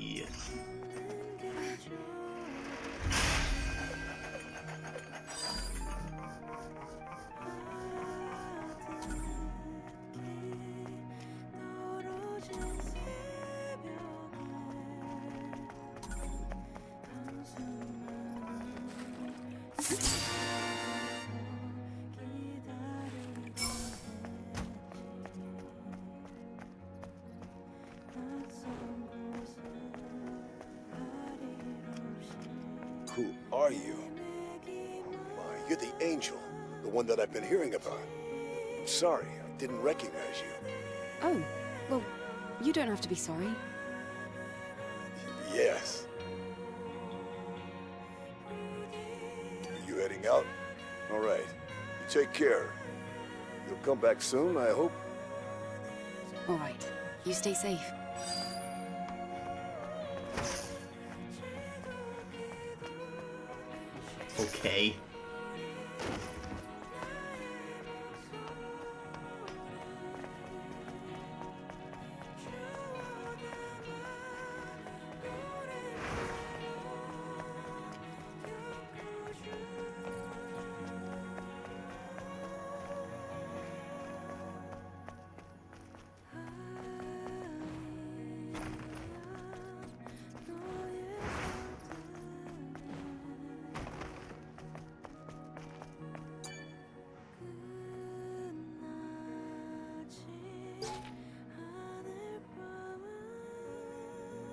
Who are you? Oh my, you're the angel. The one that I've been hearing about. I'm sorry, I didn't recognize you. Oh, well, you don't have to be sorry. Yes. Are you heading out? All right. You take care. You'll come back soon, I hope? All right. You stay safe. Okay.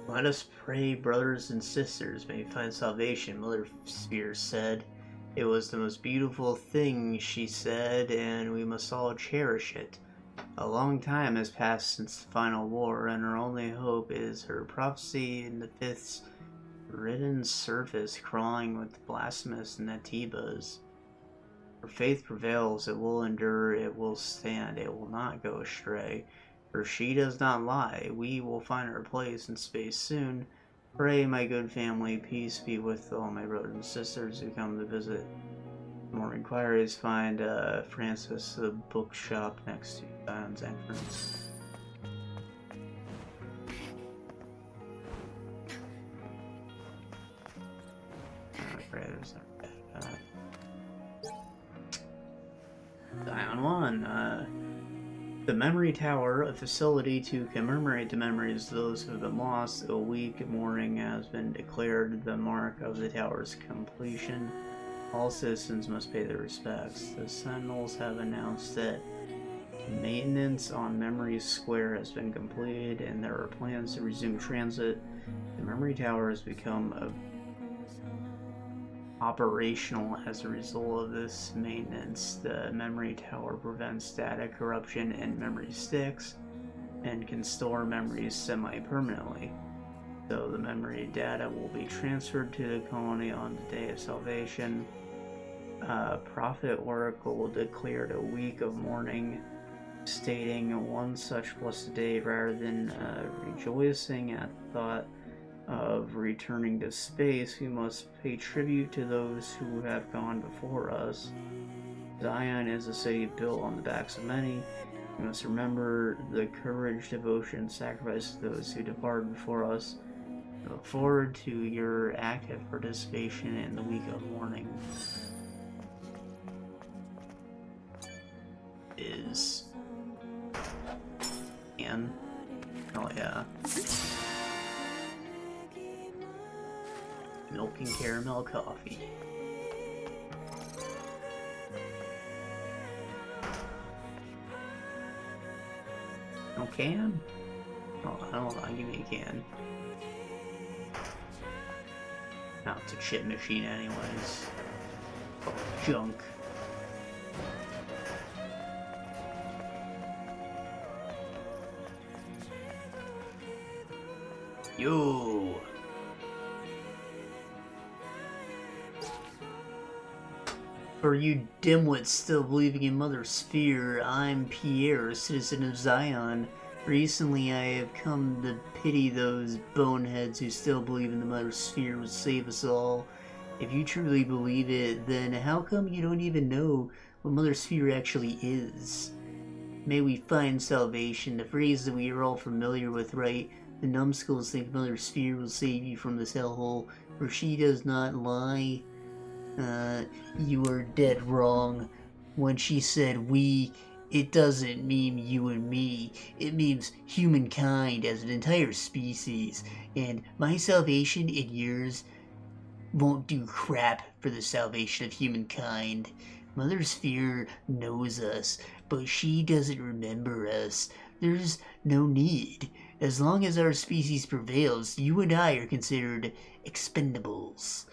Let us pray, brothers and sisters, may find salvation, Mother Sphere said. It was the most beautiful thing, she said, and we must all cherish it. A long time has passed since the final war, and our only hope is her prophecy in the fifth's written surface crawling with blasphemous nativas. Her faith prevails, it will endure, it will stand, it will not go astray. For she does not lie, we will find our place in space soon. Pray, my good family, peace be with all my brothers and sisters who come to visit. For more inquiries, find Francis, the bookshop next to Zion's entrance. Zion 1, the Memory Tower, a facility to commemorate the memories of those who have been lost. A week of mourning has been declared the mark of the tower's completion. All citizens must pay their respects. The Sentinels have announced that maintenance on Memory Square has been completed, and there are plans to resume transit. The Memory Tower has become operational as a result of this maintenance. The Memory Tower prevents data corruption in memory sticks and can store memories semi-permanently. So the memory data will be transferred to the colony on the Day of Salvation. Prophet Oracle declared a week of mourning, stating one such blessed day rather than rejoicing at the thought of returning to space. We must pay tribute to those who have gone before us. Zion is a city built on the backs of many. We must remember the courage, devotion, and sacrifice of those who departed before us. I look forward to your active participation in the week of mourning. Oh yeah. Milk and caramel coffee. No can? Oh, hold on, give me a can. Now it's a chip machine anyways. Oh, junk. Yo! For you dimwits still believing in Mother Sphere, I'm Pierre, a citizen of Zion. Recently I have come to pity those boneheads who still believe in the Mother Sphere will save us all. If you truly believe it, then how come you don't even know what Mother Sphere actually is? May we find salvation, the phrase that we are all familiar with, right? The numbskulls think Mother Sphere will save you from this hellhole, for she does not lie. You are dead wrong. When she said we, it doesn't mean you and me. It means humankind as an entire species. And my salvation and yours won't do crap for the salvation of humankind. Mother Sphere knows us, but she doesn't remember us. There's no need. As long as our species prevails, you and I are considered expendables.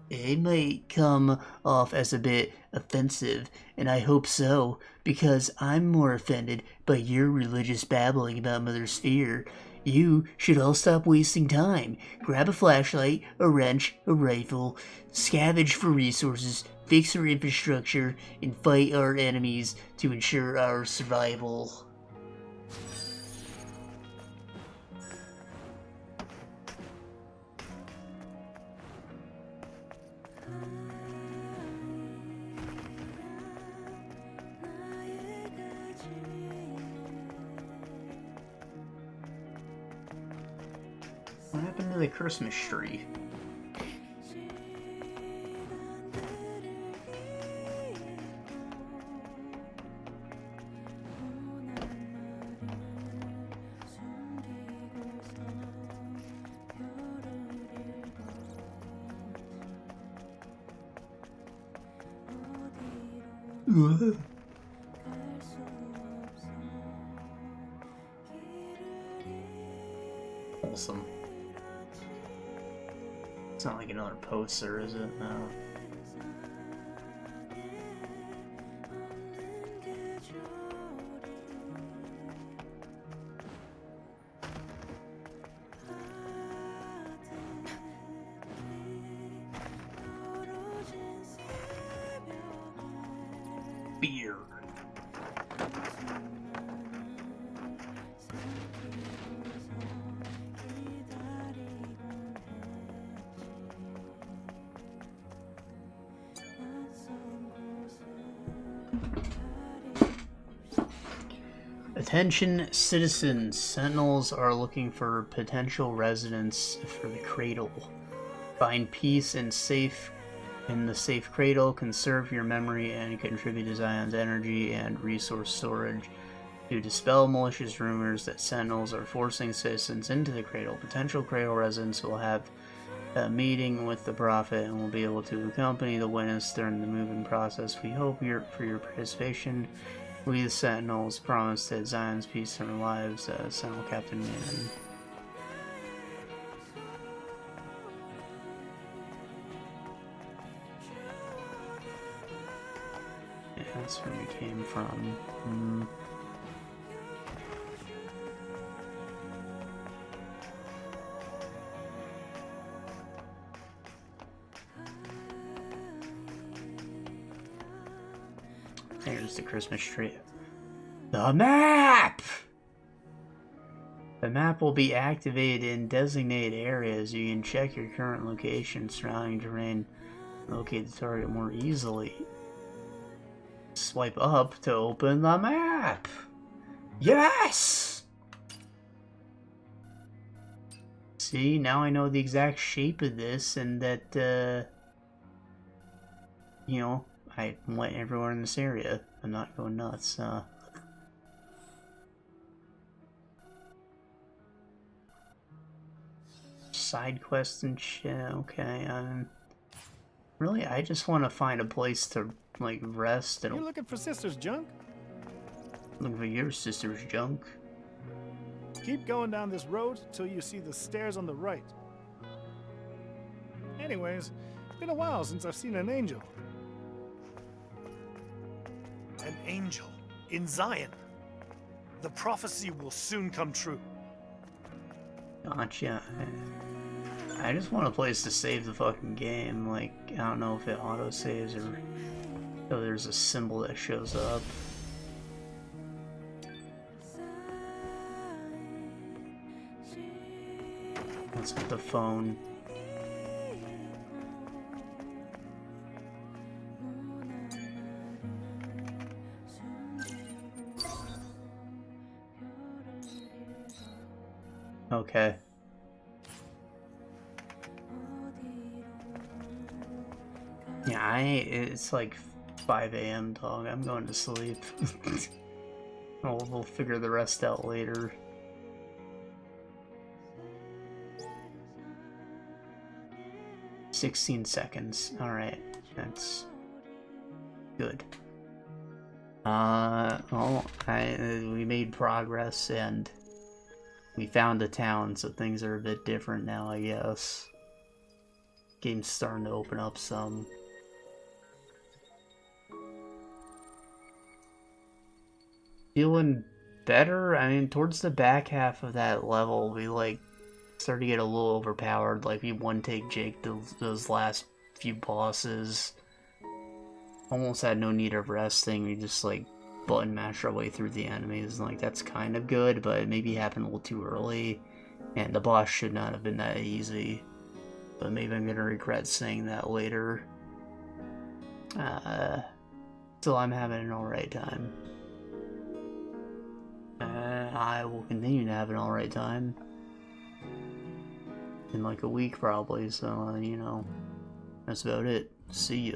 It might come off as a bit offensive, and I hope so, because I'm more offended by your religious babbling about Mother Sphere. You should all stop wasting time. Grab a flashlight, a wrench, a rifle, scavenge for resources, fix our infrastructure, and fight our enemies to ensure our survival. What happened to the Christmas tree? Awesome. It's not like another poster, is it? No. Beer. Attention citizens, Sentinels are looking for potential residents for the cradle. Find peace and safe in the safe cradle, conserve your memory, and contribute to Zion's energy and resource storage. To dispel malicious rumors that Sentinels are forcing citizens into the Cradle, potential Cradle residents will have a meeting with the Prophet and will be able to accompany the witness during the moving process. We hope for your participation. We, the Sentinels, promise that Zion's peace and our lives, Sentinel Captain Manning. Yeah, that's where we came from. There's the Christmas tree. The map! The map will be activated in designated areas. You can check your current location, surrounding terrain, locate the target more easily. Swipe up to open the map! Yes! See, now I know the exact shape of this, and that, you know, I went everywhere in this area. I'm not going nuts. Side quests and shit. Okay. Really, I just want to find a place to like rest and. You looking for Sister's junk? Looking for your sister's junk. Keep going down this road till you see the stairs on the right. Anyways, it's been a while since I've seen an angel. An angel in Zion. The prophecy will soon come true. Gotcha. I just want a place to save the fucking game. Like, I don't know if it auto saves or oh, there's a symbol that shows up. Let's put the phone. Okay. Yeah, it's like 5 a.m. dog. I'm going to sleep. We'll figure the rest out later. $16 seconds. Alright. That's good. Well, we made progress and we found a town, so things are a bit different now, I guess. Game's starting to open up some. Feeling better? I mean, towards the back half of that level, we, like, started to get a little overpowered. Like, we one-take Jake those last few bosses. Almost had no need of resting. We just, like, button mash our way through the enemies. Like, that's kind of good, but it maybe happened a little too early. And the boss should not have been that easy. But maybe I'm gonna regret saying that later. Still, I'm having an alright time. I will continue to have an alright time. In like a week, probably, so, you know, that's about it. See ya.